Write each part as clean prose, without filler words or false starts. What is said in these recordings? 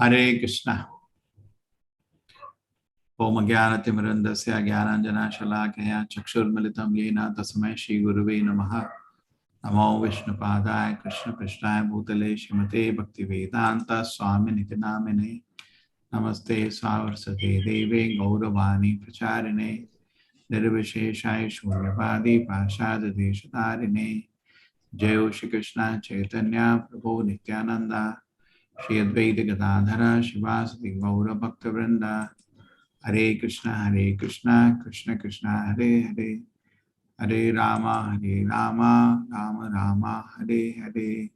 हरे कृष्णा। ओम अज्ञानतिमिरन्धस्य अज्ञानाञ्जनशलाकया चक्षुर्मिलितं येन तस्मै श्रीगुरुवे नमः। नमो विष्णुपादाय कृष्णपृष्ठाय भूतले श्रीमते भक्तिवेदांत स्वामिनिति नामिने। नमस्ते सारस्वते देवे गौरवाणी प्रचारिणे निर्विशेषाय शून्यवादी पाशाददेशतारिणे। जय श्री कृष्ण चैतन्य प्रभु नित्यानंद श्री अद्वैत गदाधर शिवासदि गौर भक्तवृंद। हरे कृष्ण कृष्ण कृष्ण हरे हरे, हरे राम राम राम हरे हरे।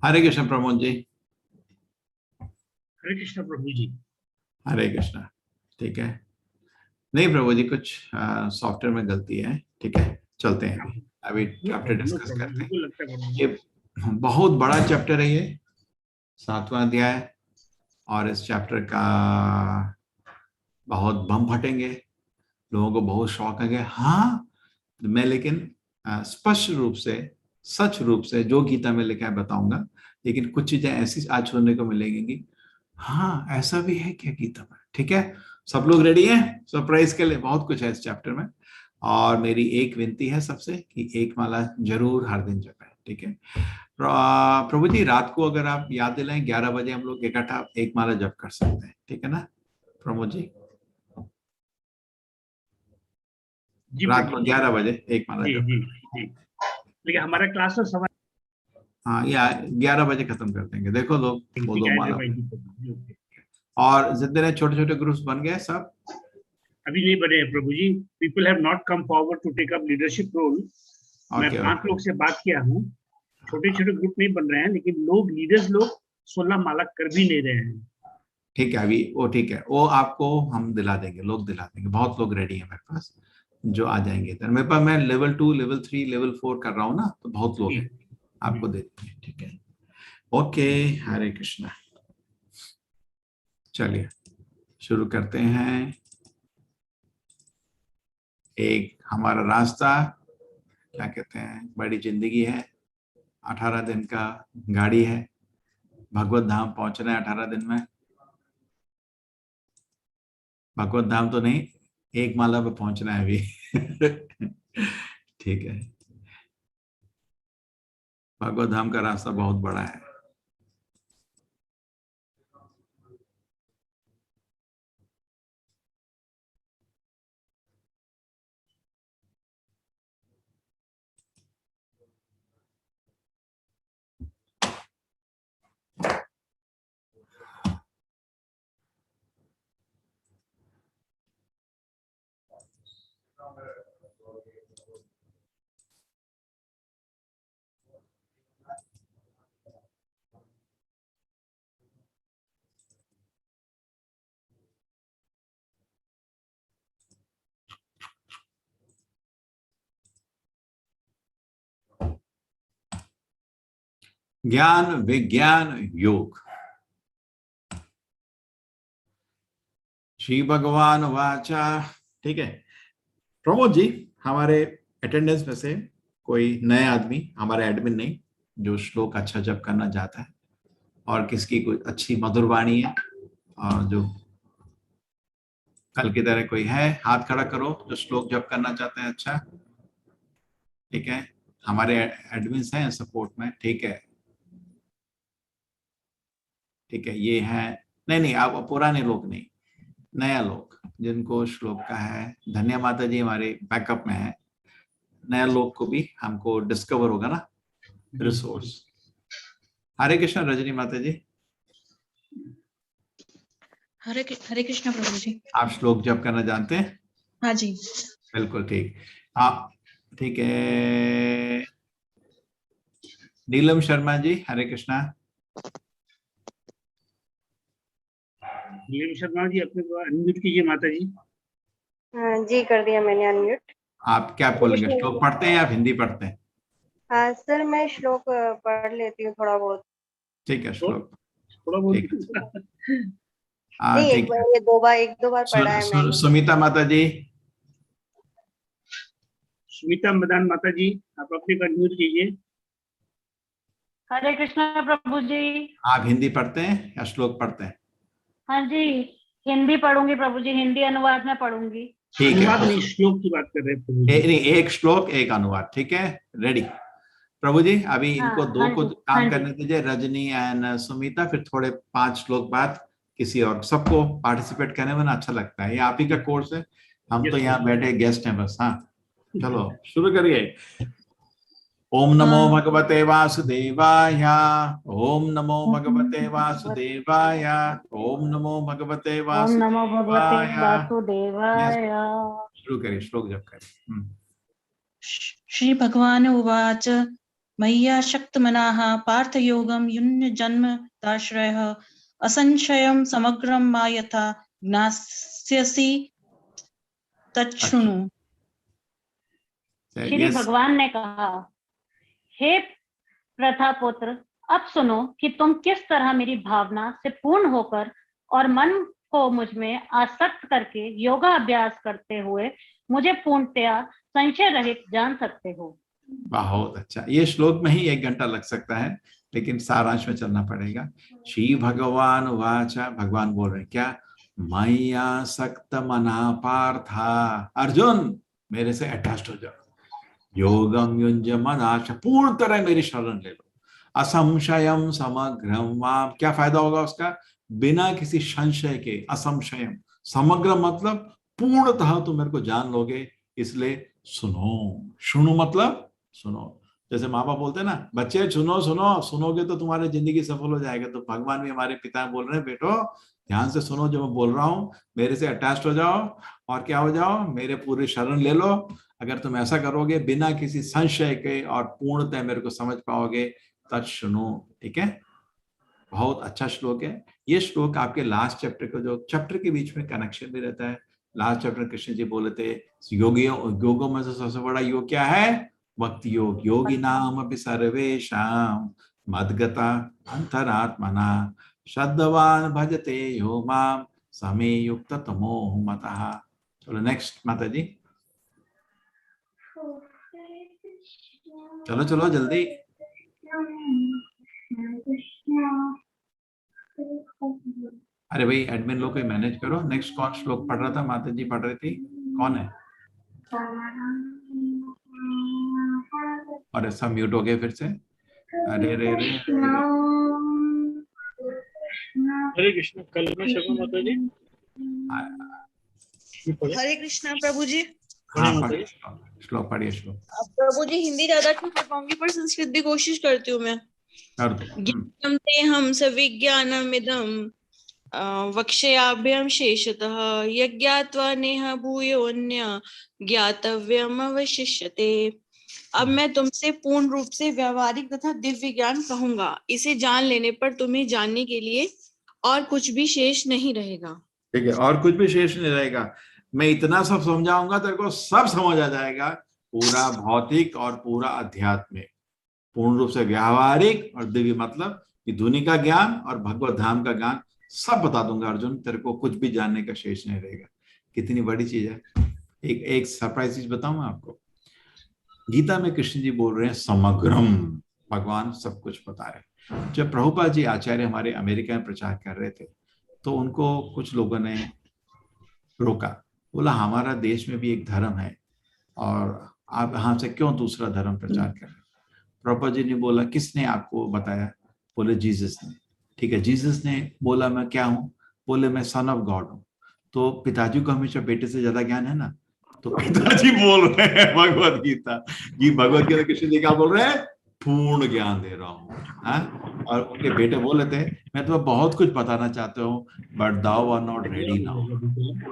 हरे कृष्ण प्रमोद जी। हरे कृष्ण प्रभु जी। हरे कृष्ण। ठीक है, नहीं प्रभु जी कुछ सॉफ्टवेयर में गलती है। ठीक है, चलते हैं अभी चैप्टर डिस्कस करते हैं। ये बहुत बड़ा चैप्टर है, ये 7वां अध्याय, और इस चैप्टर का बहुत बम फटेंगे, लोगों को बहुत शौक है। हाँ, मैं लेकिन स्पष्ट रूप से सच रूप से जो गीता में लिखा है बताऊंगा, लेकिन कुछ चीजें ऐसी आज सुनने को मिलेंगी कि हाँ ऐसा भी है क्या गीता में। ठीक है, सब लोग रेडी हैं सरप्राइज के लिए? बहुत कुछ है इस चैप्टर में, और मेरी एक विनती है सबसे कि एक माला जरूर हर दिन जपें। ठीक है प्रभु जी, रात को अगर आप याद दिलाएं 11 बजे हम लोग इकट्ठा एक माला जप कर सकते हैं। ठीक है ना प्रमोद जी? रात को 11 बजे एक माला जप। जी। लेकिन हमारा क्लास तो समय, हाँ, या 11 बजे खत्म कर देंगे। देखो लोग दो माला। है। और जितने छोटे छोटे ग्रुप्स बन गए सब? अभी नहीं बने हैं प्रभु जी। People have not come forward to take up leadership role. मैं 5 लोग से बात किया हूँ, छोटे छोटे ग्रुप नहीं बन रहे हैं, लेकिन लोग लीडर्स लोग 16 माला कर भी नहीं रहे हैं। ठीक है, अभी वो ठीक है, वो आपको हम दिला देंगे, लोग दिला देंगे। बहुत लोग रेडी है मेरे पास जो आ जाएंगे। तो मेरे पास, मैं लेवल 2 लेवल 3 लेवल 4 कर रहा हूँ ना, तो बहुत लोग हैं, आपको दे देंगे। ठीक है, ओके। हरे कृष्णा। चलिए शुरू करते हैं। एक हमारा रास्ता, क्या कहते हैं, बड़ी जिंदगी है, 18 दिन का गाड़ी है, भगवत धाम पहुंचना है 18 दिन में। भगवत धाम तो नहीं, एक माला पे पहुंचना है अभी। ठीक है, भगवत धाम का रास्ता बहुत बड़ा है। ज्ञान विज्ञान योग। श्री भगवान वाचा। ठीक है प्रमोद जी, हमारे अटेंडेंस में से कोई नए आदमी, हमारे एडमिन नहीं, जो श्लोक अच्छा जप करना चाहता है और किसकी कोई अच्छी मधुर वाणी है, और जो कल की तरह कोई है, हाथ खड़ा करो जो श्लोक जप करना चाहते हैं। अच्छा, ठीक है, हमारे एडमिन हैं सपोर्ट में। ठीक है, ठीक है, ये है। नहीं नहीं, आप पुराने लोग नहीं, नया लोग जिनको श्लोक का है। धन्य माता जी हमारे बैकअप में है। नया लोग को भी हमको डिस्कवर होगा ना, रिसोर्स। हरे कृष्ण रजनी माता जी। हरे कृष्ण प्रभु जी। आप श्लोक जप करना जानते हैं? हाँ जी, बिल्कुल ठीक। हाँ ठीक है, नीलम शर्मा जी। हरे कृष्णा। नीलम शर्मा जी, अपने को अनम्यूट कीजिए माता जी। हाँ जी, कर दिया मैंने अनम्यूट। आप क्या बोलेंगे, श्लोक पढ़ते हैं या हिंदी पढ़ते हैं? हाँ सर, मैं श्लोक पढ़ लेती हूँ थोड़ा बहुत। ठीक है, श्लोक थोड़ा बहुत ठीक है। नहीं, ठीक है। ये एक दो बार पढ़ा है मैंने। सुमिता माता जी। सुमिता मदान माता जी, आप अपनी बात म्यूट कीजिए। हरे कृष्णा प्रभु जी। आप हिंदी पढ़ते हैं या श्लोक पढ़ते हैं? हाँ जी, हिंदी पढ़ूंगी प्रभु जी, हिंदी अनुवाद में पढ़ूंगी। ठीक है, अनुवाद नहीं, श्लोक की बात कर रहे हैं प्रभु जी। नहीं, एक श्लोक एक अनुवाद, ठीक है, रेडी। प्रभु जी अभी हाँ, इनको दो हाँ को जी, काम हाँ करने जी। दीजिए, रजनी एंड सुमिता, फिर थोड़े 5 श्लोक बाद किसी और। सबको पार्टिसिपेट करने में ना अच्छा लगता है, ये आप ही का कोर्स है, हम तो Yes, यहाँ sir. बैठे गेस्ट हैं बस। हाँ चलो शुरू करिए। ओम नमो भगवते वासुदेवाय, ओम नमो भगवते वासुदेवाय, ओम नमो भगवते ओम नमो भगवते वासुदेवाय। यस, वासुदेवाय। शुरू करिए, श्लोक जप करिए। श्री भगवान उवाच मय्यासक्तमनाः पार्थयोगं युञ्जन्म दाश्रयः असंशयं समग्रं मा यथा ज्ञास्यसि तच्छृणु। श्री भगवान ने कहा, हे प्रथापुत्र, अब सुनो कि तुम किस तरह मेरी भावना से पूर्ण होकर और मन को मुझ में आसक्त करके योगाभ्यास करते हुए मुझे पूर्णतया संशय रहित जान सकते हो। बहुत अच्छा, ये श्लोक में ही 1 घंटा लग सकता है, लेकिन सारांश में चलना पड़ेगा। श्री भगवान वाचा, भगवान बोल रहे हैं क्या? मैया सक्त मना पार्था, अर्जुन मेरे से अटैच्ड हो जाओ, योगम युंज मनाश, पूर्ण तरह मेरी शरण ले लो, असंशयम समग्रम वाम, क्या फायदा होगा उसका? बिना किसी संशय के, असंशयम, समग्र मतलब पूर्णतः तुम मेरे को जान लोगे, इसलिए सुनो। सुनो मतलब सुनो, जैसे माँ बाप बोलते हैं ना, बच्चे सुनो सुनो, सुनोगे तो तुम्हारी जिंदगी सफल हो जाएगा। तो भगवान भी हमारे पिता बोल रहे हैं, बेटो ध्यान से सुनो जो मैं बोल रहा हूँ, मेरे से अटैच हो जाओ और क्या हो जाओ, मेरे पूरी शरण ले लो। अगर तुम ऐसा करोगे बिना किसी संशय के और पूर्णतः मेरे को समझ पाओगे, तत् सुनो। ठीक है, बहुत अच्छा श्लोक है ये। श्लोक आपके लास्ट चैप्टर को, जो चैप्टर के बीच में कनेक्शन भी रहता है। लास्ट चैप्टर कृष्ण जी बोले थे, योगों में से सबसे बड़ा योग क्या है? भक्ति योग। योगी नाम अपि सर्वेषां मद्गता अंतरात्मना श्रद्धवान भजते यो माम समे युक्त तमो मतः। चलो नेक्स्ट माता जी, चलो चलो जल्दी। अरे भाई एडमिन लोग कोई मैनेज करो। नेक्स्ट कौन श्लोक पढ़ रहा था? माता जी पढ़ रही थी, कौन है? और सब म्यूट हो गए फिर से। अरे रे रे, हरे कृष्ण, कल्पना शर्मा माता जी। हरे कृष्णा प्रभु जी। हाँ पढ़िए श्लोक, पढ़िए श्लोक। प्रभु जी हिंदी ज्यादा नहीं कर पाऊंगी, पर संस्कृत भी कोशिश करती हूँ मैं। कर दो। ज्ञानं ते हम सविज्ञानमिदं वक्ष्याभ्याम शेषतः यज्ञात्वा नेह भूयोऽन्य ज्ञातव्यम अवशिष्यते। अब मैं तुमसे पूर्ण रूप से व्यावहारिक तथा दिव्य ज्ञान कहूंगा। इसे जान लेने पर तुम्हें जानने के लिए और कुछ भी शेष नहीं रहेगा। ठीक है, और कुछ भी शेष नहीं रहेगा। मैं इतना सब समझाऊंगा तेरे को, सब समझ आ जाएगा, पूरा भौतिक और पूरा अध्यात्मिक, पूर्ण रूप से व्यावहारिक और दिव्य, मतलब कि दुनिया का ज्ञान और भगवत धाम का ज्ञान सब बता दूंगा अर्जुन, तेरे को कुछ भी जानने का शेष नहीं रहेगा। कितनी बड़ी चीज है। एक सरप्राइज चीज बताऊं मैं आपको। गीता में कृष्ण जी बोल रहे हैं समग्रम, भगवान सब कुछ बता रहे। जब प्रभुपाद जी आचार्य हमारे अमेरिका में प्रचार कर रहे थे, तो उनको कुछ लोगों ने रोका, बोला हमारा देश में भी एक धर्म है और आप यहाँ से क्यों दूसरा धर्म प्रचार कर रहे हैं? प्रभुपाद जी ने बोला किसने आपको बताया? बोले जीसस ने। ठीक है, जीसस ने बोला मैं क्या हूँ? बोले मैं सन ऑफ गॉड हूँ। तो पिताजी को हमेशा बेटे से ज्यादा ज्ञान है ना, तो पिताजी बोल रहे हैं भगवत गीता, ये भगवत गीता कृष्ण जी क्या बोल रहे हैं? पूर्ण ज्ञान दे रहा हूँ। और उनके बेटे बोले थे मैं तुम्हें बहुत कुछ बताना चाहता हूँ, but thou are not ready now.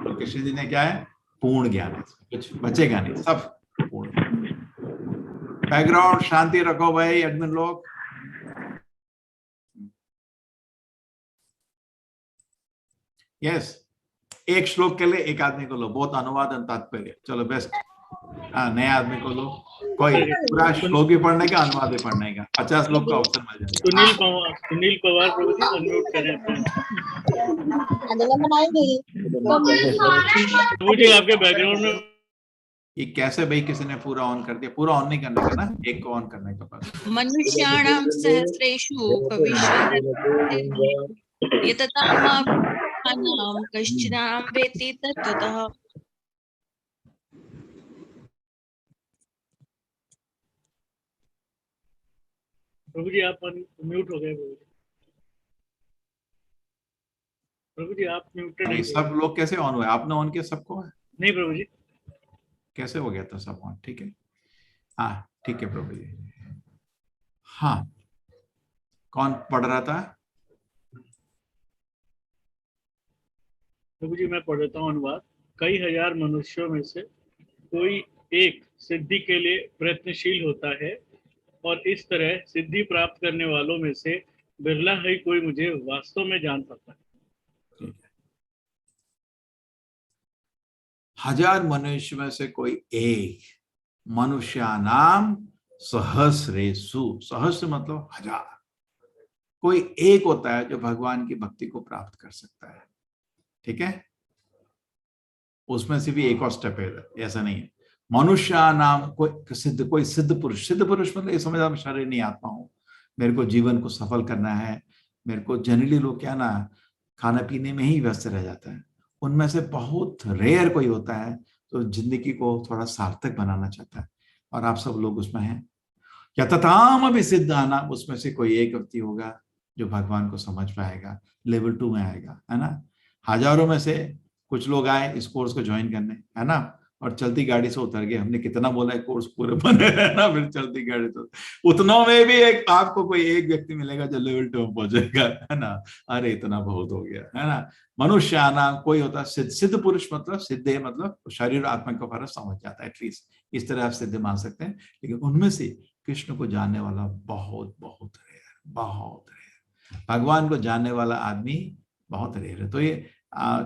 तो कृष्ण जी ने क्या है? पूर्ण ज्ञान है, कुछ बचेगा नहीं, सब पूर्ण। बैकग्राउंड शांति रखो भाई एडमिन लोग। यस, एक श्लोक के लिए एक आदमी को लो, बहुत अनुवाद और तात्पर्य। चलो बेस्ट। हाँ, नए आदमी को दो, कोई पूरा श्लोक भी पढ़ने का, अनुवाद भी पढ़ने का, 50 लोग का अवसर मिल जाएगा। सुनील पवार प्रभु जी अनम्यूट करें अपने। प्रभु जी आपके बैकग्राउंड में ये कैसे भाई, किसी ने पूरा ऑन कर दिया? पूरा ऑन नहीं करने का ना, एक को ऑन करने का बस। मनुष्याणां सहस्रेषु कविश्वरन्ति यततामानां कश्चिदां वेति तत्त्वतः। प्रभु जी आप म्यूट हो गए। प्रभु जी आप म्यूटेड हैं। सब लोग कैसे ऑन हुए? आपने ऑन किया सबको? नहीं प्रभु जी, कैसे हो गया था सब ऑन? ठीक है, हाँ ठीक है प्रभु जी। हाँ, कौन पढ़ रहा था? प्रभु जी मैं पढ़ देता हूँ अनुवाद। कई हजार मनुष्यों में से कोई एक सिद्धि के लिए प्रयत्नशील होता है, और इस तरह सिद्धि प्राप्त करने वालों में से बिरला ही कोई मुझे वास्तव में जान पाता है। हजार मनुष्य में से कोई एक, मनुष्यानाम सहस्रेषु, सहस्र मतलब हजार, कोई एक होता है जो भगवान की भक्ति को प्राप्त कर सकता है। ठीक है, उसमें से भी एक और स्टेप है, ऐसा नहीं है। मनुष्यानाम कोई सिद्ध पुरुष, सिद्ध पुरुष मतलब ये समझ आप शरीर नहीं आत्मा हूं, मेरे को जीवन को सफल करना है, मेरे को जनरली लोग क्या ना खाना पीने में ही व्यस्त रह जाता है, उनमें से बहुत रेयर कोई होता है तो जिंदगी को थोड़ा सार्थक बनाना चाहता है, और आप सब लोग उसमें हैं। यतताम अभी सिद्ध आना, उसमें से कोई एक व्यक्ति होगा जो भगवान को समझ पाएगा, लेवल 2 में आएगा, है ना। हजारों में से कुछ लोग आए इस कोर्स को ज्वाइन करने, है ना, और चलती गाड़ी से उतर गए। हमने कितना बोला है कोर्स पूरे बने है ना, फिर चलती गाड़ी तो उतनों में भी एक आपको कोई एक व्यक्ति मिलेगा जो लेवल 2 में पहुंचेगा, है ना। अरे इतना बहुत हो गया, है ना। मनुष्य आना कोई होता सिद्ध पुरुष, मतलब सिद्ध मतलब शरीर आत्मा का फर्क समझ जाता है, एटलीस्ट इस तरह आप सिद्ध मान सकते हैं। लेकिन उनमें से कृष्ण को जानने वाला बहुत बहुत रेयर, बहुत रेयर। भगवान को जानने वाला आदमी बहुत रेयर है। तो ये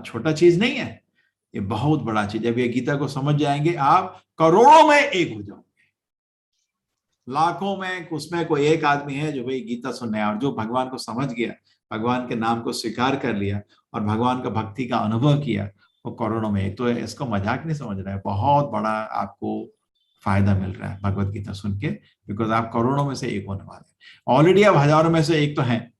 छोटा चीज नहीं है, ये बहुत बड़ा चीज है। जब ये गीता को समझ जाएंगे आप, करोड़ों में एक हो जाओगे, लाखों में उसमें कोई एक आदमी है जो भाई गीता सुनने और जो भगवान को समझ गया, भगवान के नाम को स्वीकार कर लिया और भगवान का भक्ति का अनुभव किया, वो करोड़ों में एक। तो इसको मजाक नहीं समझ रहा है, बहुत बड़ा आपको फायदा मिल रहा है भगवत गीता सुन के, बिकॉज आप करोड़ों में से एक होने वाले। ऑलरेडी आप हजारों में से एक तो हैं,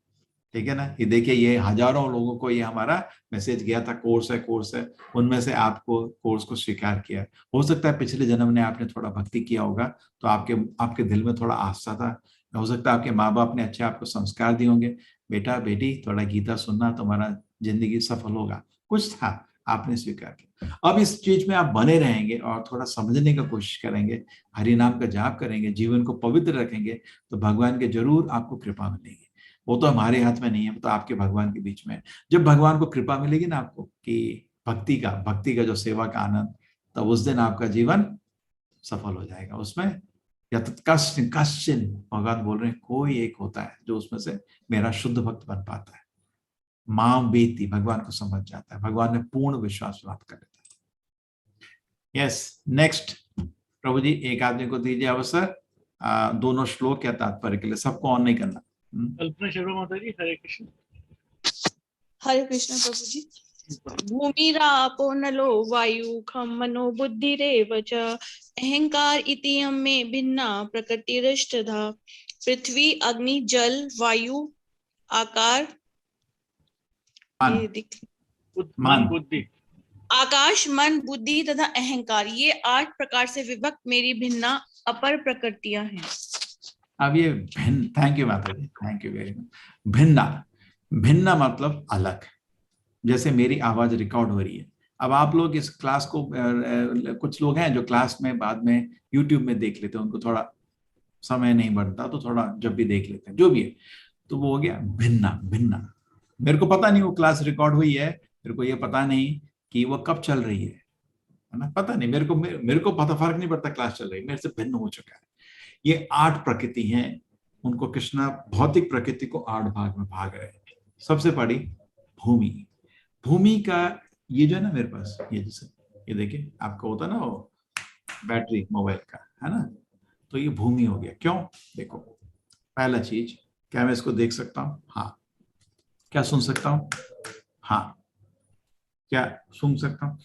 ठीक है ना। ये देखिए, ये हजारों लोगों को ये हमारा मैसेज गया था, कोर्स है, उनमें से आपको कोर्स को स्वीकार किया। हो सकता है पिछले जन्म में आपने थोड़ा भक्ति किया होगा तो आपके दिल में थोड़ा आस्था था। हो सकता है आपके माँ बाप ने अच्छे आपको संस्कार दिए होंगे, बेटा बेटी थोड़ा गीता सुनना, तुम्हारा जिंदगी सफल होगा, कुछ था, आपने स्वीकार किया। अब इस चीज में आप बने रहेंगे और थोड़ा समझने का कोशिश करेंगे, हरि नाम का जाप करेंगे, जीवन को पवित्र रखेंगे, तो भगवान के जरूर आपको कृपा मिलेगी। वो तो हमारे हाथ में नहीं है, वो तो आपके भगवान के बीच में। जब भगवान को कृपा मिलेगी ना आपको कि भक्ति का जो सेवा का आनंद, तब उस दिन आपका जीवन सफल हो जाएगा। उसमें कश्चिन भगवान बोल रहे हैं, कोई एक होता है जो उसमें से मेरा शुद्ध भक्त बन पाता है, मां बेटी भगवान को समझ जाता है, भगवान में पूर्ण विश्वास प्राप्त कर लेता है। यस, नेक्स्ट प्रभु जी एक आदमी को दीजिए अवसर, दोनों श्लोक या तात्पर्य के लिए, सबको ऑन नहीं करना। कल्पना शर्मा माता जी, हरे कृष्ण। हरे कृष्ण प्रभु जी। भूमिरापो नलो वायु खम मनो बुद्धिरेव च अहंकार इति मे भिन्ना प्रकृतिरष्टधा। पृथ्वी अग्नि जल वायु आकार मन बुद्धि, आकाश मन बुद्धि तथा अहंकार, ये 8 प्रकार से विभक्त मेरी भिन्ना अपर प्रकृतियां हैं। अब ये भिन्न, थैंक यू माता जी, थैंक यू वेरी मच। भिन्ना मतलब अलग, जैसे मेरी आवाज रिकॉर्ड हो रही है। अब आप लोग इस क्लास को, कुछ लोग हैं जो क्लास में बाद में यूट्यूब में देख लेते हैं, उनको थोड़ा समय नहीं बनता तो थोड़ा जब भी देख लेते हैं, जो भी है, तो वो हो गया भिन्ना। मेरे को पता नहीं वो क्लास रिकॉर्ड हुई है, मेरे को ये पता नहीं कि वो कब चल रही है ना, पता नहीं, मेरे को पता, फर्क नहीं पड़ता क्लास चल रही है, मेरे से भिन्न हो चुका है। ये 8 प्रकृति हैं, उनको कृष्णा भौतिक प्रकृति को 8 भाग में भाग रहे हैं। सबसे बड़ी भूमि का ये जो है ना मेरे पास, ये जैसे ये देखिए आपका होता ना वो बैटरी मोबाइल का, है ना। तो ये भूमि हो गया। क्यों? देखो, पहला चीज, क्या मैं इसको देख सकता हूं? हाँ। क्या सुन सकता हूं? हाँ। क्या सुन सकता हूं?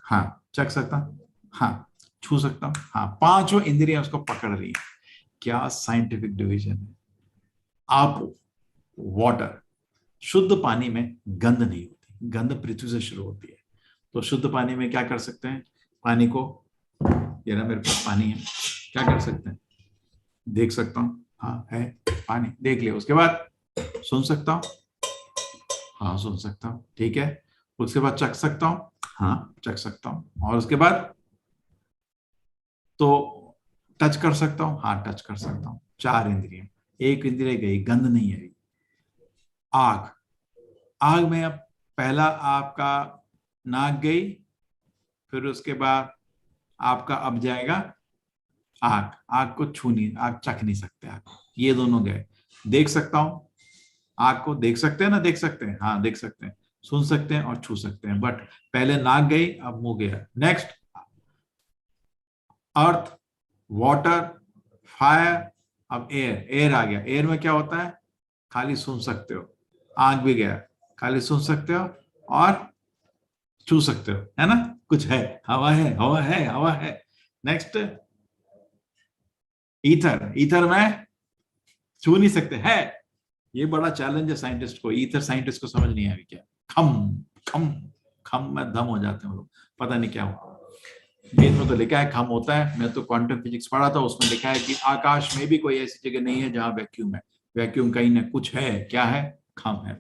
हाँ। चख सकता हूं? हाँ। छू सकता हूं? हाँ। पांचों इंद्रियां उसको पकड़ रही हैं। क्या साइंटिफिक डिवीजन है। आप वाटर, शुद्ध पानी में गंध नहीं होती, गंध पृथ्वी से शुरू होती है। तो शुद्ध पानी में क्या कर सकते हैं? पानी को, ये ना मेरे पास पानी है, क्या कर सकते हैं? देख सकता हूं, हाँ है पानी, देख लिया। उसके बाद सुन सकता हूं, हाँ सुन सकता हूं, ठीक है। उसके बाद चख सकता हूं, हाँ चख सकता हूं। और उसके बाद तो टच कर सकता हूं, हाँ टच कर सकता हूं। 4 इंद्रियां। एक इंद्रिय गई, गंध नहीं आई। आग, आग में अब पहला आपका नाक गई, फिर उसके बाद आपका अब जाएगा आग। आग को छू नहीं, आग चख नहीं सकते आग, ये दोनों गए। देख सकता हूं, आग को देख सकते हैं ना, देख सकते हैं, हाँ देख सकते हैं, सुन सकते हैं और छू सकते हैं। बट पहले नाक गई, अब मुंह गया। नेक्स्ट अर्थ, वाटर, फायर, अब एयर, एयर आ गया। एयर में क्या होता है? खाली सुन सकते हो, आग भी गया, खाली सुन सकते हो और छू सकते हो, है ना। कुछ है, हवा है, हवा है, हवा है। नेक्स्ट ईथर, ईथर में छू नहीं सकते है। ये बड़ा चैलेंज है साइंटिस्ट को, ईथर साइंटिस्ट को समझ नहीं आया क्या। खम खम खम में दम हो जाते हैं लोग, पता नहीं क्या हुआ। वेद में तो लिखा है खम होता है। मैं तो क्वांटम फिजिक्स पढ़ा था, उसमें लिखा है कि आकाश में भी कोई ऐसी जगह नहीं है जहां वैक्यूम है। वैक्यूम कहीं ना कुछ है, क्या है? खम है।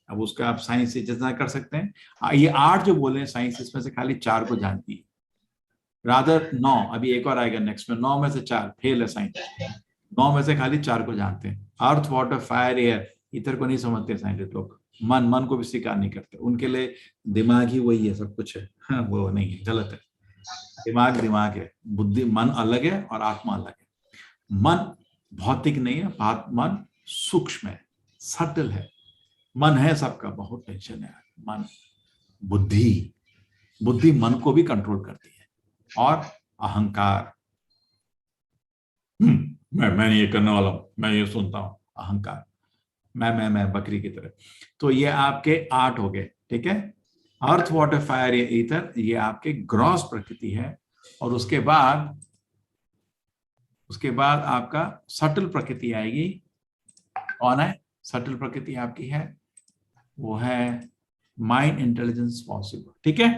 अब उसका आप साइंस से जितना कर सकते हैं। ये 8 जो बोले हैं साइंस, इसमें से खाली 4 को जानती है, रादर 9। अभी एक और आएगा नेक्स्ट में, 9 में से 4 फेल है साइंस। 9 में से खाली 4 को जानते हैं। अर्थ, वाटर, फायर, एयर, इधर को नहीं समझते साइंटिस्ट लोग। मन, मन को भी स्वीकार नहीं करते। उनके लिए दिमाग ही वही है, सब कुछ है। हाँ, वो नहीं है, गलत है। दिमाग दिमाग है, बुद्धि, मन अलग है और आत्मा अलग है। मन भौतिक नहीं है, मन सूक्ष्म है, सटल है। मन है सबका, बहुत टेंशन है। मन, बुद्धि, बुद्धि मन को भी कंट्रोल करती है। और अहंकार, मैं ये करने वाला हूं, मैं ये सुनता हूं, अहंकार, मैं बकरी की तरह। तो ये आपके 8 हो गए, ठीक है। अर्थ, वाटर, फायर, ये ईथर, ये आपके ग्रॉस प्रकृति है। और उसके बाद आपका सटल प्रकृति आएगी। कौन है सटल प्रकृति? आपकी है, वो है माइंड, इंटेलिजेंस, पॉसिबल, ठीक है।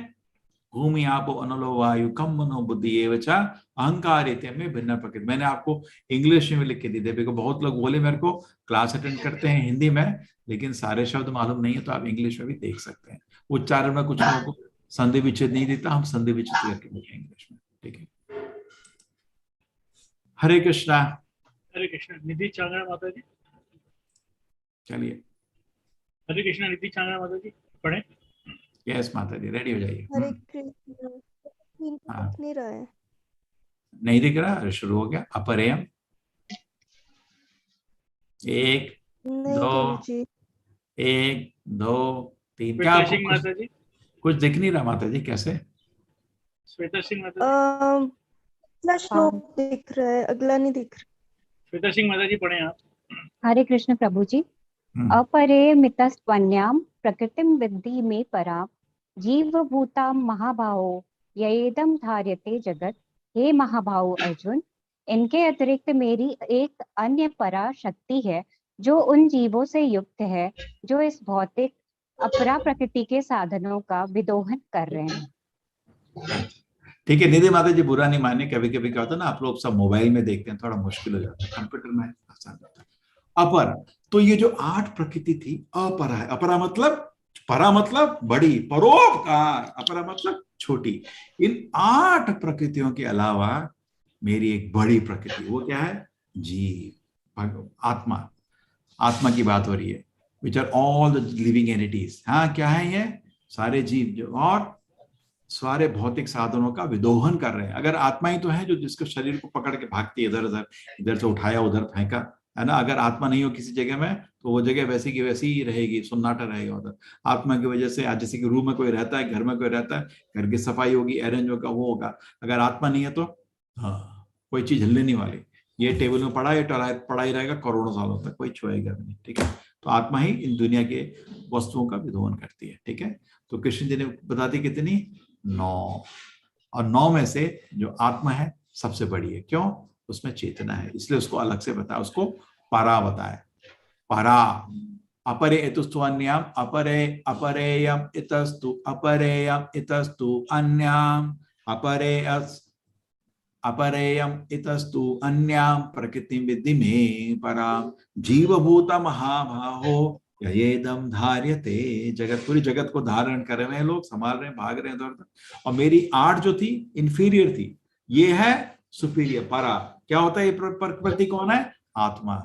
भूमि, आपो, अनलो, वायु, कम, मनो, बुद्धि, ये बचा अहंकार में भिन्न प्रकृति। मैंने आपको इंग्लिश में लिख के दी थी, बिकॉज़ बहुत लोग बोले मेरे को क्लास अटेंड करते हैं हिंदी में, लेकिन सारे शब्द मालूम नहीं है, तो आप इंग्लिश में भी देख सकते हैं। उच्चारण में कुछ लोगों को संधि विच्छेद नहीं देता, हम संधि विच्छेद करके लिखे इंग्लिश में, ठीक है। हरे कृष्णा। हरे कृष्णा। निधि चांगड़ा माता जी, चलिए। हरे कृष्णा। निधि चांगड़ा माता जी पढ़े। यस माता जी, रेडी हो जाइए। हरे कृष्ण। हाँ, दिख नहीं रहा है। नहीं दिख रहा? अरे शुरू हो गया। अपरेयम, 1 नहीं 2, प्रभु जी। 1 2 3। क्या श्वेता आपको सिंह माता जी, कुछ दिख नहीं रहा माता जी? कैसे? श्वेता सिंह माता जी, अगला श्लोक दिख रहा है, अगला नहीं दिख रहा। श्वेता सिंह माता जी पढ़े आप। हरे कृष्ण प्रभु जी। अपरेमितस्त्वन्यां प्रकृतिं विद्धि मे परां जीवभूतां महाबाहो ययेदं धार्यते जगत। हे महाबाहो अर्जुन, इनके अतिरिक्त मेरी एक अन्य परा शक्ति है जो उन जीवों से युक्त है जो इस भौतिक अपरा प्रकृति के साधनों का विदोहन कर रहे हैं। ठीक है निधि माता जी, बुरा नहीं माने। कभी कभी क्या होता है ना, आप लोग सब मोबाइल में देखते हैं, थोड़ा मुश्किल हो जाता है, कंप्यूटर में आसान होता है। अपर, तो ये जो 8 प्रकृति थी, अपरा है। अपरा मतलब, परा मतलब बड़ी, परोपकार, अपरा मतलब छोटी। इन 8 प्रकृतियों के अलावा मेरी एक बड़ी प्रकृति, वो क्या है? जीव, आत्मा। आत्मा की बात हो रही है, which are all the living entities. हाँ, क्या है ये? सारे जीव जो, और सारे भौतिक साधनों का विदोहन कर रहे हैं। अगर आत्मा ही तो है जो जिसके शरीर को पकड़ के भागती है इधर उधर, इधर से उठाया उधर फेंका, है ना। अगर आत्मा नहीं हो किसी जगह में तो वो जगह वैसी की वैसी ही रहेगी, सन्नाटा रहेगा उधर। आत्मा की वजह से, आज जैसे कि रूम में कोई रहता है, घर में कोई रहता है, घर की सफाई होगी, अरेंज होगा, वो होगा। अगर आत्मा नहीं है तो हाँ, कोई चीज हिलने नहीं वाली। ये टेबल में पड़ा, ये पड़ा ही रहेगा करोड़ों सालों तक, कोई छुएगा भी नहीं। ठीक है, तो आत्मा ही इन दुनिया के वस्तुओं का विधोन करती है। ठीक है, तो कृष्ण जी ने बता दी कितनी, 9। और 9 में से जो आत्मा है सबसे बड़ी है। क्यों? उसमें चेतना है, इसलिए उसको अलग से बताया, उसको परा बताया। परा, अपरे इतस्तु अन्याम, अपरेयम इतस्तु, अपरेयम इतस्तु अन्याम, अपरेयम इतस्तु अन्याम प्रकृति विद्धि में पराम जीवभूत महाभाहो ययेदम धार्यते। जगत, पूरी जगत को धारण कर रहे हैं लोग, संभाल रहे हैं, भाग रहे हैं इधर उधर। और मेरी 8 जो थी इंफीरियर थी, ये है सुपीरियर, परा। क्या होता है ये प्रकृति? कौन है? आत्मा।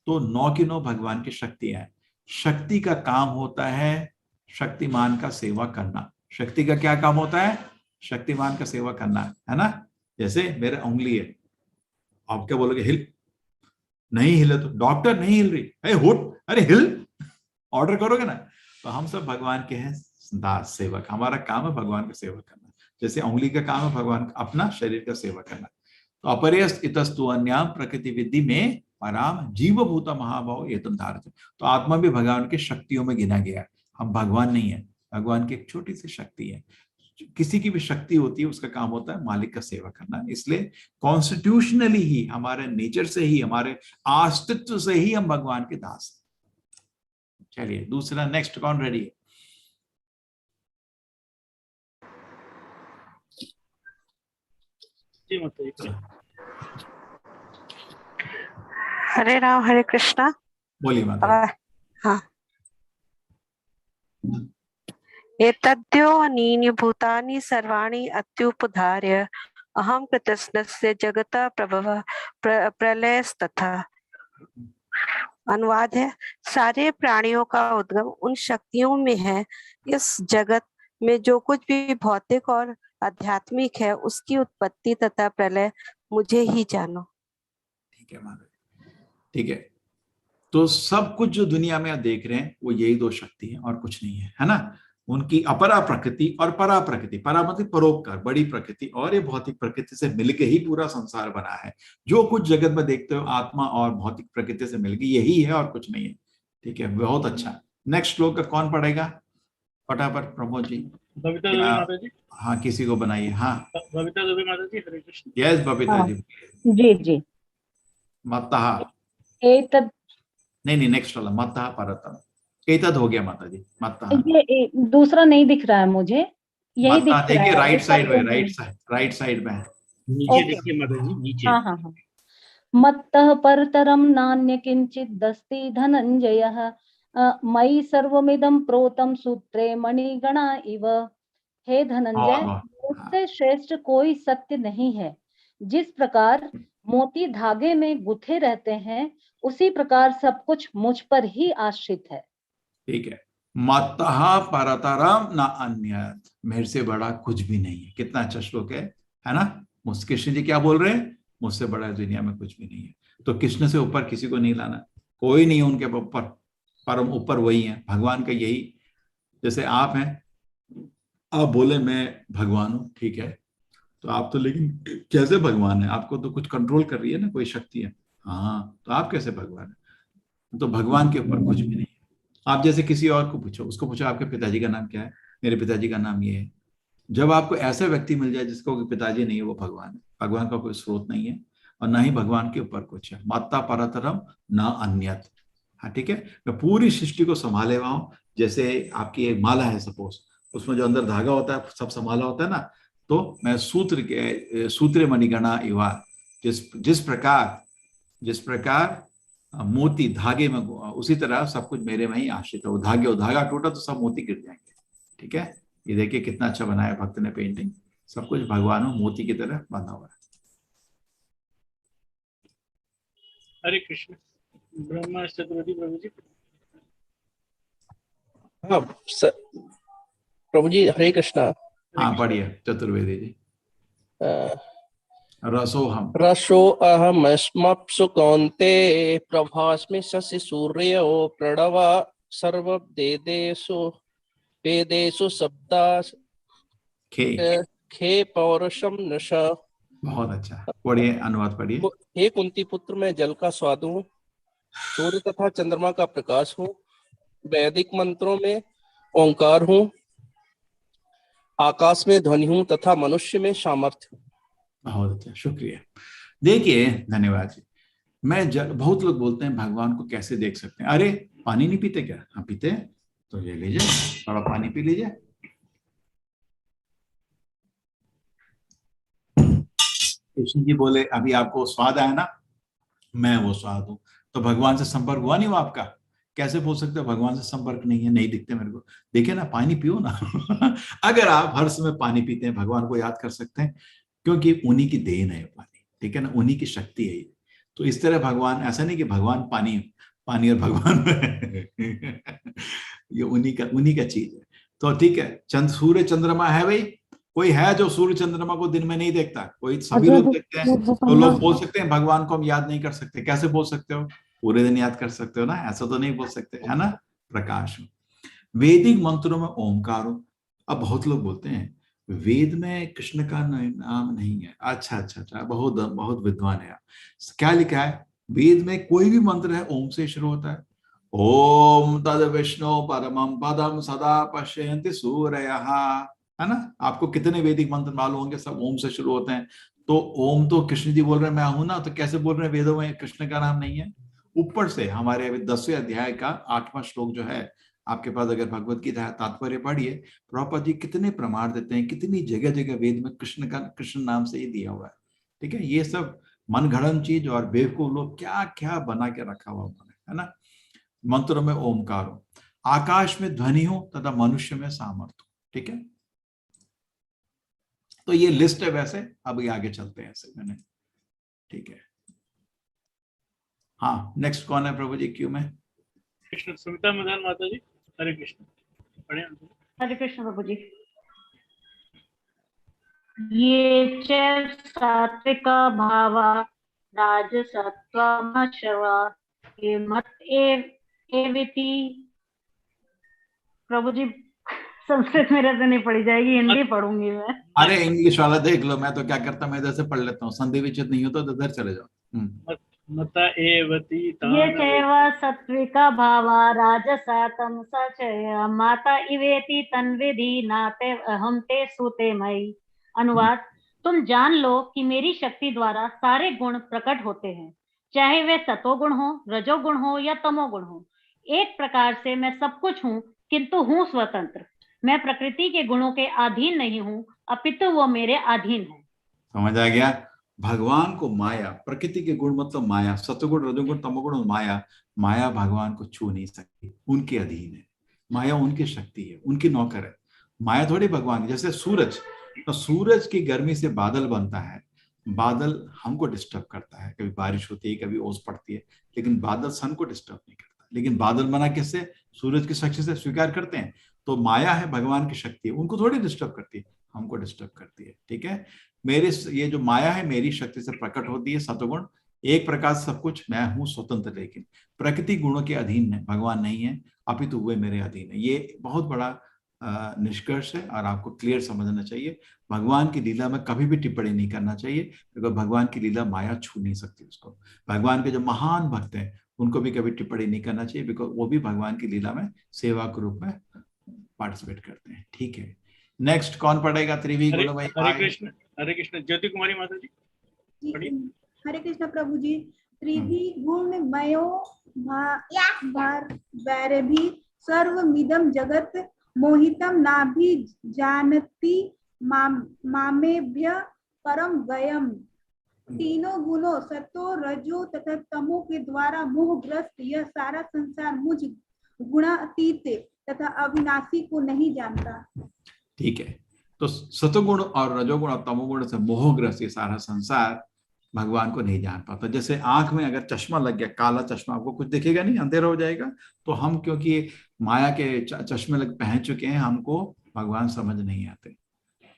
तो 9 की 9 भगवान की शक्तियां हैं। शक्ति का काम होता है शक्तिमान का सेवा करना। शक्ति का क्या काम होता है? शक्तिमान का सेवा करना, है ना। जैसे मेरा उंगली है, आप क्या बोलोगे? हिल। नहीं हिले तो डॉक्टर नहीं हिल रही, अरे हुट, अरे हिल, ऑर्डर करोगे ना। तो हम सब भगवान के हैं दास, सेवक। हमारा काम है भगवान का सेवा करना। जैसे उंगली का काम है भगवान का अपना शरीर का सेवा करना। तो अपरेयस इतस्तु अन्याम प्रकृति विद्धि में पराम जीवभूत महाभाव ये तुम धारते। तो आत्मा भी भगवान की शक्तियों में गिना गया है। हम भगवान नहीं है, भगवान की एक छोटी सी शक्ति है। किसी की भी शक्ति होती है, उसका काम होता है मालिक का सेवा करना। इसलिए कॉन्स्टिट्यूशनली ही, हमारे नेचर से ही, हमारे अस्तित्व से ही हम भगवान के दास हैं। चलिए दूसरा, नेक्स्ट कौन रेडी है? हरे राम हरे कृष्णा। बोलिए माता। हाँ, एतद्योनीनि भूतानि सर्वाणि अत्युपधार्य अहम कृतस्नस्य जगतः प्रभवः प्रलयस्तथा। अनुवाद है, सारे प्राणियों का उद्गम उन शक्तियों में है। इस जगत में जो कुछ भी भौतिक और आध्यात्मिक है, उसकी उत्पत्ति तथा प्रलय मुझे ही जानो। ठीक है माता, ठीक है। तो सब कुछ जो दुनिया में आप देख रहे हैं वो यही 2 शक्ति है और कुछ नहीं है, है ना। उनकी अपरा प्रकृति और परा प्रकृति। परा मतलब परोपकार, बड़ी प्रकृति, और ये भौतिक प्रकृति से मिलके ही पूरा संसार बना है। जो कुछ जगत में देखते हो आत्मा और भौतिक प्रकृति से मिलके यही है और कुछ नहीं है। ठीक है, बहुत अच्छा। नेक्स्ट श्लोक का कौन पढ़ेगा फटाफट? प्रमोद जी, बबीता देवी माता जी। हाँ, किसी को बनाइए। हाँ, बबीता देवी माता जी, हरे कृष्ण। यस बबीता जी। जी जी। मत्तः, एतद, नहीं, नेक्स्ट वाला मत्तः परतम। एतद हो गया माता जी, मत्तः। ये दूसरा नहीं दिख रहा है मुझे, यही दिख रहा देखिए है। राइट साइड में, राइट साइड में नीचे देखिए माता जी, नीचे। हाँ हाँ हाँ। मत्तः परतरम नान्य किंचिदस्ति धनंजयः मयि सर्वमिदं प्रोतं सूत्रे मणिगणा इव। हे धनंजय, मुझसे श्रेष्ठ कोई सत्य नहीं है। जिस प्रकार मोती धागे में गुथे रहते हैं, उसी प्रकार सब कुछ मुझ पर ही आश्रित है। ठीक है, मत्तः परतरम न अन्यत्, मेरे से बड़ा कुछ भी नहीं है। कितना अच्छा श्लोक है ना। कृष्ण जी क्या बोल रहे हैं? मुझसे बड़ा दुनिया में कुछ भी नहीं है। तो कृष्ण से ऊपर किसी को नहीं लाना, कोई नहीं है उनके ऊपर, परम ऊपर वही है। भगवान का यही, जैसे आप हैं, आप बोले मैं भगवान हूं, ठीक है, तो आप तो, लेकिन कैसे भगवान है? आपको तो कुछ कंट्रोल कर रही है ना, कोई शक्ति है। हाँ, तो आप कैसे भगवान है? तो भगवान के ऊपर कुछ भी नहीं है। आप जैसे किसी और को पूछो, उसको पूछो आपके पिताजी का नाम क्या है? मेरे पिताजी का नाम ये है। जब आपको ऐसा व्यक्ति मिल जाए जिसको पिताजी नहीं है, वो भगवान है। भगवान का कोई स्रोत नहीं है और ना ही भगवान के ऊपर कुछ है। माता परतरम न अन्यत। हाँ ठीक है, मैं पूरी सृष्टि को संभाले हुआ हूं। जैसे आपकी एक माला है सपोज, उसमें जो अंदर धागा होता है सब संभाला होता है ना, तो मैं सूत्र मणिगणा इवा, जिस प्रकार मोती धागे में, उसी तरह सब कुछ मेरे में ही आश्रित है। वो धागा टूटा तो सब मोती गिर जाएंगे। ठीक है, ये देखिए कितना अच्छा बनाया भक्त ने पेंटिंग। सब कुछ भगवान मोती की तरह बना हुआ है। हरे कृष्ण। ब्रह्मा चतुर्वेदी प्रभु जी। हाँ प्रभु जी, हरे कृष्णा। हाँ, बढ़िया चतुर्वेदी जी। रसो अहमस्मप्सु कौन्ते प्रभास्मि शशि सूर्यो प्रणव सर्ववेदेषु वेदेषु शब्दा खे पौरुषम नश। बहुत अच्छा, पढ़िए, अनुवाद पढ़िए। हे कुंती पुत्र, मैं जल का स्वाद हूँ, सूर्य तथा चंद्रमा का प्रकाश हूँ, वैदिक मंत्रों में ओंकार हूँ, आकाश में ध्वनि हूँ तथा मनुष्य में सामर्थ्य। बहुत अच्छा, शुक्रिया। देखिए, धन्यवाद जी। मैं बहुत लोग बोलते हैं भगवान को कैसे देख सकते हैं? अरे पानी नहीं पीते क्या? हाँ पीते हैं, तो ये लीजिए, थोड़ा पानी पी लीजिए। कृष्ण जी बोले अभी आपको स्वाद आया ना, मैं वो स्वाद हूं। तो भगवान से संपर्क हुआ नहीं हुआ आपका? कैसे बोल सकते हो भगवान से संपर्क नहीं है, नहीं दिखते मेरे को? देखिए ना, पानी पियो ना। अगर आप हर समय पानी पीते हैं, भगवान को याद कर सकते हैं, क्योंकि उन्हीं की देन है पानी, ठीक है ना, उन्हीं की शक्ति है ये। तो इस तरह भगवान, ऐसा नहीं कि भगवान पानी पानी और भगवान ये उन्हीं का चीज है। तो ठीक है, सूर्य चंद्रमा है भाई, कोई है जो सूर्य चंद्रमा को दिन में नहीं देखता? कोई? सभी लोग देखते हैं। तो लोग बोल सकते हैं भगवान को हम याद नहीं कर सकते? कैसे बोल सकते हो? पूरे दिन याद कर सकते हो ना, ऐसा तो नहीं बोल सकते, है ना? प्रकाश हूं, वैदिक मंत्रों में ओंकार हूं। अब बहुत लोग बोलते हैं वेद में कृष्ण का नाम नहीं है। अच्छा अच्छा अच्छा, बहुत बहुत विद्वान है आप। क्या लिखा है वेद में? कोई भी मंत्र है ओम से शुरू होता है। ओम तद विष्णु परमं पदम सदा पश्यन्ति सूरयः, है ना? आपको कितने वैदिक मंत्र मालूम होंगे, सब ओम से शुरू होते हैं। तो ओम तो कृष्ण जी बोल रहे हैं मैं हूं ना, तो कैसे बोल रहे हैं वेदों में कृष्ण का नाम नहीं है? ऊपर से हमारे 10वें अध्याय का 8वां श्लोक जो है आपके पास, अगर भगवत गीता तात्पर्य पढ़िए, प्रभुपाद जी कितने प्रमाण देते हैं, कितनी जगह जगह वेद में कृष्ण नाम से ही दिया हुआ है। ठीक है, ये सब मनगढ़ंत चीज और बेवकूफ लोग क्या क्या बना के रखा हुआ उन्होंने, है ना? मंत्रों में ओमकार हो, आकाश में ध्वनि हो तथा मनुष्य में सामर्थ्य हो। ठीक है, तो ये लिस्ट है वैसे, अब आगे चलते हैं ऐसे मैंने। ठीक है, हाँ, नेक्स्ट कौन है प्रभु जी क्यू में? कृष्ण सुमिता मदान माता जी, हरे कृष्ण। हरे कृष्ण प्रभु जी। ये च सात्विक भावा राजसत्वमशवा ये मत एविति। प्रभु जी संस्कृत मेरे से नहीं पढ़ी जाएगी, हिंदी पढ़ूंगी मैं। अरे इंग्लिश वाला देख लो, मैं तो क्या करता, मैं इधर से पढ़ लेता हूँ, संधि विच्छेद नहीं होता तो इधर चले जाओ। मता एवति ये चैव सात्विका भावा राजसा तमसा चय माता इवेति तन्विधि नाते अहम ते सुते मई। अनुवाद, तुम जान लो कि मेरी शक्ति द्वारा सारे गुण प्रकट होते हैं, चाहे वे सतोगुण हो, रजोगुण हो या तमोगुण हो। एक प्रकार से मैं सब कुछ हूँ, किंतु हूँ स्वतंत्र। मैं प्रकृति के गुणों के अधीन नहीं हूँ, अपितु वो मेरे अधीन है। समझ आ गया? भगवान को माया, प्रकृति के गुण मतलब माया, सतगुण रजोगुण तमोगुण और माया भगवान को छू नहीं सकती, उनके अधीन है। माया उनकी शक्ति है, उनकी नौकर है। माया थोड़ी भगवान की। जैसे सूरज, तो सूरज की गर्मी से बादल बनता है, बादल हमको डिस्टर्ब करता है, कभी बारिश होती है, कभी ओस पड़ती है, लेकिन बादल सन को डिस्टर्ब नहीं करता। लेकिन बादल बना किससे? सूरज की शक्ति से, स्वीकार करते हैं। तो माया है भगवान की शक्ति है, उनको थोड़ी डिस्टर्ब करती है, हमको डिस्टर्ब करती है। ठीक है, मेरे ये जो माया है मेरी शक्ति से प्रकट होती है, सतगुण। एक प्रकार सब कुछ मैं हूं स्वतंत्र, लेकिन प्रकृति गुणों के अधीन है, भगवान नहीं है, अपितु वे मेरे अधीन है। ये बहुत बड़ा निष्कर्ष है और आपको क्लियर समझना चाहिए। भगवान की लीला में कभी भी टिप्पणी नहीं करना चाहिए, क्योंकि भगवान की लीला माया छू नहीं सकती उसको। भगवान के जो महान भक्त हैं उनको भी कभी टिप्पणी नहीं करना चाहिए, बिकॉज वो भी भगवान की लीला में सेवा के रूप में पार्टिसिपेट करते हैं। ठीक है, नेक्स्ट कौन पढ़ेगा? त्रिवी गुण भाई। हरे कृष्ण, ज्योति कुमारी माता जी। हरे कृष्ण प्रभु जी। त्रिवी गुण मयो वैरभि सर्वमिदं जगत मोहितम नाभि जानति मामेभ्य परम गयम। तीनों गुणों सतो रजो तथा तमो के द्वारा मोहग्रस्त यह सारा संसार मुझ गुणातीत तथा अविनाशी को नहीं जानता। ठीक है, तो सतोगुण और रजोगुण और तमोगुण से मोहग्रस्त ये सारा संसार भगवान को नहीं जान पाता। जैसे आंख में अगर चश्मा लग गया, काला चश्मा, आपको कुछ दिखेगा नहीं, अंधेरा हो जाएगा। तो हम क्योंकि माया के चश्मे लग पहन चुके हैं, हमको भगवान समझ नहीं आते।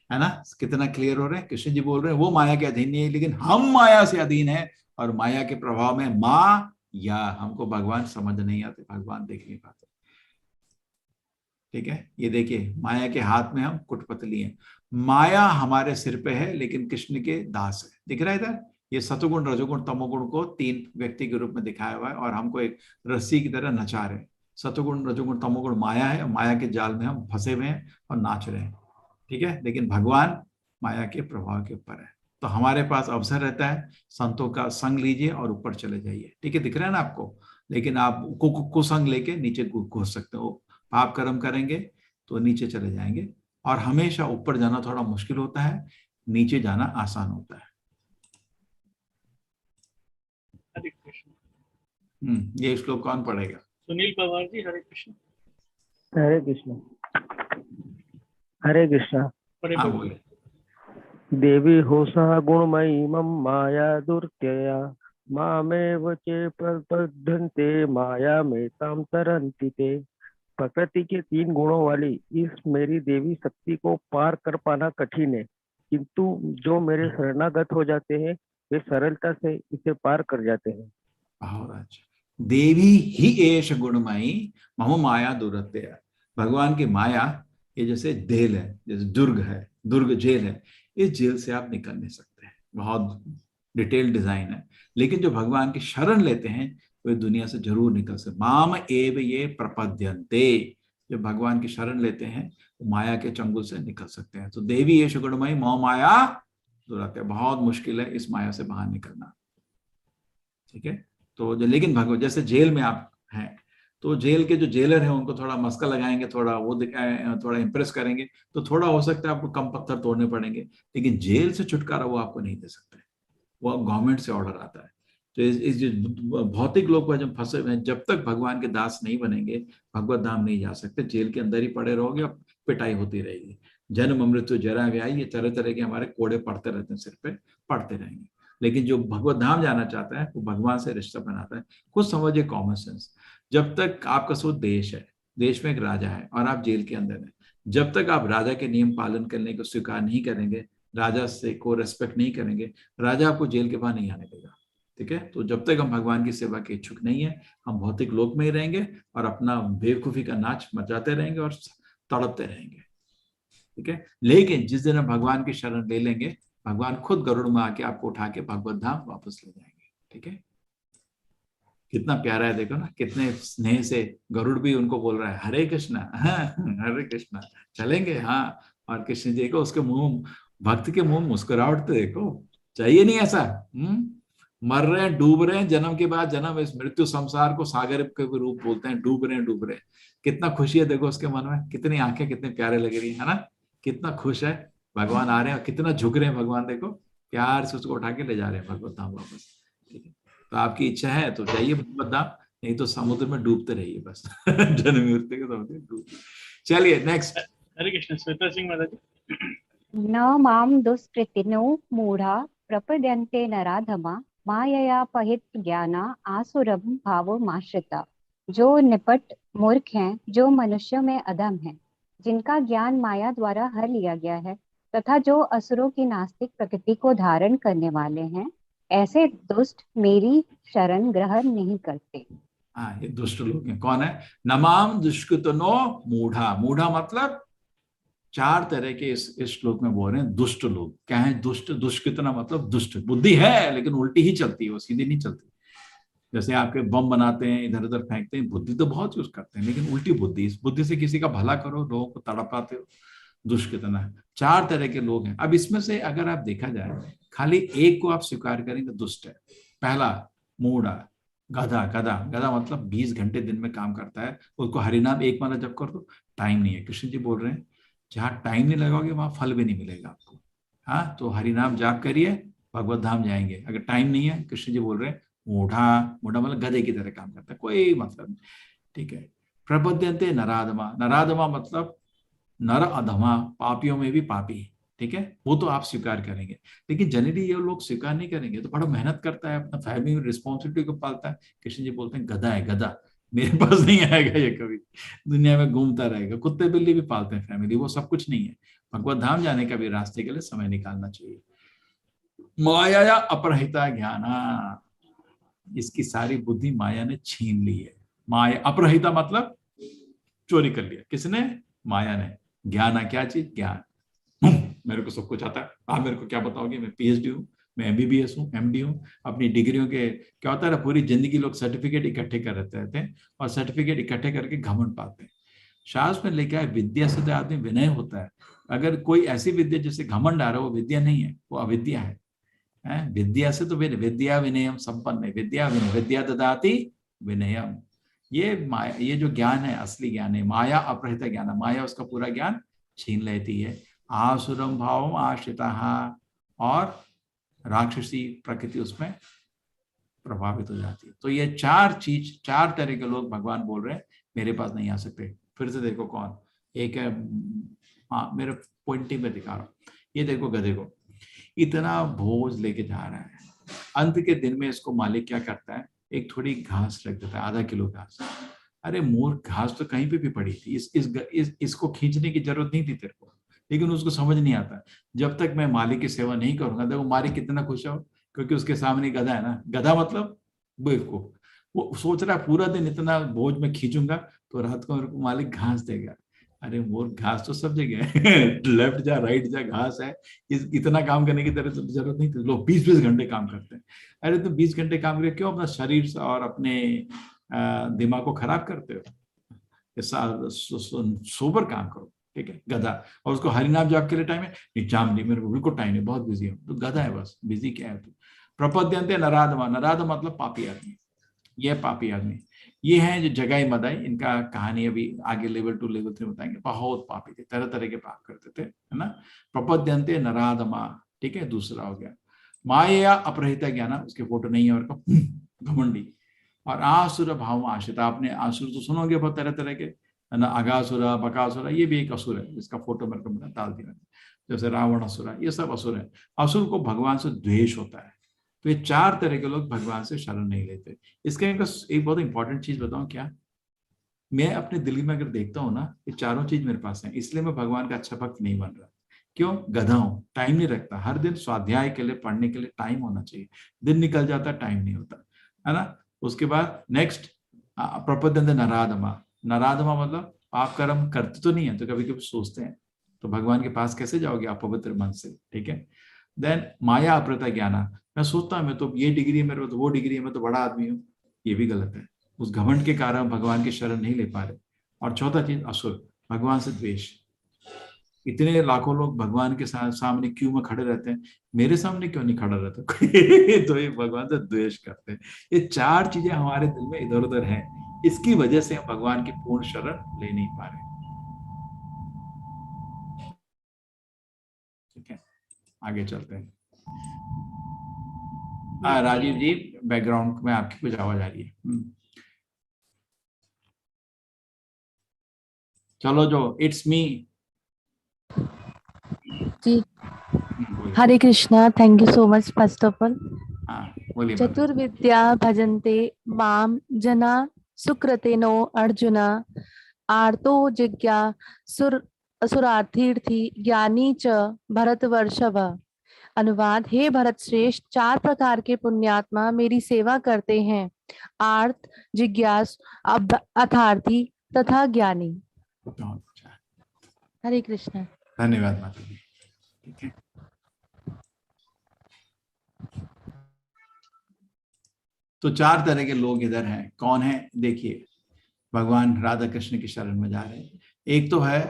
है ना? कितना क्लियर हो रहा है? कृष्ण जी बोल रहे हैं वो माया के अधीन नहीं है, लेकिन हम माया से अधीन है और माया के प्रभाव में माँ या हमको भगवान समझ नहीं आते, भगवान देख नहीं पाते। ठीक है, ये देखिए माया के हाथ में हम कुटपुतली हैं, माया हमारे सिर पे है लेकिन कृष्ण के दास है। दिख रहा है इधर? ये सतुगुण रजोगुण तमोगुण को तीन व्यक्ति के रूप में दिखाया हुआ है और हमको एक रस्सी की तरह नचा रहे हैं। सतुगुण रजोगुण तमोगुण माया है, माया के जाल में हम फंसे हुए हैं और नाच रहे हैं। ठीक है, लेकिन भगवान माया के प्रभाव के ऊपर है। तो हमारे पास अवसर रहता है, संतों का संग लीजिए और ऊपर चले जाइए। ठीक है, दिख रहा है ना आपको? लेकिन आप कुसंग लेके नीचे घुस सकते हो, पाप कर्म करेंगे तो नीचे चले जाएंगे। और हमेशा ऊपर जाना थोड़ा मुश्किल होता है, नीचे जाना आसान होता है। हरे कृष्ण। ये श्लोक कौन पढ़ेगा? सुनील पवार जी। हरे कृष्ण। हरे कृष्ण। हरे कृष्ण। हाँ बोले। देवी होसा गुणमयी मम माया दुर्त्यया मामेव चे प्रबद्धन्ते माया में ताम तरन्ति ते। प्रकृति के 3 गुणों वाली इस मेरी देवी शक्ति को पार कर पाना कठिन है, किंतु जो मेरे शरणागत हो जाते हैं वे सरलता से इसे पार कर जाते हैं। बहुत अच्छा। देवी ही एष गुणमयी मम माया दुरत्यया। भगवान की माया ये जैसे जेल है, जैसे दुर्ग है, दुर्ग जेल है, इस जेल से आप निकल नहीं सकते। बहुत डिटेल डिजाइन है, लेकिन जो भगवान की शरण लेते हैं वे दुनिया से जरूर निकल सकते। माम एव ये प्रपद्यन्ते, जो भगवान की शरण लेते हैं वो माया के चंगुल से निकल सकते हैं। तो देवी एष गुणमयी मम माया दुरत्यया, बहुत मुश्किल है इस माया से बाहर निकलना। ठीक है, तो लेकिन भगवान जैसे जेल में आप हैं, तो जेल के जो जेलर हैं उनको थोड़ा मस्का लगाएंगे, थोड़ा वो दिखाएं, थोड़ा इंप्रेस करेंगे, तो थोड़ा हो सकता है आपको कम पत्थर तोड़ने पड़ेंगे, लेकिन जेल से छुटकारा वो आपको नहीं दे सकते। वो गवर्नमेंट से ऑर्डर आता है। तो इस जो भौतिक लोग पर जब फंसे हुए हैं, जब तक भगवान के दास नहीं बनेंगे भगवत धाम नहीं जा सकते। जेल के अंदर ही पड़े रहोगे और पिटाई होती रहेगी। जन्म मृत्यु जरा व्याधि, ये तरह तरह के हमारे कोड़े पड़ते रहते हैं, सिर पे पड़ते रहेंगे। लेकिन जो भगवत धाम जाना चाहता है वो भगवान से रिश्ता बनाता है। कुछ समझिए कॉमन सेंस। जब तक आपका सो देश है, देश में एक राजा है और आप जेल के अंदर हैं, जब तक आप राजा के नियम पालन करने को स्वीकार नहीं करेंगे, राजा से को रेस्पेक्ट नहीं करेंगे, राजा आपको जेल के बाहर नहीं आने देगा। ठीक है, तो जब तक हम भगवान की सेवा के इच्छुक नहीं है, हम भौतिक लोक में ही रहेंगे और अपना बेवकूफी का नाच मचाते रहेंगे और तड़पते रहेंगे। ठीक है, लेकिन जिस दिन हम भगवान की शरण ले लेंगे, भगवान खुद गरुड़ में आके आपको उठा के भगवत धाम वापस ले जाएंगे। ठीक है, कितना प्यारा है, देखो ना कितने स्नेह से गरुड़ भी उनको बोल रहा है हरे कृष्णा, हरे कृष्णा, चलेंगे। हाँ, और कृष्ण जी को उसके मुंह, भक्त के मुंह मुस्कुराहट तो देखो, चाहिए नहीं ऐसा। मर रहे हैं, डूब रहे हैं, जन्म के बाद जन्म, इस मृत्यु संसार को सागर के रूप बोलते हैं, डूब रहे हैं, डूब रहे हैं। कितना खुशी है देखो उसके मन में, कितनी आंखें कितने प्यारे लग रही है ना, कितना खुश है। भगवान आ रहे हैं, कितना झुक रहे हैं भगवान, देखो प्यार से उसको उठा के ले जा रहे हैं भगवत धाम वापस। ठीक है, तो आपकी इच्छा है तो जाइए भगवत धाम, नहीं तो समुद्र में डूबते रहिए बस। जन्म मृत्यु के समुद्र में डूब। चलिए नेक्स्ट। हरे कृष्ण। श्वेता सिंह महाराज जी। न माम दुष्कृतिनो मूढ़ा प्रपद्यन्ते नराधमा मायया पहित ज्ञाना आसुरम भावमाश्रिता। जो निपट मूर्ख हैं, जो मनुष्यों में अधम हैं, जिनका ज्ञान माया द्वारा हर लिया गया है, तथा जो असुरों की नास्तिक प्रकृति को धारण करने वाले हैं, ऐसे दुष्ट मेरी शरण ग्रहण नहीं करते। हाँ, ये दुष्ट लोग हैं। कौन है? नमाम दुष्कृतनो मूढ़ा। मूढ़ा मतलब 4 तरह के इस श्लोक में बोल रहे हैं दुष्ट लोग। क्या है दुष्ट? दुष्कृतना मतलब दुष्ट, बुद्धि है लेकिन उल्टी ही चलती है, वो सीधी नहीं चलती। जैसे आपके बम बनाते हैं, इधर उधर फेंकते हैं, बुद्धि तो बहुत यूज करते हैं लेकिन उल्टी बुद्धि। इस बुद्धि से किसी का भला करो, लोगों को तड़पाते हो, दुष्कृतना है। 4 तरह के लोग हैं। अब इसमें से अगर आप देखा जाए, खाली एक को आप स्वीकार करें तो दुष्ट है। पहला मूढ़ा, गधा। गधा गधा मतलब 20 घंटे दिन में काम करता है, उसको हरिनाम एक माला जप कर दो, टाइम नहीं है। कृष्ण जी बोल रहे हैं जहां टाइम नहीं लगाओगे वहां फल भी नहीं मिलेगा आपको। हाँ, तो हरिनाम जाप करिए, भगवत धाम जाएंगे। अगर टाइम नहीं है, कृष्ण जी बोल रहे हैं मूढ़ा। मूढ़ा मतलब गधे की तरह काम करता है, कोई मतलब नहीं। ठीक है, प्रपद्यन्ते नराधमा। नराधमा मतलब नर अधमा, पापियों में भी पापी। ठीक है, वो तो आप स्वीकार करेंगे, लेकिन जनरली ये लोग स्वीकार नहीं करेंगे। तो बड़ा मेहनत करता है, अपना फैमिली रिस्पॉन्सिबिलिटी को पालता है। कृष्ण जी बोलते हैं गधा है, गधा, मेरे पास नहीं आएगा ये, कभी दुनिया में घूमता रहेगा। कुत्ते बिल्ली भी पालते हैं फैमिली, वो सब कुछ नहीं है। भगवत धाम जाने का भी रास्ते के लिए समय निकालना चाहिए। माया अपरहिता ज्ञाना, इसकी सारी बुद्धि माया ने छीन ली है। माया अपरहिता मतलब चोरी कर लिया, किसने? माया ने। ज्ञान क्या चीज? ज्ञान। मेरे को सब कुछ आता है, आप मेरे को क्या बताओगे? मैं पीएचडी हूँ, मैं एमबीबीएस हूँ, एमडी हूँ। अपनी डिग्रियों के क्या होता है, पूरी जिंदगी लोग सर्टिफिकेट इकट्ठे कर रहते हैं और सर्टिफिकेट इकट्ठे करके घमंड पाते हैं। शास्त्र में लिखा है विद्या से तो आदमी विनय होता है। अगर कोई ऐसी विद्या जिससे घमंड आ रहा है, वो विद्या नहीं है, वो अविद्या है। विद्या से तो विद्या विनयम संपन्न है, विद्या ददाति विनयम। ये माया, ये जो ज्ञान है असली ज्ञान है, माया अपरहित ज्ञान। माया उसका पूरा ज्ञान छीन लेती है। आसुरम भावम आश्रिता, और राक्षसी प्रकृति उसमें प्रभावित हो जाती है। तो ये चार चीज, चार तरह के लोग भगवान बोल रहे हैं मेरे पास नहीं आ सकते। फिर से देखो कौन एक है, मेरे पॉइंटिंग में दिखा रहा हूँ। ये देखो गधे को, इतना भोज लेके जा रहा है, अंत के दिन में इसको मालिक क्या करता है, एक थोड़ी घास रख देता है, आधा किलो घास। अरे मोर, घास तो कहीं पे भी पड़ी थी, इसको खींचने की जरूरत नहीं थी तेरे को, लेकिन उसको समझ नहीं आता जब तक मैं मालिक की सेवा नहीं करूंगा। देखो मालिक कितना खुश हो, क्योंकि उसके सामने गधा है ना। गधा मतलब बेवकूफ, वो सोच रहा है पूरा दिन इतना बोझ में खींचूंगा तो रात को मेरे को मालिक घास देगा। अरे मोर, घास तो सब जगह है लेफ्ट जा राइट जा घास है, इतना काम करने की जरूरत नहीं थी। लोग 20-20 घंटे काम करते हैं। अरे तुम 20 घंटे काम करके क्यों अपना शरीर और अपने दिमाग को खराब करते हो? सोबर काम करो, ठीक है। गधा, और उसको हरिनाम जाप के लिए टाइम है? नहीं, जाम नहीं, मेरे को बिल्कुल टाइम नहीं, बहुत बिजी हूँ। तो गधा है बस, बिजी क्या है? तो प्रपद्यन्ते नराधमा, नराधम मतलब पापी आदमी। ये पापी आदमी ये हैं जो जगाई मदाई, इनका कहानी अभी आगे लेवल 2 लेवल 3 बताएंगे। बहुत पापी थे, तरह तरह के पाप करते थे, है ना। प्रपद्यन्ते नराधमा, ठीक है। दूसरा हो गया माया अपरहिता ज्ञान, उसके फोटो नहीं है और घमंडी। और आसुर भाव आश्रित, आपने आसुर तो सुनोगे बहुत तरह तरह के, है ना। अगासुरा, बकासुरा, ये भी एक असुर है, इसका फोटो मेरे को डाल दिया। जैसे रावण असुर, ये सब असुर है। असुर को भगवान से द्वेष होता है। तो ये चार तरह के लोग भगवान से शरण नहीं लेते। इसके एक बहुत इंपॉर्टेंट चीज बताऊं क्या, मैं अपने दिल्ली में अगर देखता हूँ ना, ये चारों चीज मेरे पास है, इसलिए मैं भगवान का अच्छा भक्त नहीं बन रहा। क्यों? गधा हूं, टाइम नहीं रखता। हर दिन स्वाध्याय के लिए, पढ़ने के लिए टाइम होना चाहिए। दिन निकल जाता, टाइम नहीं होता, है ना। उसके बाद नेक्स्ट प्रपद्यन्ते नराधमा। नराधमा मतलब पाप कर्म करते तो नहीं है, तो कभी कभी सोचते हैं, तो भगवान के पास कैसे जाओगे आप पवित्र मन से, ठीक है। देन माया अपरहिता ज्ञान, मैं सोचता हूँ मैं तो ये डिग्री है मेरे को, तो वो डिग्री है, मैं तो बड़ा आदमी हूँ, ये भी गलत है। उस घमंड के कारण भगवान की शरण नहीं ले पा रहे। और चौथा चीज असुर, भगवान से द्वेष। इतने लाखों लोग भगवान के सामने क्यों में खड़े रहते हैं, मेरे सामने क्यों नहीं खड़ा रहता तो ये भगवान से द्वेष करते हैं। ये चार चीजें हमारे दिल में इधर उधर हैं, इसकी वजह से हम भगवान की पूर्ण शरण ले नहीं पा रहे, ठीक है। आगे चलते हैं। राजीव जी, बैकग्राउंड में आपकी कुछ आवाज आ रही है। चलो, जो इट्स मी जी, Hare Krishna, thank you so much first of all. चतुर्विद्या भजन्ते माम जना सुकृतेनो अर्जुन, आर्तो जिज्ञा सुरार्थी ज्ञानी च भरतवर्षभ। अनुवाद, हे भरत श्रेष्ठ, 4 प्रकार के पुण्यात्मा मेरी सेवा करते हैं, आर्त, जिज्ञास, अर्थार्थी तथा ज्ञानी। हरे कृष्ण। धन्यवाद माता जी, ठीक है। तो 4 तरह के लोग इधर हैं। कौन है? देखिए, भगवान राधा कृष्ण की शरण में जा रहे हैं। एक तो है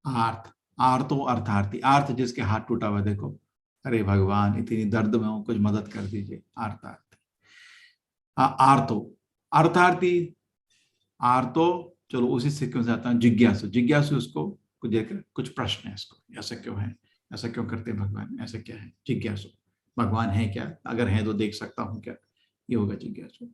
आर्त, आर्तो अर्थार्थी। आर्त जिसके हाथ टूटा हुआ, देखो, अरे भगवान इतनी दर्द में हूं, कुछ मदद कर दीजिए, आर्तार्थी। आर्तो, अर्थार्थी, आर्तो, चलो उसी से क्यों जाता है। जिज्ञासु, जिज्ञासु उसको कुछ देखकर कुछ प्रश्न है, इसको ऐसा क्यों है, ऐसा क्यों करते हैं भगवान, ऐसा क्या है। जिज्ञासु, भगवान है क्या, अगर है तो देख सकता हूँ क्या, ये होगा जिज्ञासु।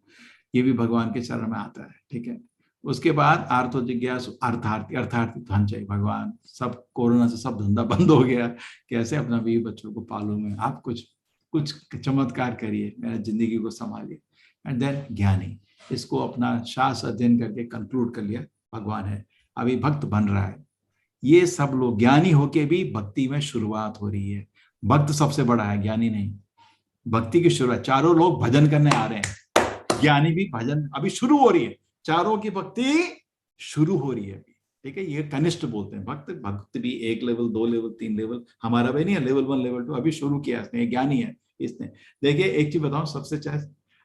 ये भी भगवान के चरण में आता है, ठीक है। उसके बाद आर्थो जिज्ञासु, अर्थार्थी। अर्थार्थी धन चाहिए, भगवान सब कोरोना से सब धंधा बंद हो गया, कैसे अपना 20 बच्चों को पालूं मैं, आप कुछ चमत्कार करिए, मेरा जिंदगी को संभालिए। एंड देन ज्ञानी, इसको अपना शास्त्र अध्ययन करके कंक्लूड कर लिया भगवान है, अभी भक्त बन रहा है, ये सब लोग ज्ञानी होके भी भक्ति में शुरुआत हो रही है। भक्त सबसे बड़ा है, ज्ञानी नहीं। भक्ति की शुरुआत, चारों लोग भजन करने आ रहे हैं, ज्ञानी भी भजन अभी शुरू हो रही है, चारों की भक्ति शुरू हो रही है अभी, ठीक है। ये कनिष्ठ बोलते हैं। भक्त भी 1 लेवल, 2 लेवल, 3 लेवल, हमारा भी नहीं है लेवल 1 लेवल 2, अभी शुरू किया इसने, ज्ञानी है इसने। देखिए एक चीज बताऊं, सबसे चाहे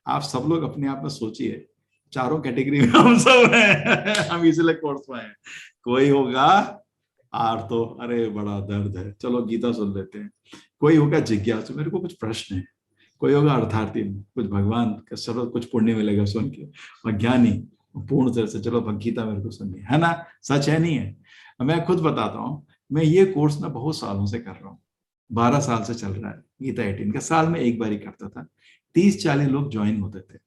आप सब लोग अपने आप में सोचिए, चारों कैटेगरी में हम सब हैं। हम इसलिए कोर्स में हैं। कोई होगा आर्तो, अरे बड़ा दर्द है, चलो गीता सुन लेते हैं। कोई होगा जिज्ञासु, मेरे को कुछ प्रश्न है। कोई होगा अर्थार्थी, कुछ भगवान का चलो कुछ पुण्य मिलेगा सुन के। और ज्ञानी पूर्ण तरह से, चलो गीता मेरे को सुननी है ना। सच है नहीं है? मैं खुद बताता हूँ, मैं ये कोर्स ना बहुत सालों से कर रहा हूँ, 12 साल से चल रहा है गीता 18 का। साल में एक बार ही करता था। 30-40 लोग ज्वाइन होते थे।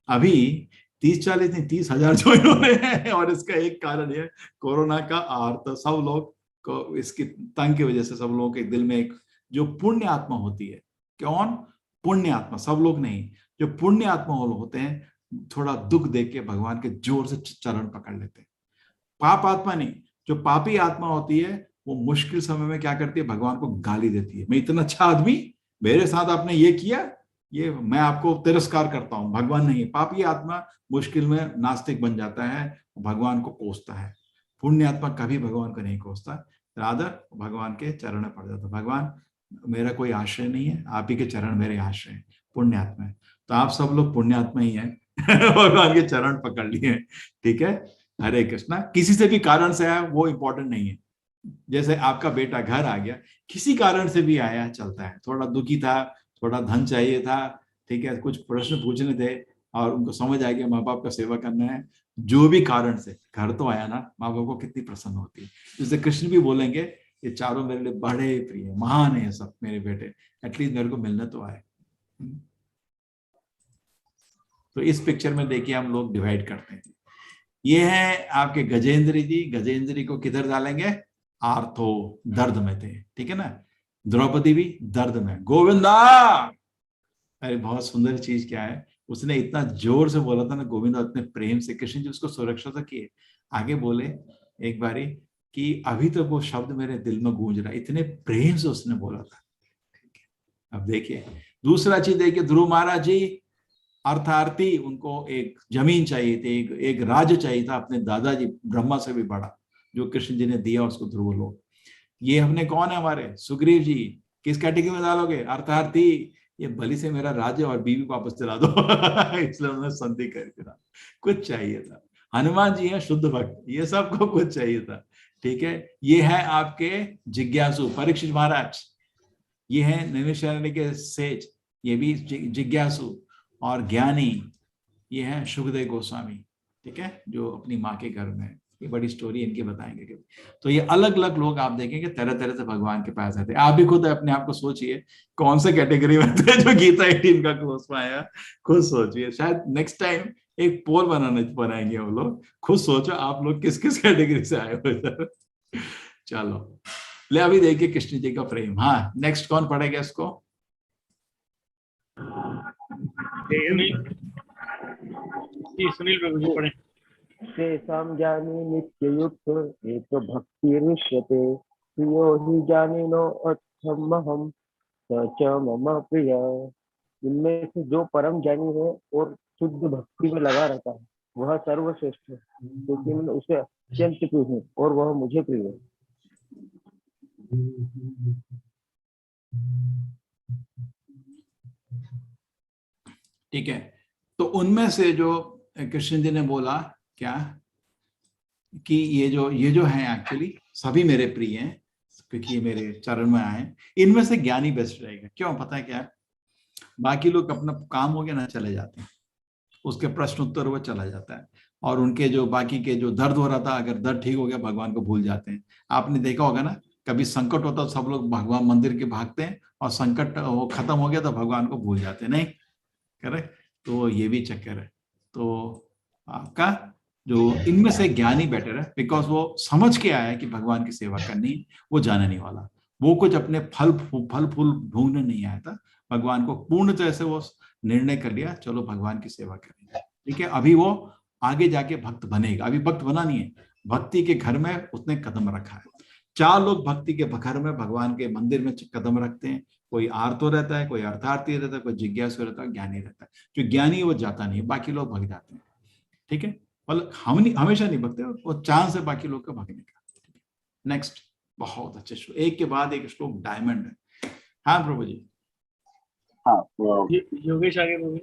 अभी 30-40 नहीं, 30,000 ज्वाइन हो रहे हैं। और इसका एक कारण है कोरोना का आर्त। सब लोग को इसकी तंग की वजह से सब लोगों के दिल में एक जो पुण्य आत्मा होती है, कौन पुण्य आत्मा, सब लोग नहीं, जो पुण्य आत्मा होते हैं, थोड़ा दुख देख के भगवान के जोर से चरण पकड़ लेते हैं। पाप आत्मा नहीं, जो पापी आत्मा होती है वो मुश्किल समय में क्या करती है, भगवान को गाली देती है। मैं इतना अच्छा आदमी, मेरे साथ आपने ये किया, ये मैं आपको तिरस्कार करता हूं। भगवान नहीं, पापी आत्मा मुश्किल में नास्तिक बन जाता है, भगवान को कोसता है। पुण्य आत्मा कभी भगवान को नहीं कोसता, रादर भगवान के चरण में पड़ जाता। भगवान मेरा कोई आश्रय नहीं है, आप ही के चरण मेरे आश्रय है। पुण्य आत्मा है, तो आप सब लोग पुण्य आत्मा ही हैं। भगवान के चरण पकड़ लिए, ठीक है। हरे कृष्णा। किसी से भी कारण से आया वो इंपॉर्टेंट नहीं है। जैसे आपका बेटा घर आ गया, किसी कारण से भी आया, चलता है। थोड़ा दुखी था, थोड़ा धन चाहिए था, ठीक है, कुछ प्रश्न पूछने थे और उनको समझ आ गया माँ बाप का सेवा करना है, जो भी कारण से घर तो आया ना, माँ बाप को कितनी प्रसन्न होती है। जैसे कृष्ण भी बोलेंगे ये चारों मेरे लिए बड़े प्रिय, महान है सब मेरे बेटे, एटलीस्ट मेरे को मिलने तो आए। तो इस पिक्चर में देखिए हम लोग डिवाइड करते हैं। ये है आपके गजेंद्र जी। गजेंद्र को किधर डालेंगे? आर्थो, दर्द में थे, ठीक है ना। द्रौपदी भी दर्द में। गोविंदा, अरे बहुत सुंदर चीज क्या है, उसने इतना जोर से बोला था ना गोविंदा, इतने प्रेम से। कृष्ण जी उसको सुरक्षा तक किए। आगे बोले एक बारी कि अभी तो वो शब्द मेरे दिल में गूंज रहा है, इतने प्रेम से उसने बोला था, ठीक है। अब देखिए दूसरा चीज देखिए, ध्रुव महाराज जी अर्थार्थी, उनको एक जमीन चाहिए थी, एक राज्य चाहिए था अपने दादाजी ब्रह्मा से भी बड़ा, जो कृष्ण जी ने दिया उसको ध्रुव लोक। ये हमने कौन है हमारे सुग्रीव जी, किस कैटेगरी में डालोगे? अर्थार्थी। ये बलि से मेरा राज्य और बीवी वापस चला दो। इसलिए उन्होंने संधि कर दिया, कुछ चाहिए था। हनुमान जी हैं शुद्ध भक्त, ये सबको कुछ चाहिए था, ठीक है। ये है आपके जिज्ञासु परीक्षित महाराज, ये है नैमिषारण्य के सेज, ये भी जिज्ञासु और ज्ञानी, ये है सुखदेव गोस्वामी, ठीक है, जो अपनी माँ के घर में। ये बड़ी स्टोरी इनकी बताएंगे कभी। तो ये अलग अलग लोग आप देखेंगे तरह तरह से भगवान के पास आते हैं। आप भी खुद अपने आप को सोचिए कौन से कैटेगरी में थे जो गीता 18 का कोर्स में आया, खुद सोचिए। शायद नेक्स्ट टाइम एक पोल बनाएंगे वो लोग, खुद सोचो आप लोग किस किस कैटेगरी से आए हो इधर। चलो ले अभी देखिए कृष्ण जी का प्रेम। हाँ नेक्स्ट कौन पढ़ेगा इसको? सुनील प्रभु जी पढ़े। तेषां ज्ञानी नित्ययुक्त एक भक्तिरुच्यते प्रियो हि ज्ञानिनो अर्थमहं स च मम प्रिय। इनमें से जो परम ज्ञानी है और शुद्ध भक्ति में लगा रहता है वह सर्वश्रेष्ठ है, क्योंकि मैं उसे अत्यंत प्रिय हूँ और वह मुझे प्रिय है। ठीक है, तो उनमें से जो कृष्ण जी ने बोला क्या कि ये जो है एक्चुअली सभी मेरे प्रिय हैं क्योंकि ये मेरे चरण में आए। इनमें से ज्ञानी बेस्ट रहेगा। क्यों? पता है क्या है, बाकी लोग अपना काम हो गया ना चले जाते हैं, उसके प्रश्न उत्तर वो चला जाता है, और उनके जो बाकी के जो दर्द हो रहा था, अगर दर्द ठीक हो गया भगवान को भूल जाते हैं। आपने देखा होगा ना, कभी संकट होता तो सब लोग भगवान मंदिर के भागते हैं, और संकट वो खत्म हो गया तो भगवान को भूल जाते हैं, नहीं करेक्ट? तो ये भी चक्कर है। तो आपका जो इनमें से ज्ञानी बेटर है, बिकॉज वो समझ के आया कि भगवान की सेवा करनी, वो जाने नहीं वाला। वो कुछ अपने फल फूल ढूंढने नहीं आया था, भगवान को पूर्ण तरह से वो निर्णय कर लिया, चलो भगवान की सेवा करेंगे, ठीक है। अभी वो आगे जाके भक्त बनेगा, अभी भक्त बना नहीं है, भक्ति के घर में उसने कदम रखा है। 4 लोग भक्ति के घर में भगवान के मंदिर में कदम रखते हैं। कोई आर्तो रहता है, कोई अर्थार्थी रहता है, कोई जिज्ञासु रहता है, ज्ञानी रहता है। जो ज्ञानी है वो जाता नहीं है, बाकी लोग भाग जाते हैं। ठीक है, मतलब हम नहीं, हमेशा नहीं भगते, वो चांस है बाकी लोग का भागने का। नेक्स्ट, बहुत अच्छे श्लोक, एक के बाद एक श्लोक डायमंड है। हाँ प्रभु जी। हाँ योगेश आगे प्रभु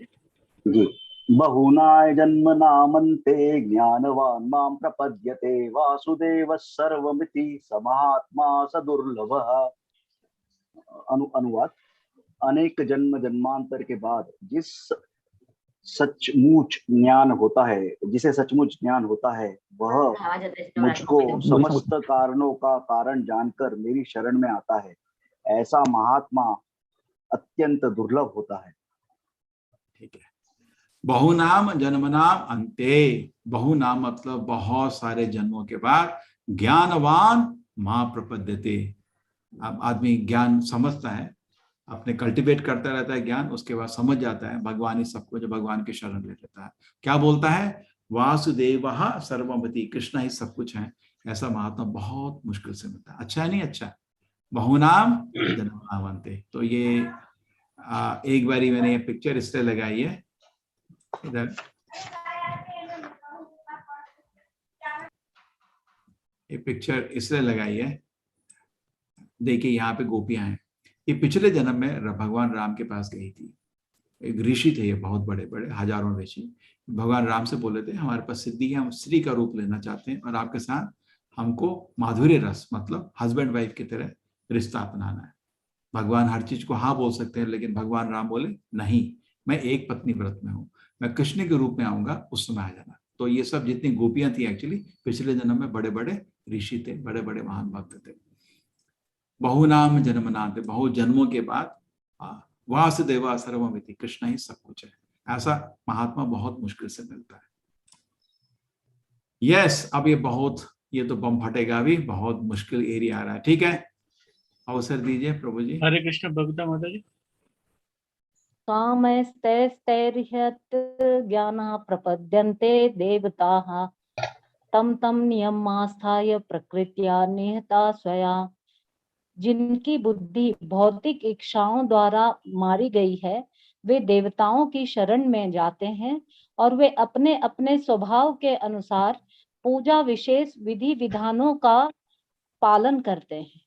जी। बहुनाय जन्मनामन्ते ज्ञानवान् मां प्रपद्यते वासुदेवः सर्वमिति समहात्मा स दुर्लभः। अनुवाद, अनेक जन्म जन्मांतर के बाद जिस सचमुच ज्ञान होता है, जिसे सचमुच ज्ञान होता है, वह मुझको समस्त कारणों का कारण जानकर मेरी शरण में आता है। ऐसा महात्मा अत्यंत दुर्लभ होता है। ठीक है, बहुनाम जन्मनाम अंते, बहुनाम मतलब बहुत सारे जन्मों के बाद, ज्ञानवान मां प्रपद्यते। अब आदमी ज्ञान समझता है, अपने कल्टीवेट करता रहता है ज्ञान, उसके बाद समझ जाता है भगवान ही सब कुछ, भगवान की शरण ले लेता है। क्या बोलता है? वासुदेवः सर्वमति, कृष्ण ही सब कुछ है। ऐसा महात्मा बहुत मुश्किल से मिलता है। अच्छा है नहीं? अच्छा, बहुनाम जन्मनाम अंते। तो ये एक बारी मैंने ये पिक्चर इसलिए लगाई है इधर, ये पिक्चर इसलिए लगाई है, देखिए यहाँ पे गोपियां हैं। ये पिछले जन्म में भगवान राम के पास गई थी। एक ऋषि थे, ये बहुत बड़े बड़े हजारों ऋषि। भगवान राम से बोले थे हमारे पास सिद्धि है, हम स्त्री का रूप लेना चाहते हैं और आपके साथ हमको माधुर्य रस मतलब हस्बैंड वाइफ की तरह रिश्ता अपनाना है। भगवान हर चीज को हाँ बोल सकते हैं, लेकिन भगवान राम बोले नहीं, मैं एक पत्नी व्रत में हूँ, मैं कृष्ण के रूप में आऊंगा, उस समय आ जाना। तो ये सब जितनी गोपियां थी एक्चुअली पिछले जन्म में बड़े बड़े ऋषि थे, बड़े बड़े महान भक्त थे। बहुनाम जन्मनाते, बहुत जन्मों के बाद वासुदेवा सर्वमिति, कृष्ण ही सब कुछ है। ऐसा महात्मा बहुत मुश्किल से मिलता है। यस, अब ये तो बम फटेगा, अभी बहुत मुश्किल एरिया आ रहा है। ठीक है, अवसर दीजिए प्रभु जी। हरे कृष्ण। भगवता माता जी। कामैस्तैस्तैर्ह्यत् ज्ञानः प्रपद्यन्ते देवताः तम तम नियमास्थाय प्रकृत्या निहता स्वया। जिनकी बुद्धि भौतिक इच्छाओं द्वारा मारी गई है, वे देवताओं की शरण में जाते हैं और वे अपने अपने स्वभाव के अनुसार पूजा विशेष विधि विधानों का पालन करते हैं।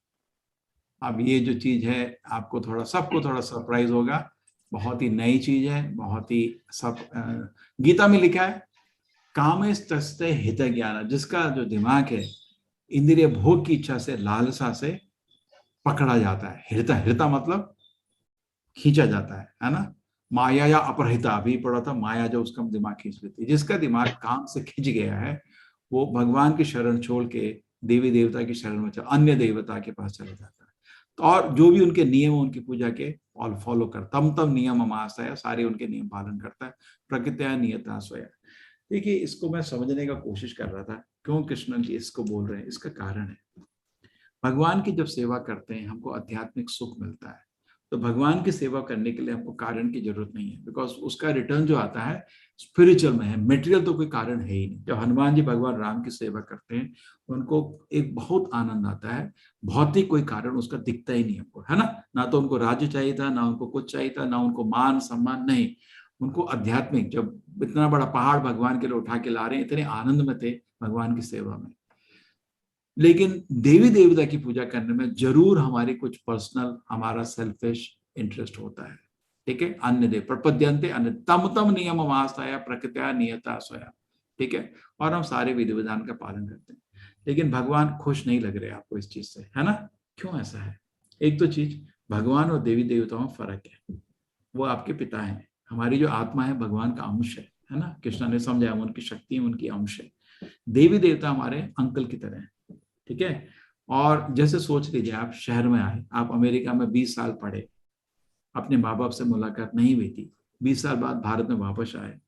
अब ये जो चीज है आपको सबको थोड़ा सरप्राइज होगा, बहुत ही नई चीज है, बहुत ही सब गीता में लिखा है कामेस्तस्ते हित ज्ञान, जिसका जो दिमाग है इंद्रिय भोग की इच्छा से, लालसा से पकड़ा जाता है। हृता मतलब खींचा जाता है ना। माया या अपहृता अभी पढ़ा था, माया जो उसका दिमाग खींच लेती है। जिसका दिमाग काम से खींच गया है वो भगवान की शरण छोड़ के देवी देवता की शरण में अन्य देवता के पास चला जाता है। तो और जो भी उनके नियम उनकी पूजा के फॉलो कर, तम नियम अमास्ताय, सारे उनके नियम पालन करता है। प्रकृत्या नियता स्वया। देखिए, इसको मैं समझने का कोशिश कर रहा था, क्यों कृष्ण जी इसको बोल रहे हैं। इसका कारण है, भगवान की जब सेवा करते हैं हमको आध्यात्मिक सुख मिलता है। तो भगवान की सेवा करने के लिए हमको कारण की जरूरत नहीं है, बिकॉज उसका रिटर्न जो आता है स्पिरिचुअल में है। मटेरियल तो कोई कारण है ही नहीं। जब हनुमान जी भगवान राम की सेवा करते हैं उनको एक बहुत आनंद आता है, भौतिक कोई कारण उसका दिखता ही नहीं हमको, है ना तो उनको राज्य चाहिए था, ना उनको कुछ चाहिए था, ना उनको मान सम्मान, नहीं, उनको आध्यात्मिक, जब इतना बड़ा पहाड़ भगवान के लिए उठा के ला रहे हैं, इतने आनंद में थे भगवान की सेवा में। लेकिन देवी देवता की पूजा करने में जरूर हमारी कुछ पर्सनल, हमारा सेल्फिश इंटरेस्ट होता है। ठीक है, अन्य देव प्रपद्यन्ते अन्य तम नियम आस्थाया प्रकृत्या नियता स्वया। ठीक है, और हम सारे विधि विधान का पालन करते हैं, लेकिन भगवान खुश नहीं लग रहे आपको इस चीज से, है ना। क्यों ऐसा है? एक तो चीज, भगवान और देवी देवताओं में फर्क है। वो आपके पिता हैं, हमारी जो आत्मा है भगवान का अंश है ना। कृष्ण ने समझाया उनकी शक्ति उनकी अंश है। देवी देवता हमारे अंकल की तरह है। ठीक है, और जैसे सोच लीजिए आप शहर में आए, आप अमेरिका में 20 साल पढ़े, अपने माँ बाप से मुलाकात नहीं हुई थी, 20 साल बाद भारत में वापस आए,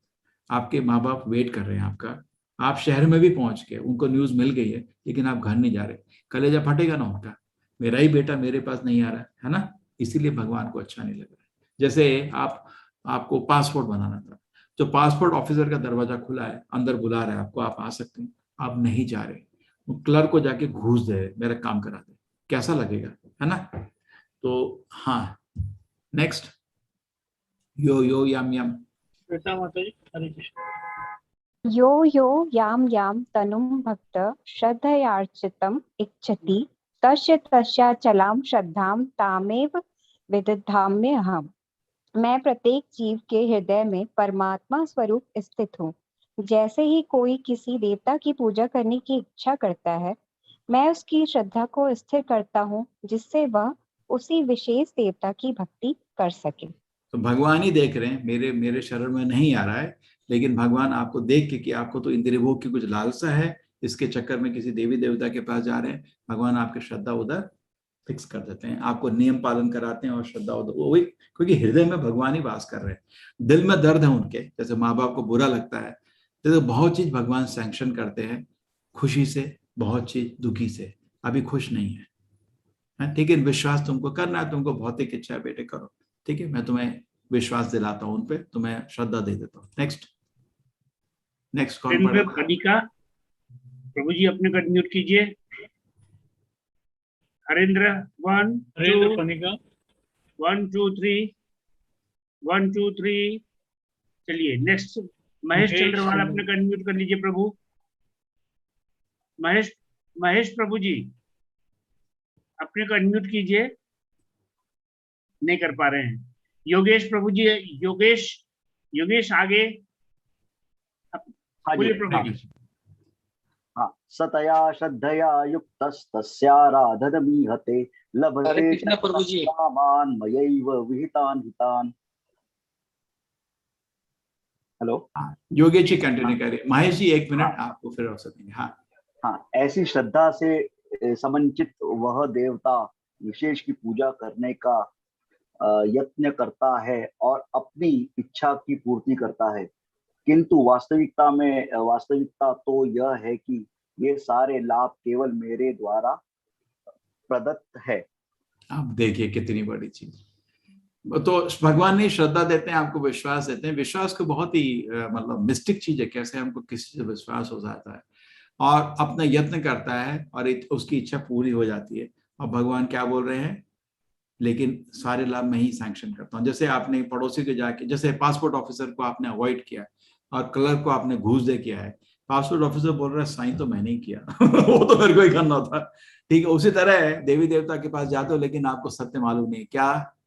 आपके माँ बाप वेट कर रहे हैं आपका, आप शहर में भी पहुंच गए, उनको न्यूज मिल गई है, लेकिन आप घर नहीं जा रहे, कलेजा फटेगा ना उनका, मेरा ही बेटा मेरे पास नहीं आ रहा है ना। इसीलिए भगवान को अच्छा नहीं लग रहा है। जैसे आपको पासपोर्ट बनाना था, जो पासपोर्ट ऑफिसर का दरवाजा खुला है, अंदर बुला रहा है आपको, आप आ सकते हैं, आप नहीं जा रहे, वो क्लर्क को जाके घूस दे, मेरा काम करा दे, कैसा लगेगा, है ना? तो हाँ, नेक्स्ट, यो यो याम याम। श्वेता माता जी, हरे कृष्ण। यो यो याम याम तनुम भक्त श्रद्धयार्चितम इच्छति तस्य तस्याचलाम श्रद्धाम तामेव विदधाम्य अहम्। मैं प्रत्येक जीव के हृदय में परमात्मा स्वरूप स्थित हूँ। जैसे ही कोई किसी देवता की पूजा करने की इच्छा करता है, मैं उसकी श्रद्धा को स्थिर करता हूँ, जिससे वह उसी विशेष देवता की भक्ति कर सके। तो भगवान ही देख रहे हैं, मेरे शरण में नहीं आ रहा है, लेकिन भगवान आपको देख के कि आपको तो इंद्रिय भोग की कुछ लालसा है, इसके चक्कर में किसी देवी देवता के पास जा रहे हैं, भगवान आपकी श्रद्धा उधर फिक्स कर देते हैं, आपको नियम पालन कराते हैं और श्रद्धा उधर वही, क्योंकि हृदय में भगवान ही वास कर रहे हैं। दिल में दर्द है उनके, जैसे माँ बाप को बुरा लगता है, तो बहुत चीज भगवान सैंक्शन करते हैं, खुशी से, बहुत चीज दुखी से। अभी खुश नहीं है, ठीक है, विश्वास तुमको करना है, तुमको भौतिक इच्छा है बेटे करो, ठीक है, मैं तुम्हें विश्वास दिलाता हूं उन पे, तुम्हें श्रद्धा दे देता हूं। नेक्स्ट कौन पढ़ेगा? कनिका प्रभु जी अपने को म्यूट कीजिए। हरेंद्र 1 2 कनिका 1 2 3 1 2 3। चलिए नेक्स्ट, महेश चंद्रवाल अपने को म्यूट कर लीजिए प्रभु। महेश प्रभु जी अपने को अनम्यूट कीजिए, नहीं कर पा रहे हैं। योगेश प्रभु जी, योगेश आगे। बोलिए प्रभु जी। हाँ, सतया श्रद्धया युक्तस्तस्याराधनमीहते लभते प्रभु जी कामान मयैव विहितान् हितान्। हेलो, योगेश जी कंटिन्यू करिए। महेश जी 1 मिनट, आपको फिर अवसर देंगे। हाँ, ऐसी श्रद्धा से समन्वित वह देवता विशेष की पूजा करने का यत्न करता है और अपनी इच्छा की पूर्ति करता है, किंतु वास्तविकता तो यह है कि ये सारे लाभ केवल मेरे द्वारा प्रदत्त है। आप देखिए कितनी बड़ी चीज। तो भगवान ने श्रद्धा देते हैं, आपको विश्वास देते हैं। विश्वास को बहुत ही मतलब मिस्टिक चीज है, कैसे हमको किसी से विश्वास हो जाता है और अपना यत्न करता है और उसकी इच्छा पूरी हो जाती है। और भगवान क्या बोल रहे हैं, लेकिन सारे लाभ मैं ही सैंक्शन करता हूँ। जैसे आपने पड़ोसी के जाके, जैसे पासपोर्ट ऑफिसर को आपने अवॉइड किया और क्लर्क को आपने घूस दे किया है, पासपोर्ट ऑफिसर बोल रहा है साइन तो मैंने ही किया वो तो मेरे को ही करना था, ठीक है। उसी तरह है, देवी देवता के पास जाते हो लेकिन आपको सत्य मालूम नहीं।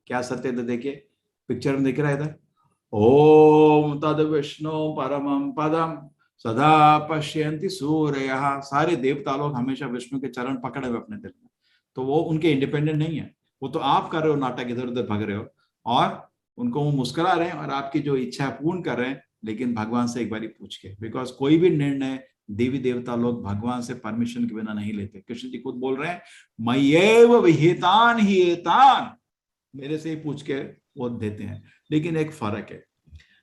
क्या सत्य था? देखिए पिक्चर में दिख रहा है इधर, ओम तद विष्णु परमं पदम सदा पश्यन्ति सूर्यः। सारे देवता लोग हमेशा विष्णु के चरण पकड़े हुए अपने दिल में, तो वो उनके इंडिपेंडेंट नहीं है। वो तो आप कर रहे हो नाटक, इधर उधर भग रहे हो और उनको वो मुस्कुरा रहे हैं और आपकी जो इच्छा पूर्ण कर रहे हैं, लेकिन भगवान से एक बारी पूछ के, बिकॉज कोई भी निर्णय देवी देवता लोग भगवान से परमिशन के बिना नहीं लेते। कृष्ण जी खुद बोल रहे हैं, मय्येव विहितान् हितान्, मेरे से ही पूछ के वो देते हैं। लेकिन एक फर्क है,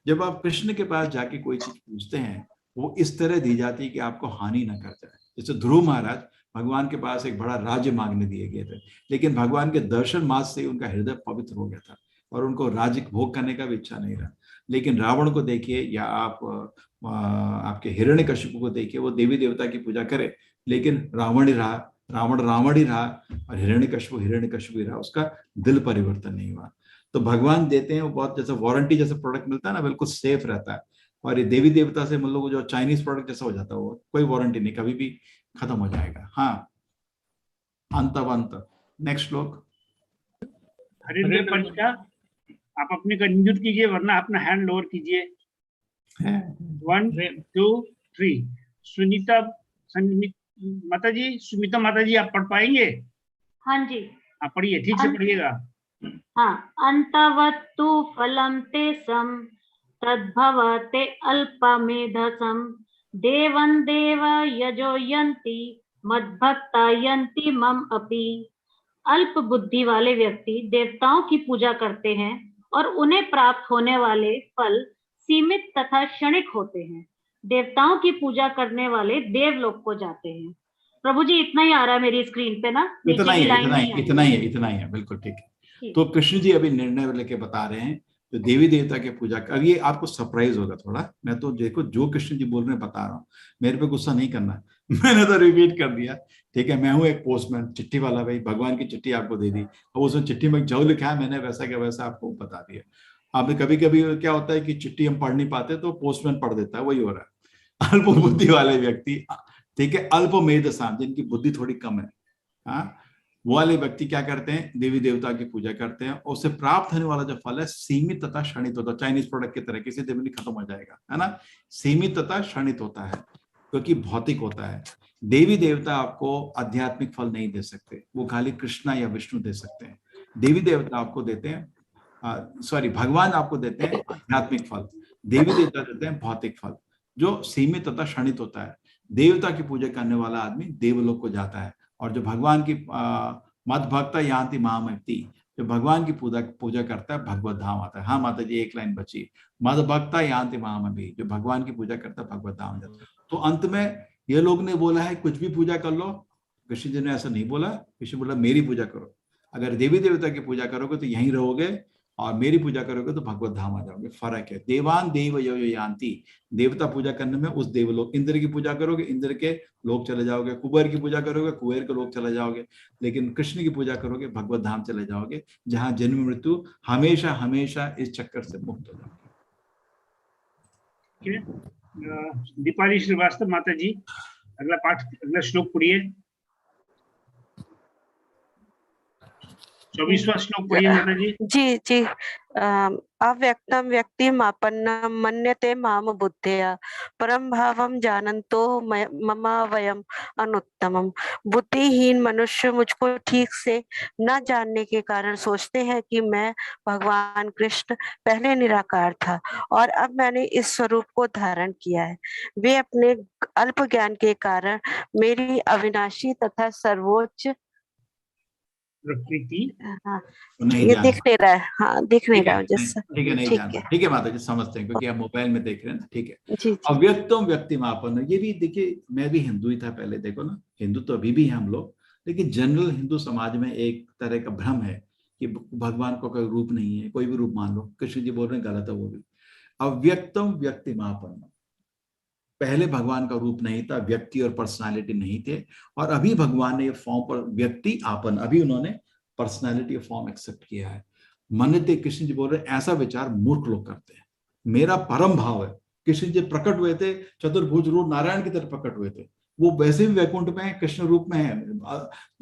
जब आप कृष्ण के पास जाके कोई चीज पूछते हैं, वो इस तरह दी जाती है कि आपको हानि ना कर जाए। जैसे ध्रुव महाराज भगवान के पास एक बड़ा राज्य मांगने दिए गए थे, लेकिन भगवान के दर्शन मात्र से उनका हृदय पवित्र हो गया था और उनको राज्य भोग करने का भी इच्छा नहीं रहा। लेकिन रावण को देखिए या आपके हिरण्यकशिपु को देखिए, वो देवी देवता की पूजा करे, लेकिन रावण ही रहा और हिरण्यकशिपु ही रहा, उसका दिल परिवर्तन नहीं हुआ। तो भगवान देते हैं वो बहुत, जैसे वारंटी जैसे प्रोडक्ट मिलता है ना, बिल्कुल सेफ रहता है। और ये देवी देवता से मतलब जो चाइनीज प्रोडक्ट जैसा हो जाता है, वो कोई वारंटी नहीं, कभी भी खत्म हो जाएगा। हाँ, अंत। नेक्स्ट लोग हरिंद्र पंडिता, आप अपने को म्यूट कीजिए वरना अपना हैंड लोअर कीजिए। 1 2 3। सुनीता माता जी आप पढ़ पाएंगे? हाँ जी, आप पढ़िए, ठीक से पढ़िएगा। हाँ, अंतवत्तु फलम तेषां तद्भवते अल्पमेधसं देवं देव यजो यन्ति मद्भक्ता यन्ति मम अपि। अल्प बुद्धि वाले व्यक्ति देवताओं की पूजा करते हैं और उन्हें प्राप्त होने वाले फल सीमित तथा क्षणिक होते हैं। देवताओं की पूजा करने वाले देवलोक को जाते हैं। प्रभु जी इतना ही आ रहा है मेरी स्क्रीन पे ना, इतना ही है, बिल्कुल ठीक है। तो कृष्ण जी अभी निर्णय लेके बता रहे हैं, तो देवी देवता की पूजा। अब ये आपको सरप्राइज होगा थोड़ा, मैं तो देखो जो कृष्ण जी बोल रहे हैं बता रहा हूँ, मेरे पे गुस्सा नहीं करना। मैंने तो रिपीट कर दिया, ठीक है, मैं हूँ एक पोस्टमैन, चिट्ठी वाला भाई, भगवान की चिट्ठी आपको दे दी, अब उसमें चिट्ठी में जो लिखा है मैंने वैसा क्या वैसा आपको बता दिया। अब कभी कभी क्या होता है कि चिट्ठी हम पढ़ नहीं पाते तो पोस्टमैन पढ़ देता है, वही हो रहा है। अल्प बुद्धि वाले व्यक्ति, ठीक है, अल्प मेधसाम, जिनकी बुद्धि थोड़ी कम है, हाँ, वो वाले व्यक्ति क्या करते हैं, देवी देवता की पूजा करते हैं, और उससे प्राप्त होने वाला जो फल है सीमित तथा क्षणित होता है। चाइनीज प्रोडक्ट की तरह किसी दिन खत्म हो जाएगा, है ना, सीमित तथा क्षणित होता है क्योंकि भौतिक होता है। देवी देवता आपको आध्यात्मिक फल नहीं दे सकते, वो खाली कृष्णा या विष्णु दे सकते हैं। देवी देवता आपको देते हैं, सॉरी, भगवान आपको देते हैं आध्यात्मिक फल, देवी देवता देते हैं भौतिक फल जो सीमित तथा क्षणित होता है। देवता की पूजा करने वाला आदमी देवलोक को जाता है, और जो भगवान की मद भक्ता यान्ति महामति, जो भगवान की पूजा करता है भगवत धाम आता है। हाँ माता जी, एक लाइन बची, मद भक्ता यान्ति महामति, जो भगवान की पूजा करता है भगवत धाम जाता है। तो अंत में ये लोग ने बोला है कुछ भी पूजा कर लो, कृष्ण जी ने ऐसा नहीं बोला, कृष्ण बोला मेरी पूजा करो। अगर देवी देवता की पूजा करोगे तो यहीं रहोगे, और मेरी पूजा करोगे तो भगवत धाम आ जाओगे। फर्क है, देवान देव यो यान्ति, देवता पूजा करने में उस देवलोक, इंद्र की पूजा करोगे इंद्र के लोक चले जाओगे, कुबेर की पूजा करोगे कुबेर के लोक चले जाओगे, लेकिन कृष्ण की पूजा करोगे भगवत धाम चले जाओगे, जहां जन्म मृत्यु हमेशा हमेशा इस चक्कर से मुक्त हो जाओगे। दीपाली श्रीवास्तव माता जी, अगला पाठ, अगला श्लोक पढ़िए, 24वां श्लोक पढ़िए माता जी। जी जी। अव्यक्तम व्यक्तिम आपन्नम मन्यते माम बुद्धया परम भावम जानन्तो मम वयम अनुत्तमम। बुद्धिहीन मनुष्य मुझको ठीक से न जानने के कारण सोचते हैं कि मैं भगवान कृष्ण पहले निराकार था और अब मैंने इस स्वरूप को धारण किया है। वे अपने अल्प ज्ञान के कारण मेरी अविनाशी तथा सर्वोच्च प्रकृति ये दिख नहीं रहा है, हाँ दिख नहीं रहा है, ठीक है, नहीं जानता, ठीक है माता जी, समझते हैं क्योंकि आप मोबाइल में देख रहे हैं ना, ठीक है। अव्यक्तम व्यक्तिमापन, ये भी देखिए, मैं भी हिंदू ही था पहले, देखो ना, हिंदू तो अभी भी हैं हम लोग, लेकिन जनरल हिंदू समाज में एक तरह का भ्रम है कि भगवान को कोई रूप नहीं है, कोई भी रूप मान लो, कृष्ण जी बोल रहे हैं, गलत है वो भी। अव्यक्तम व्यक्तिमापन, पहले भगवान का रूप नहीं था, व्यक्ति और पर्सनालिटी नहीं थे, और अभी भगवान ने ये फॉर्म पर व्यक्ति आपन, अभी उन्होंने पर्सनालिटी फॉर्म एक्सेप्ट किया है। मनते, कृष्ण जी बोल रहे हैं, ऐसा विचार मूर्ख लोग करते हैं। मेरा परम भाव है, कृष्ण जी प्रकट हुए थे चतुर्भुज रूप नारायण की तरह प्रकट हुए थे, वो वैसे भी वैकुंठ में है, कृष्ण रूप में है,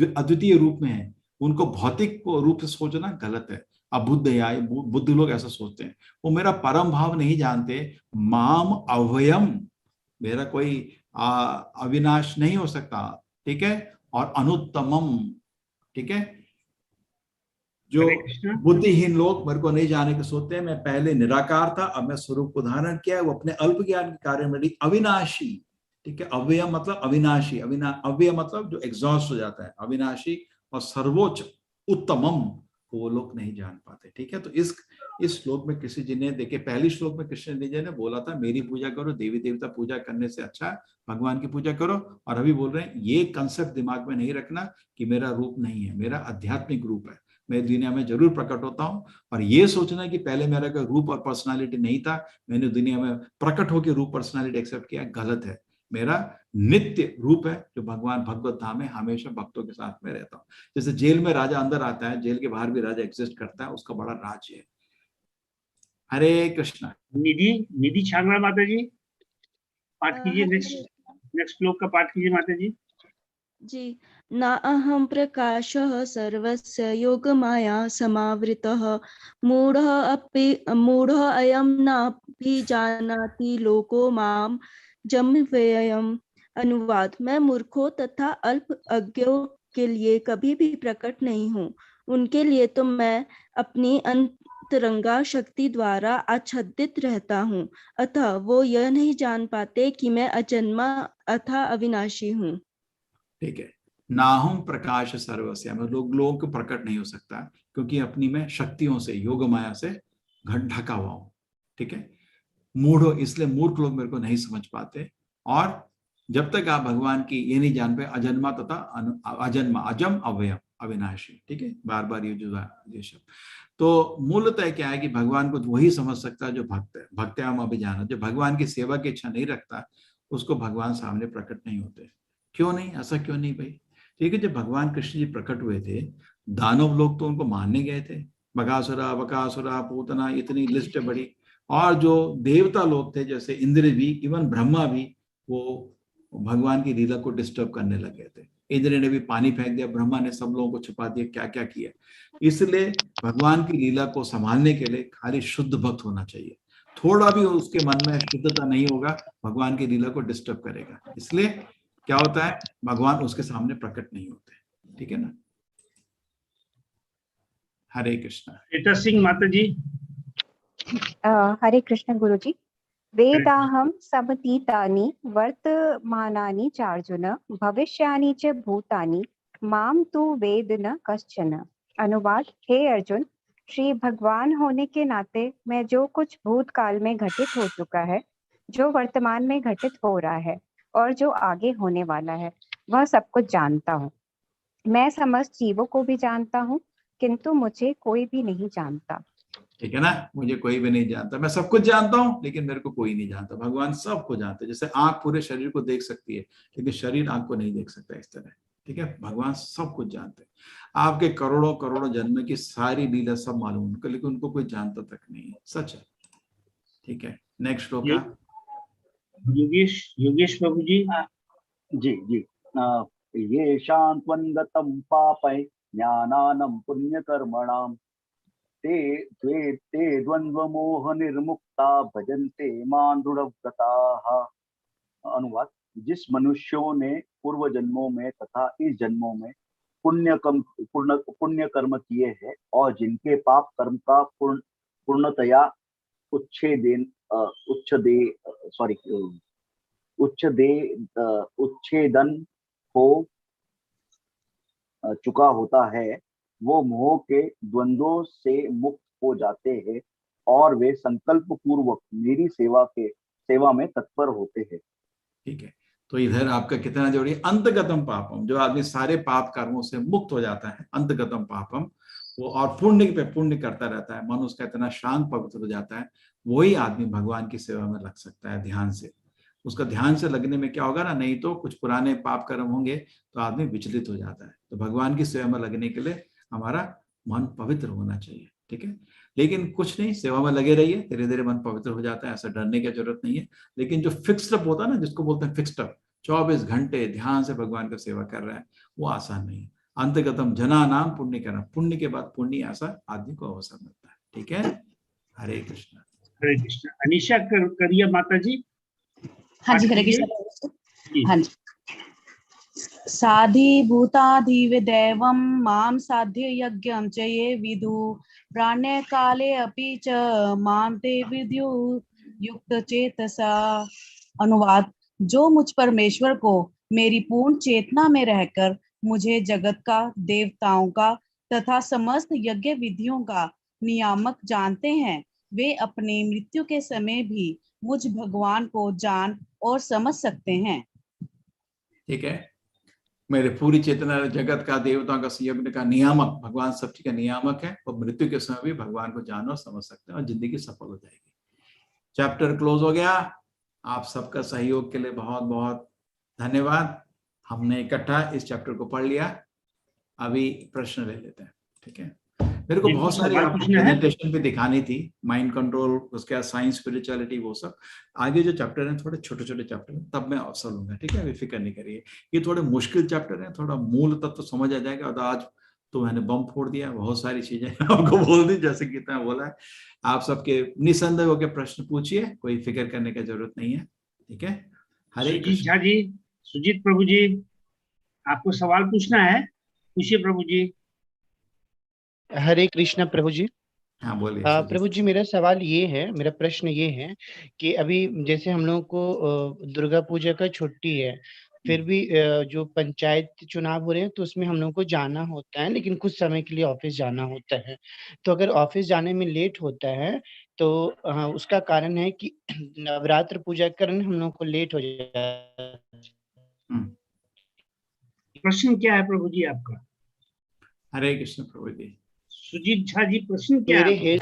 अद्वितीय रूप में है, उनको भौतिक रूप से सोचना गलत है। अबुद्ध या बुद्ध लोग ऐसा सोचते हैं, वो मेरा परम भाव नहीं जानते। माम अवयम, मेरा कोई अविनाश नहीं हो सकता, ठीक है, और अनुत्तमम, ठीक है। जो बुद्धिहीन लोग मेरे को नहीं जाने के सोचते हैं, मैं पहले निराकार था, अब मैं स्वरूप को धारण किया, वो अपने अल्प ज्ञान के कार्य में अविनाशी, ठीक है। अव्यय मतलब अविनाशी, अव्यय मतलब जो एग्जॉस्ट हो जाता है, अविनाशी और सर्वोच्च उत्तमम को वो लोग नहीं जान पाते, ठीक है। तो इस श्लोक में कृष्ण जी ने, देखिए पहली श्लोक में कृष्ण जी ने बोला था मेरी पूजा करो, देवी देवता पूजा करने से अच्छा भगवान की पूजा करो, और अभी बोल रहे हैं ये कंसेप्ट दिमाग में नहीं रखना कि मेरा रूप नहीं है, मेरा आध्यात्मिक रूप है, मैं दुनिया में जरूर प्रकट होता हूँ। और ये सोचना कि पहले मेरा कोई रूप और पर्सनालिटी नहीं था, मैंने दुनिया में प्रकट होकर रूप पर्सनालिटी एक्सेप्ट किया, गलत है। मेरा नित्य रूप है जो भगवान भगवत धाम में हमेशा भक्तों के साथ में रहता हूँ। जैसे जेल में राजा अंदर आता है, जेल के बाहर भी राजा एग्जिस्ट करता है, उसका बड़ा राज्य है। हरे कृष्णा। निधि छांगड़ा माता जी, पाठ कीजिए, नेक्स्ट श्लोक का पाठ कीजिए माता जी। जी। न अहम प्रकाशः सर्वस्य योगमाया समावृतः मूढ़ः अयं नापि जानाति लोको माम जम्यव्ययम्। अनुवाद, मैं मूर्खों तथा अल्प अज्ञों के लिए कभी भी प्रकट नहीं हूँ, उनके लिए तो मैं अपनी अंतरंगा शक्ति द्वारा आच्छादित रहता हूँ, अतः वो यह नहीं जान पाते कि मैं अजन्मा अथा अविनाशी हूँ। ठीक है, नाहम प्रकाश सर्वस्य, मैं लोगों को प्रकट नहीं हो सकता क्योंकि अपनी मैं शक्तियों से, योग माया से ढका हुआ हूं, ठीक है। मूढ़, इसलिए मूर्ख लोग मेरे को नहीं समझ पाते, और जब तक आप भगवान की ये नहीं जान पाए, अजन्मा तथा अजन्मा, अजम अव्ययम अविनाशी, ठीक है, बार बार ये जो ये शब्द। तो मूलतः क्या है कि भगवान को वही समझ सकता है जो भक्त है, भक्त्याम अभिजानत, जो भगवान की सेवा की इच्छा नहीं रखता उसको भगवान सामने प्रकट नहीं होते। क्यों नहीं, ऐसा क्यों नहीं भाई? ठीक है, जब भगवान कृष्ण जी प्रकट हुए थे, दानव लोग तो उनको मानने गए थे, बकासुरा बकासुरा पूतना, इतनी लिस्ट है बड़ी। और जो देवता लोग थे जैसे इंद्र भी, इवन ब्रह्मा भी, वो भगवान की लीला को डिस्टर्ब करने लगे थे। इंद्र ने भी पानी फेंक दिया, ब्रह्मा ने सब लोगों को छिपा दिया, क्या क्या किया। इसलिए भगवान की लीला को संभालने के लिए खाली शुद्ध भक्त होना चाहिए। थोड़ा भी उसके मन में शुद्धता नहीं होगा, भगवान की लीला को डिस्टर्ब करेगा। इसलिए क्या होता है, भगवान उसके सामने प्रकट नहीं होते। ठीक है ना? हरे कृष्णा। रीता सिंह माता जी। हरे कृष्ण गुरु जी। वेदाहं समतीतानि वर्तमानानि चार्जुन भविष्यानि च भूतानि माम तु वेद न कश्चन। अनुवाद: हे अर्जुन, श्री भगवान होने के नाते मैं जो कुछ भूतकाल में घटित हो चुका है, जो वर्तमान में घटित हो रहा है और जो आगे होने वाला है, वह सब कुछ जानता हूँ। मैं समस्त जीवों को भी जानता हूँ, किंतु मुझे कोई भी नहीं जानता। ठीक है ना? मुझे कोई भी नहीं जानता। मैं सब कुछ जानता हूँ लेकिन मेरे को कोई नहीं जानता। भगवान सबको जानते हैं। जैसे आंख पूरे शरीर को देख सकती है लेकिन शरीर आंख को नहीं देख सकता, इस तरह। ठीक है, भगवान सब कुछ जानते हैं। आपके करोड़ों करोड़ों जन्म की सारी लीला सब मालूम उनको, लेकिन उनको कोई जानता तक नहीं है। सच है। ठीक है, नेक्स्ट श्लोक। योगेश प्रभु जी। जी। ये शांत्वंगतम पापै ज्ञानानं पुण्यकर्मणां ते द्वंद्व मोह निर्मुक्ता भजन्ते मां दृढ़व्रताः। अनुवाद: जिस मनुष्यों ने पूर्व जन्मों में तथा इस जन्मों में पुण्य कर्म किए हैं और जिनके पाप कर्म का पूर्णतया उच्छेदन हो चुका होता है, वो मोह के द्वंद्वों से मुक्त हो जाते हैं और वे संकल्प पूर्वक मेरी सेवा में तत्पर होते हैं। ठीक है, तो इधर आपका कितना जोड़ी, अंतगतम पापम, जो आदमी सारे पाप कर्मों से मुक्त हो जाता है, अंतगतम पापम, वो और पुण्य पे पुण्य करता रहता है, मन उसका इतना शांत पवित्र हो जाता है, वही आदमी भगवान की सेवा में लग सकता है ध्यान से। उसका ध्यान से लगने में क्या होगा ना, नहीं तो कुछ पुराने पाप कर्म होंगे तो आदमी विचलित हो जाता है। तो भगवान की सेवा में लगने के लिए हमारा मन पवित्र होना चाहिए। ठीक है, लेकिन कुछ नहीं, सेवा में लगे रहिए, धीरे धीरे मन पवित्र हो जाता है, ऐसा डरने की जरूरत नहीं है। लेकिन जो फिक्स्ड अप होता है ना, जिसको बोलते हैं फिक्स्ड अप, 24 घंटे ध्यान से भगवान का सेवा कर रहा है, वो आसान नहीं है। अंतगतम जना नाम पुण्य करना, पुण्य के बाद पुण्य, ऐसा आदमी को अवसर मिलता है। ठीक है, हरे कृष्ण। हरे कृष्ण। अनिशा करिया माता जी। हाँ जी, हरे कृष्ण। हाँ जी। साधि भूताधिदेवं मां साध्य यज्ञं च ये विदु प्राण्य काले अपि च मां ते विद्यु युक्त चेतसा। अनुवाद: जो मुझ परमेश्वर को मेरी पूर्ण चेतना में रहकर मुझे जगत का, देवताओं का तथा समस्त यज्ञ विधियों का नियामक जानते हैं, वे अपने मृत्यु के समय भी मुझ भगवान को जान और समझ सकते हैं। ठीक है, मेरे पूरी चेतना जगत का, देवताओं का, यज्ञ का नियामक, भगवान सब चीज का नियामक है, और मृत्यु के समय भी भगवान को जान और समझ सकते हैं और जिंदगी सफल हो जाएगी। चैप्टर क्लोज हो गया। आप सबका सहयोग के लिए बहुत बहुत धन्यवाद। हमने इकट्ठा इस चैप्टर को पढ़ लिया। अभी प्रश्न ले लेते हैं। ठीक है, मेरे को बहुत सारी प्रेजेंटेशन भी दिखानी थी, माइंड कंट्रोल, उसके बाद साइंस, स्पिरिचुअलिटी, वो सब। आगे जो चैप्टर हैं थोड़े छोटे छोटे चैप्टर हैं, तब मैं अवसर लूंगा। ठीक है, अभी फिक्र नहीं करिए। ये थोड़े मुश्किल चैप्टर हैं, थोड़ा मूल तत्व तो समझ आ जाएगा। और आज तो मैंने बम फोड़ दिया, बहुत सारी चीजें आपको बोल दी जैसे गीता बोला है। आप सबके निसंदेह होकर प्रश्न पूछिए, कोई फिक्र करने की जरूरत नहीं है। ठीक है, हरे कृष्ण। झा जी, सुजीत प्रभु जी, आपको सवाल पूछना है, पूछिए प्रभु जी। हरे कृष्ण प्रभु जी। हाँ बोलिए प्रभु जी, मेरा सवाल ये है, मेरा प्रश्न ये है कि अभी जैसे हम लोगों को दुर्गा पूजा का छुट्टी है, फिर भी जो पंचायत चुनाव हो रहे हैं तो उसमें हम लोगों को जाना होता है, लेकिन कुछ समय के लिए ऑफिस जाना होता है। तो अगर ऑफिस जाने में लेट होता है तो उसका कारण है कि नवरात्र पूजा करने हम लोगों को लेट हो जाता है। प्रश्न क्या है प्रभु जी आपका? हरे कृष्ण प्रभु जी। सुजीत झा जी, प्रश्न क्या है?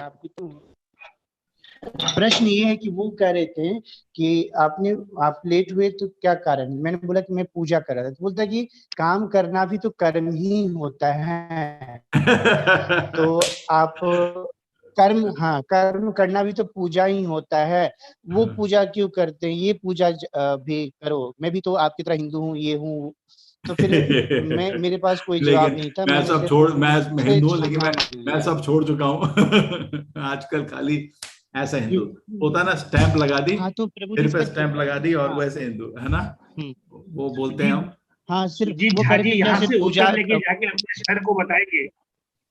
प्रश्न ये है कि वो कह रहे थे कि आप लेट हुए तो क्या कारण? मैंने बोला कि मैं पूजा कर रहा था, तो बोलता है कि काम करना भी तो कर्म ही होता है। तो आप कर्म करना भी तो पूजा ही होता है, वो पूजा क्यों करते हैं? ये पूजा भी करो, मैं भी तो आपकी तरह हिंदू हूँ, ये हूँ। तो फिर मेरे पास कोई जवाब नहीं था। मैं हिंदू हूँ, लेकिन मैं सब छोड़ चुका हूँ। आजकल खाली ऐसा हिंदू होता ना, स्टैंप लगा दी, तो सिर पे स्टैंप लगा दी और वैसे हिंदू है ना, वो बोलते हैं हम। हाँ, सिर्फ जी वो झाजी करके यहाँ जैसे से पूजा। उत्तर लेके जाके अपने शहर को बताएंगे।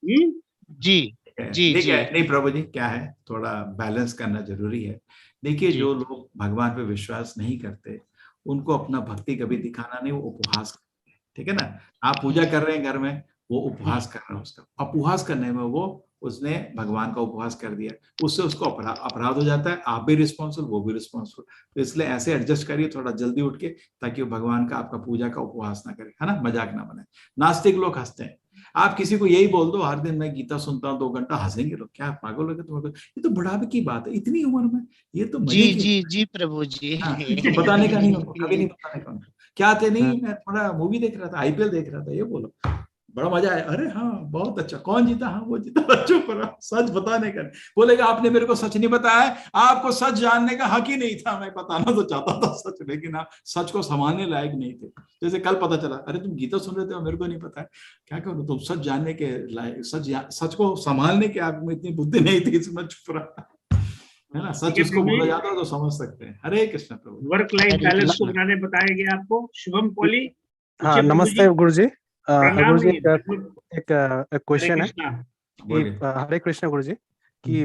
जी जी ठीक जी है, नहीं प्रभु जी, क्या है, थोड़ा बैलेंस करना जरूरी है। देखिए, जी। जो लोग भगवान पे विश्वास नहीं करते, उनको अपना भक्ति कभी दिखाना नहीं, वो उपहास करते हैं, ठीक है ना। आप पूजा कर रहे हैं घर में, वो उपहास कर रहा है, उसका उपहास करने में उसने भगवान का उपहास कर दिया, उससे उसको अपराध हो जाता है। आप भी रिस्पॉन्सिबल, वो भी रिस्पॉन्सिबल। तो इसलिए ऐसे एडजस्ट करिए थोड़ा जल्दी उठ के, ताकि वो भगवान का आपका पूजा का उपहास ना करे, है ना, मजाक ना बनाए। नास्तिक लोग हंसते हैं। आप किसी को यही बोल दो हर दिन मैं गीता सुनता हूँ 2 घंटा, हंसेंगे लोग, क्या पागल हो गए तुम, ये तो बुढ़ापे की बात है, इतनी उम्र में ये तो मजे की। जी जी प्रभु जी। हाँ, तो बताने का नहीं, कभी नहीं बताने का। क्या थे, नहीं मैं थोड़ा मूवी देख रहा था, आईपीएल देख रहा था, ये बोलो बड़ा मजा आया, अरे हाँ बहुत अच्छा, कौन जीता, हाँ वो जीता, बच्चों पर सच बताने का। बोलेगा आपने मेरे को सच नहीं बताया, आपको सच जानने का हक ही नहीं था, मैं बताना तो चाहता था सच, लेकिन आप सच को संभालने लायक नहीं थे। जैसे कल पता चला, अरे तुम गीता सुन रहे थे और मेरे को नहीं पता है, क्या करूं, तुम सच जानने के लायक, सच को संभालने के आप में इतनी बुद्धि नहीं थी, इसमें चुप रहा, है ना। सच उसको बोला जाता है तो समझ सकते हैं। हरे कृष्ण प्रभु। वर्क लाइफ बैलेंस को बनाने बताया गया आपको। शुभम पॉली। हाँ, नमस्ते गुरु जी। गुरु जी, एक क्वेश्चन है कि हरे कृष्ण गुरु जी, कि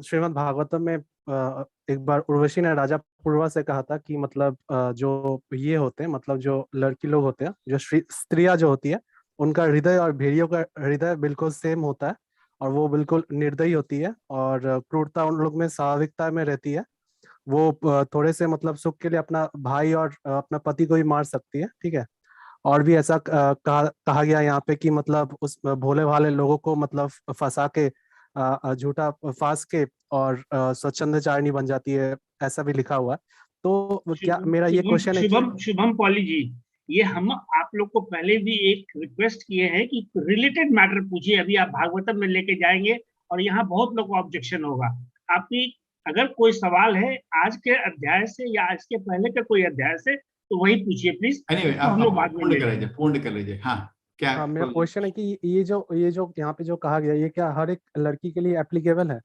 श्रीमद् भागवतम में एक बार उर्वशी ने राजा पूर्वा से कहा था कि मतलब जो ये होते हैं, मतलब जो लड़की लोग होते हैं, जो स्त्रियां जो होती है, उनका हृदय और भेड़ियों का हृदय बिल्कुल सेम होता है, और वो बिल्कुल निर्दयी होती है, और क्रूरता उन लोग में स्वाभाविकता में रहती है। वो थोड़े से मतलब सुख के लिए अपना भाई और अपना पति को भी मार सकती है, ठीक है। और भी ऐसा कहा गया यहाँ पे कि मतलब उस भोले भाले लोगों को मतलब फंसा के झूठा फांस के और स्वच्छंदचारिणी बन जाती है, ऐसा भी लिखा हुआ है। तो क्या मेरा ये क्वेश्चन है कि शुभम पॉली जी, ये हम आप लोग को पहले भी एक रिक्वेस्ट किए हैं कि रिलेटेड मैटर पूछिए। अभी आप भागवतम में लेके जाएंगे और यहाँ बहुत लोग को ऑब्जेक्शन होगा। आपकी अगर कोई सवाल है आज के अध्याय से या आज के पहले के कोई अध्याय से, तो वही पूछिए प्लीज। हम लोग बाद में पूर्ण कर लीजिए। हाँ, क्या हाँ, मेरा क्वेश्चन है कि ये जो यहाँ पे जो कहा गया, ये क्या हर एक लड़की के लिए एप्लीकेबल है?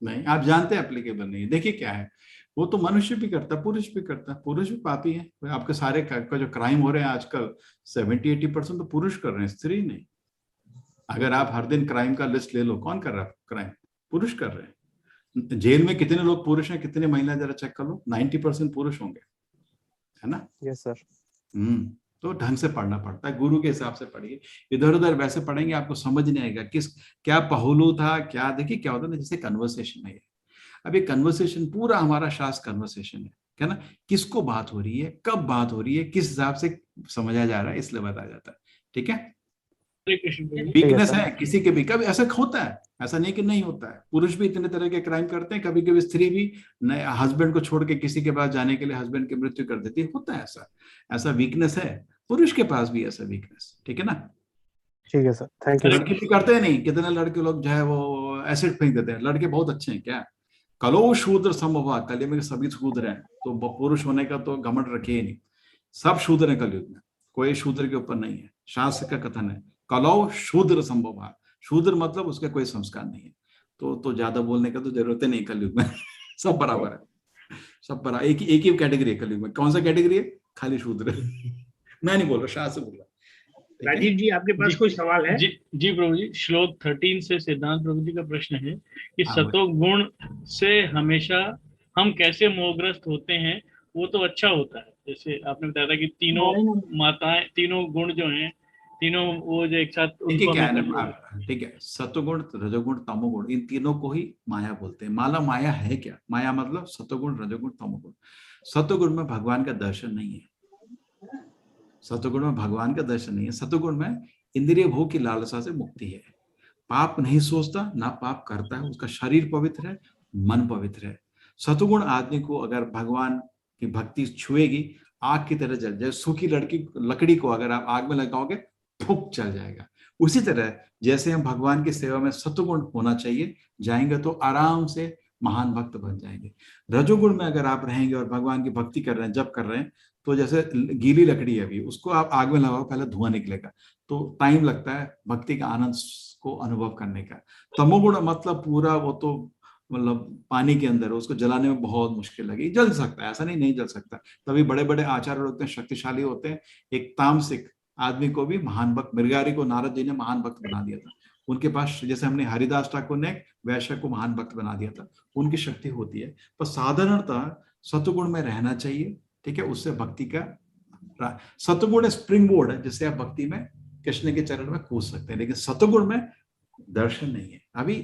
नहीं, आप जानते हैं एप्लीकेबल नहीं है। देखिए क्या है, वो तो मनुष्य भी करता है, पुरुष भी करता है, पुरुष भी पापी है। आपके सारे का जो क्राइम हो रहे हैं आजकल 70-80% तो पुरुष कर रहे हैं, स्त्री नहीं। अगर आप हर दिन क्राइम का लिस्ट ले लो, कौन कर रहा है क्राइम? पुरुष कर रहे हैं। जेल में कितने लोग पुरुष हैं, कितने महिला, जरा चेक कर लो, 90% पुरुष होंगे, है ना। Yes sir. तो ढंग से पढ़ना पड़ता है, गुरु के हिसाब से पढ़िए। इधर उधर वैसे पढ़ेंगे आपको समझ नहीं आएगा क्या पहलू था, क्या। देखिए क्या होता है ना, जैसे कन्वर्सेशन है, अब ये कन्वर्सेशन पूरा हमारा शास्त्र कन्वर्सेशन है, क्या ना, किसको बात हो रही है, कब बात हो रही है, किस हिसाब से समझा जा रहा है, इसलिए बताया जाता है, ठीक है। वीकनेस है किसी के भी, कभी ऐसा होता है, ऐसा नहीं कि नहीं होता है। पुरुष भी इतने तरह के क्राइम करते हैं, कभी कभी स्त्री भी हस्बैंड को छोड़ के किसी के पास जाने के लिए हस्बैंड की मृत्यु कर देती है, होता है ऐसा वीकनेस है, पुरुष के पास भी ऐसा वीकनेस, ठीक है ना। ठीक है सर, थैंक यू। लड़के भी करते हैं नहीं, कितने लड़के लोग जो है वो एसिड फेंक देते हैं। लड़के बहुत अच्छे हैं क्या, कलो शूद्र समभवा, कलयुग में सभी शूद्र हैं, तो पुरुष होने का तो घमंड रखे ही नहीं, सब शूद्र हैं कलयुग में, कोई शूद्र के ऊपर नहीं है। शास्त्र का कथन है कलो शूद्र संभवा, शूद्र मतलब उसका कोई संस्कार नहीं है, तो ज्यादा बोलने का तो जरूरत नहीं कलयुग में। सब बराबर है, सब बराबर, एक ही कैटेगरी है कलयुग में। कौन सा कैटेगरी है? खाली शूद्र। मैं नहीं बोल रहा, शास्त्र बोल रहा। राजीव जी, आपके पास कोई सवाल है? जी प्रभु जी, श्लोक 13 से सिद्धांत प्रभु जी का प्रश्न है कि सतोगुण से हमेशा हम कैसे मोहग्रस्त होते हैं, वो तो अच्छा होता है। जैसे आपने बताया था कि तीनों माताएं, तीनों गुण जो हैं, तीनों वो जो एक साथ, ठीक है, सतोगुण, रजोगुण, तमोगुण, इन तीनों को ही माया बोलते हैं। माया है क्या? माया मतलब सतोगुण, रजोगुण, तमोगुण। सतोगुण में भगवान का दर्शन नहीं है, सतोगुण में भगवान का दर्शन नहीं है। सतोगुण में इंद्रिय भोग की लालसा से मुक्ति है, पाप नहीं सोचता, ना पाप करता है, उसका शरीर पवित्र है, मन पवित्र है। सतुगुण आदमी को अगर भगवान की भक्ति छुएगी, आग की तरह जल जाए। सूखी लकड़ी को अगर आप आग में लगाओगे, फूक चल जाएगा। उसी तरह जैसे हम भगवान की सेवा में सतुगुण होना चाहिए, जाएंगे तो आराम से महान भक्त बन जाएंगे। रजोगुण में अगर आप रहेंगे और भगवान की भक्ति कर रहे हैं, जप कर रहे हैं, तो जैसे गीली लकड़ी है, अभी उसको आप आग में लगाओ, पहले धुआं निकलेगा, तो टाइम लगता है भक्ति का आनंद को अनुभव करने का। तमोगुण मतलब पूरा वो तो मतलब पानी के अंदर, उसको जलाने में बहुत मुश्किल लगी। जल सकता है, ऐसा नहीं जल सकता। तभी बड़े बड़े आचार्य होते हैं, शक्तिशाली होते हैं। एक तामसिक आदमी को भी महान भक्त, मृगारी को नारद जी ने महान भक्त बना दिया था। उनके पास, जैसे हमने हरिदास ठाकुर ने वैश्य को महान भक्त बना दिया था, उनकी शक्ति होती है। पर साधारणतः सतुगुण में रहना चाहिए, ठीक है। उससे भक्ति का सतुगुण स्प्रिंग बोर्ड है, जिससे आप भक्ति में कृष्ण के चरण में कूद सकते हैं। लेकिन सतुगुण में दर्शन नहीं है। अभी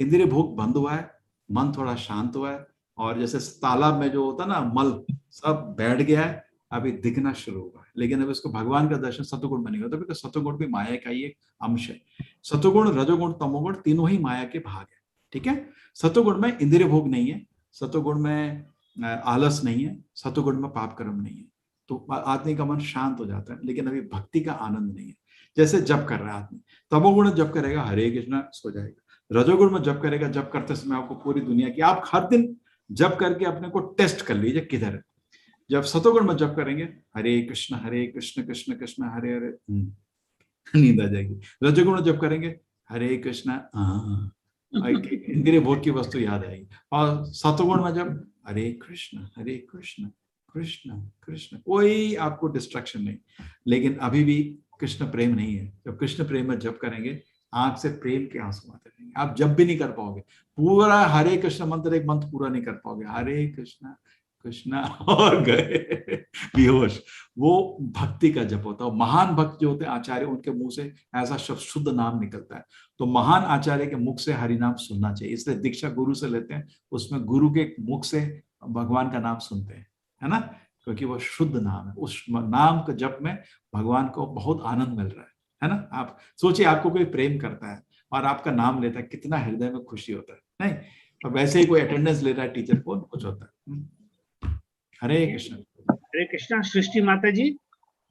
इंद्रिय भोग बंद हुआ है, मन थोड़ा शांत हुआ है, और जैसे तालाब में जो होता है ना मल, सब बैठ गया है, अभी दिखना शुरू हुआ है। लेकिन अभी उसको भगवान का दर्शन सतुगुण में नहीं होता, क्योंकि सतुगुण भी माया का ही एक अंश है। सतुगुण, रजोगुण, तमोगुण तीनों ही माया के भाग है, ठीक है। सतुगुण में इंद्रिय भोग नहीं है, सतुगुण में आलस नहीं है, सतुगुण में पाप कर्म नहीं है, तो आदमी का मन शांत हो जाता है। लेकिन अभी भक्ति का आनंद नहीं है। जैसे जप कर रहा है आदमी, तमोगुण जप करेगा, हरे कृष्णा, सो जाएगा। रजोगुण में जप करेगा, जप करते समय आपको पूरी दुनिया की, आप हर दिन जप करके अपने को टेस्ट कर लीजिए किधर है। जब सतोगुण में जप करेंगे, हरे कृष्ण कृष्ण कृष्ण हरे हरे, नींद आ जाएगी। रजोगुण में जप करेंगे, हरे कृष्ण, इंद्रिय भोग की वस्तु याद आएगी। और सतोगुण में जब हरे कृष्ण कृष्ण कृष्ण, कोई आपको डिस्ट्रक्शन नहीं। लेकिन अभी भी कृष्ण प्रेम नहीं है। जब कृष्ण प्रेम में जप करेंगे, आंख से प्रेम के आंसू आते रहेंगे। आप जब भी नहीं कर पाओगे पूरा हरे कृष्ण मंत्र, एक मंत्र पूरा नहीं कर पाओगे, हरे कृष्ण कृष्ण और गए बेहोश। वो भक्ति का जप होता है। महान भक्त जो होते हैं आचार्य, उनके मुंह से ऐसा शब्द शुद्ध नाम निकलता है। तो महान आचार्य के मुख से हरि नाम सुनना चाहिए। इसलिए दीक्षा गुरु से लेते हैं, उसमें गुरु के मुख से भगवान का नाम सुनते हैं, है ना, क्योंकि वो शुद्ध नाम है। उस नाम के जप में भगवान को बहुत आनंद मिल रहा है ना। आप सोचिए, आपको कोई प्रेम करता है और आपका नाम लेता है, कितना हृदय में खुशी होता है, नहीं? और वैसे ही कोई अटेंडेंस ले रहा है टीचर को, कुछ होता है। हरे कृष्ण। हरे कृष्णा। सृष्टि माता जी,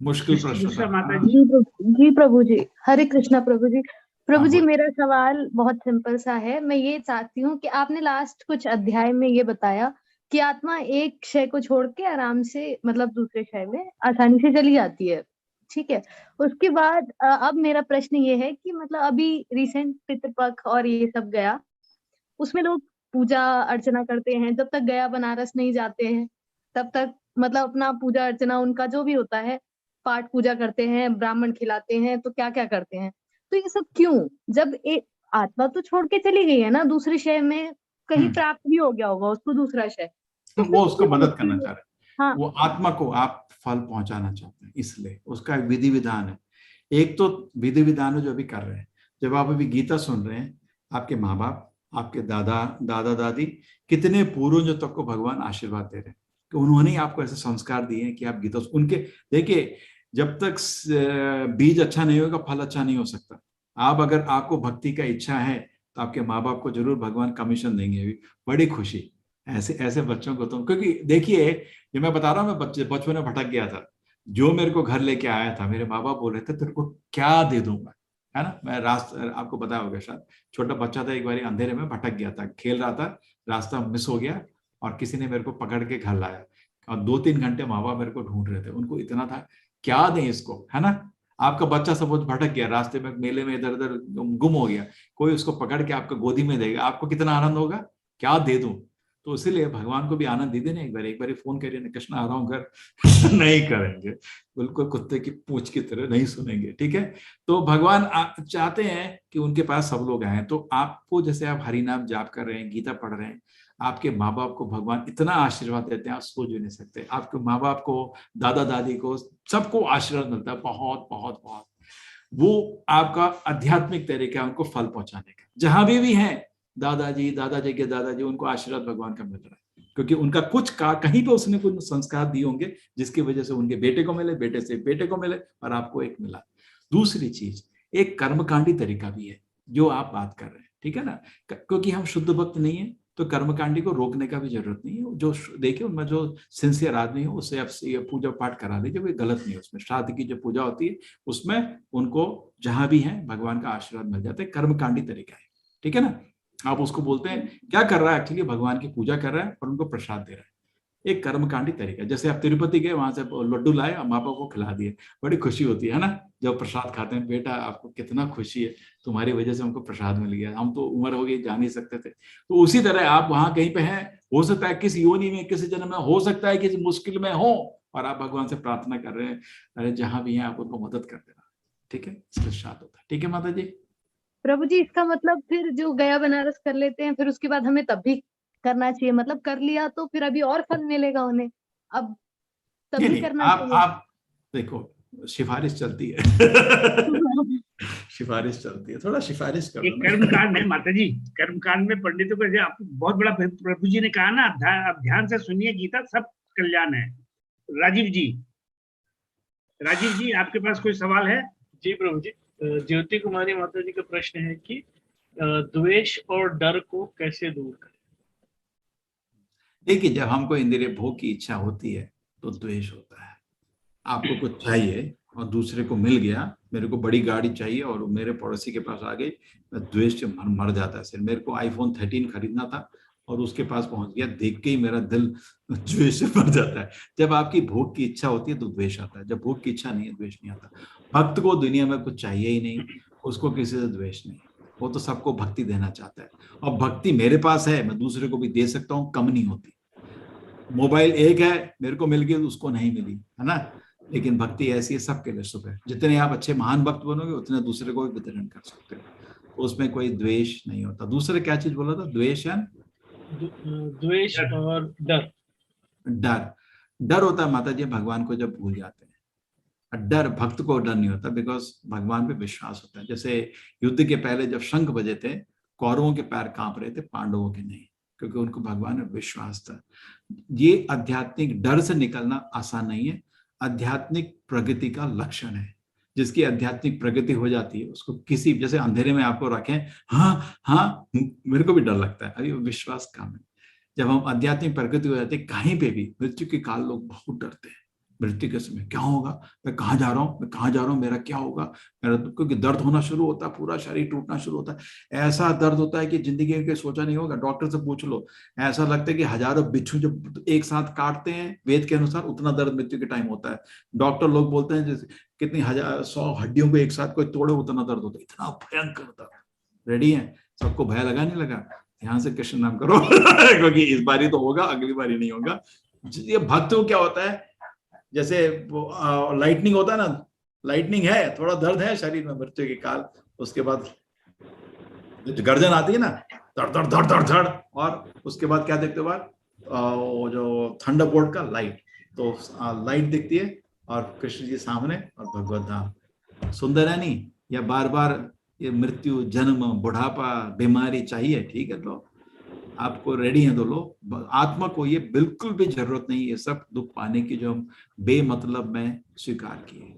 मुश्किल प्रश्न माता जी प्रभु जी, हरे कृष्णा प्रभु जी। प्रभु जी, बोलिए। मेरा सवाल बहुत सिंपल सा है। मैं ये चाहती हूँ कि आपने लास्ट कुछ अध्याय में ये बताया कि आत्मा एक क्षय को छोड़ के आराम से, मतलब दूसरे क्षय में आसानी से चली जाती है, ठीक है। उसके बाद अब मेरा प्रश्न ये है कि मतलब अभी रिसेंट पितृपक्ष और ये सब गया, उसमें लोग पूजा अर्चना करते हैं। जब तक गया बनारस नहीं जाते हैं, तब तक मतलब अपना पूजा अर्चना, उनका जो भी होता है, पाठ पूजा करते हैं, ब्राह्मण खिलाते हैं, तो क्या क्या करते हैं। तो ये सब क्यों? जब एक आत्मा तो छोड़ के चली गई है ना, दूसरे शहर में कहीं प्राप्त भी हो गया होगा उसको दूसरा शहर, तो वो उसको मदद करना चाह रहे हैं। हाँ। वो आत्मा को आप फल पहुंचाना चाहते हैं, इसलिए उसका एक विधि विधान है। एक तो विधि विधान है जो अभी कर रहे हैं। जब आप अभी गीता सुन रहे हैं, आपके माँ बाप, आपके दादा दादी, कितने पूर्वजों तक को भगवान आशीर्वाद दे रहे हैं कि उन्होंने आपको ऐसे संस्कार दिए हैं कि आप गीता उनके, देखिए, जब तक बीज अच्छा नहीं होगा, फल अच्छा नहीं हो सकता। आप अगर आपको भक्ति का इच्छा है, तो आपके माँ बाप को जरूर भगवान कमीशन देंगे। बड़ी खुशी ऐसे ऐसे बच्चों को। तो क्योंकि देखिए, ये मैं बता रहा हूँ, मैं बचपन में भटक गया था। जो मेरे को घर लेके आया था, मेरे माँ बाप बोल रहे थे तेरे को क्या दे दूंगा, है ना। मैं रास्ता, आपको बताया होगा शायद, छोटा बच्चा था, एक बार अंधेरे में भटक गया था, खेल रहा था, रास्ता मिस हो गया और किसी ने मेरे को पकड़ के घर लाया। और 2-3 घंटे माँ बाप मेरे को ढूंढ रहे थे। उनको इतना था, क्या दें इसको, है ना। आपका बच्चा सपोज भटक गया, रास्ते में मेले में इधर उधर गुम हो गया, कोई उसको पकड़ के आपको गोदी में देगा, आपको कितना आनंद होगा, क्या दे दूं। तो इसीलिए भगवान को भी आनंद दे देना। एक बार फोन करिए, कृष्ण आ रहा हूँ घर नहीं करेंगे, बिल्कुल कुत्ते की पूंछ की तरह नहीं सुनेंगे, ठीक है। तो भगवान चाहते हैं कि उनके पास सब लोग आए। तो आपको, जैसे आप हरि नाम जाप कर रहे हैं, गीता पढ़ रहे हैं, आपके माँ बाप को भगवान इतना आशीर्वाद देते हैं, आप सोच भी नहीं सकते। आपके माँ बाप को, दादा दादी को, सबको आशीर्वाद मिलता है, बहुत बहुत बहुत। वो आपका आध्यात्मिक तरीका है उनको फल पहुंचाने का। जहां भी हैं, दादाजी के दादाजी, उनको आशीर्वाद भगवान का मिल रहा है, क्योंकि उनका कुछ कहीं पे उसने कुछ संस्कार दिए होंगे, जिसकी वजह से उनके बेटे को मिले, बेटे से बेटे को मिले, और आपको एक मिला। दूसरी चीज, एक कर्मकांडी तरीका भी है जो आप बात कर रहे हैं, ठीक है ना। क्योंकि हम शुद्ध भक्त नहीं है, तो कर्मकांडी को रोकने का भी जरूरत नहीं है। जो देखिए उनमें जो सिंसियर आदमी हो उससे आप पूजा पाठ करा लीजिए, कोई गलत नहीं है उसमें। श्राद्ध की जो पूजा होती है उसमें उनको जहां भी है भगवान का आशीर्वाद मिल जाता है, कर्मकांडी तरीका है, ठीक है ना। आप उसको बोलते हैं क्या कर रहा है, एक्चुअली भगवान की पूजा कर रहा है और उनको प्रसाद दे रहा है, एक कर्मकांडी तरीका। जैसे आप तिरुपति गए, वहां से लड्डू लाए और माँ बाप को खिला दिए, बड़ी खुशी होती है ना जब प्रसाद खाते हैं। बेटा आपको कितना खुशी है, तुम्हारी वजह से हमको प्रसाद मिल गया, हम तो उम्र हो गई जा नहीं सकते थे। तो उसी तरह आप वहां कहीं पे हैं, हो सकता है किसी योनि में, किसी जन्म में, हो सकता है किसी मुश्किल में हो और आप भगवान से प्रार्थना कर रहे हैं, अरे जहां भी हैं आप उनको मदद कर देना, ठीक है, प्रसाद होता है। ठीक है माता जी। प्रभु जी इसका मतलब फिर जो गया बनारस कर लेते हैं फिर उसके बाद हमें तब भी करना चाहिए, मतलब कर लिया तो फिर अभी और फल मिलेगा उन्हें, अब तभी करना चाहिए। आप देखो सिफारिश चलती है सिफारिश चलती है, थोड़ा सिफारिश करो। एक कर्मकांड है माता जी, कर्मकांड में पंडितों को आपको बहुत बड़ा, प्रभु जी ने कहा ना आप ध्यान से सुनिए, गीता सब कल्याण है। राजीव जी आपके पास कोई सवाल है? जी प्रभु जी, ज्योति कुमारी माता जी का प्रश्न है कि द्वेष और डर को कैसे दूर करें। देखिए जब हमको इंद्रिय भोग की इच्छा होती है तो द्वेष होता है। आपको कुछ चाहिए और दूसरे को मिल गया, मेरे को बड़ी गाड़ी चाहिए और मेरे पड़ोसी के पास आ गई, मैं द्वेष से मर जाता है। सिर्फ मेरे को iPhone 13 खरीदना था और उसके पास पहुंच गया, देख के ही मेरा दिल द्वेष से भर जाता है। जब आपकी भोग की इच्छा होती है तो द्वेष आता है, जब भोग की इच्छा नहीं है द्वेष नहीं आता। भक्त को दुनिया में कुछ चाहिए ही नहीं, उसको किसी से द्वेष नहीं, वो तो सबको भक्ति देना चाहता है। और भक्ति मेरे पास है, मैं दूसरे को भी दे सकता हूँ, कम नहीं होती। मोबाइल एक है, मेरे को मिल गई उसको नहीं मिली, है ना, लेकिन भक्ति ऐसी है सबके लिए शुभ है। जितने आप अच्छे महान भक्त बनोगे उतने दूसरे को भी वितरण कर सकते हो, तो उसमें कोई द्वेष नहीं होता। दूसरे क्या चीज बोला था? द्वेष और डर होता है माता जी भगवान को जब भूल जाते हैं। डर, भक्त को डर नहीं होता, बिकॉज भगवान पे विश्वास होता है। जैसे युद्ध के पहले जब शंख बजे थे, कौरवों के पैर कांप रहे थे, पांडवों के नहीं, क्योंकि उनको भगवान में विश्वास था। ये आध्यात्मिक डर से निकलना आसान नहीं है, आध्यात्मिक प्रगति का लक्षण है। जिसकी आध्यात्मिक प्रगति हो जाती है उसको किसी, जैसे अंधेरे में आपको रखें, हाँ मेरे को भी डर लगता है, अभी विश्वास कम है। जब हम आध्यात्मिक प्रगति हो जाती है, कहीं पे भी मृत्यु के काल लोग बहुत डरते हैं। मृत्यु के समय क्या होगा, मैं कहाँ जा रहा हूँ, मेरा क्या होगा, मेरा, क्योंकि दर्द होना शुरू होता है, पूरा शरीर टूटना शुरू होता है। ऐसा दर्द होता है कि जिंदगी में सोचा नहीं होगा। डॉक्टर से पूछ लो, ऐसा लगता है कि हजारों बिच्छू जब एक साथ काटते हैं वेद के अनुसार, उतना दर्द मृत्यु के टाइम होता है। डॉक्टर लोग बोलते हैं जैसे कितनी 100 हड्डियों को एक साथ कोई तोड़े उतना दर्द होता है, इतना भयंकर दर्द। रेडी है? सबको भय लगा नहीं लगा? ध्यान से कृष्ण नाम करो क्योंकि इस बारी तो होगा, अगली बारी नहीं होगा। ये भक्त को क्या होता है, जैसे लाइटनिंग होता है ना, लाइटनिंग है, थोड़ा दर्द है शरीर में मृत्यु के काल, उसके बाद जो गर्जन आती है ना, धड़ धड़ धड़ धड़ धड़, और उसके बाद क्या देखते हो बाद, वो जो थंडरबोल्ट का लाइट, तो लाइट दिखती है और कृष्ण जी सामने और भगवत धाम। सुंदर है नहीं? या बार बार ये मृत्यु, जन्म, बुढ़ापा, बीमारी चाहिए? ठीक है, तो आपको रेडी है तो लो। आत्मा को ये बिल्कुल भी जरूरत नहीं ये सब दुख पाने की जो हम बेमतलब में स्वीकार किए।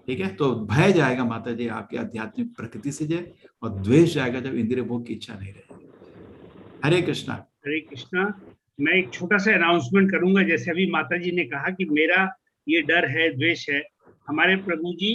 ठीक है, तो भय जाएगा माता जी आपकी आध्यात्मिक प्रकृति से जाए, और द्वेष जाएगा जब इंद्रिय भोग की इच्छा नहीं रहेगी। हरे कृष्णा। हरे कृष्णा। मैं एक छोटा सा अनाउंसमेंट करूंगा। जैसे अभी माता जी ने कहा कि मेरा ये डर है, द्वेष है, हमारे प्रभु जी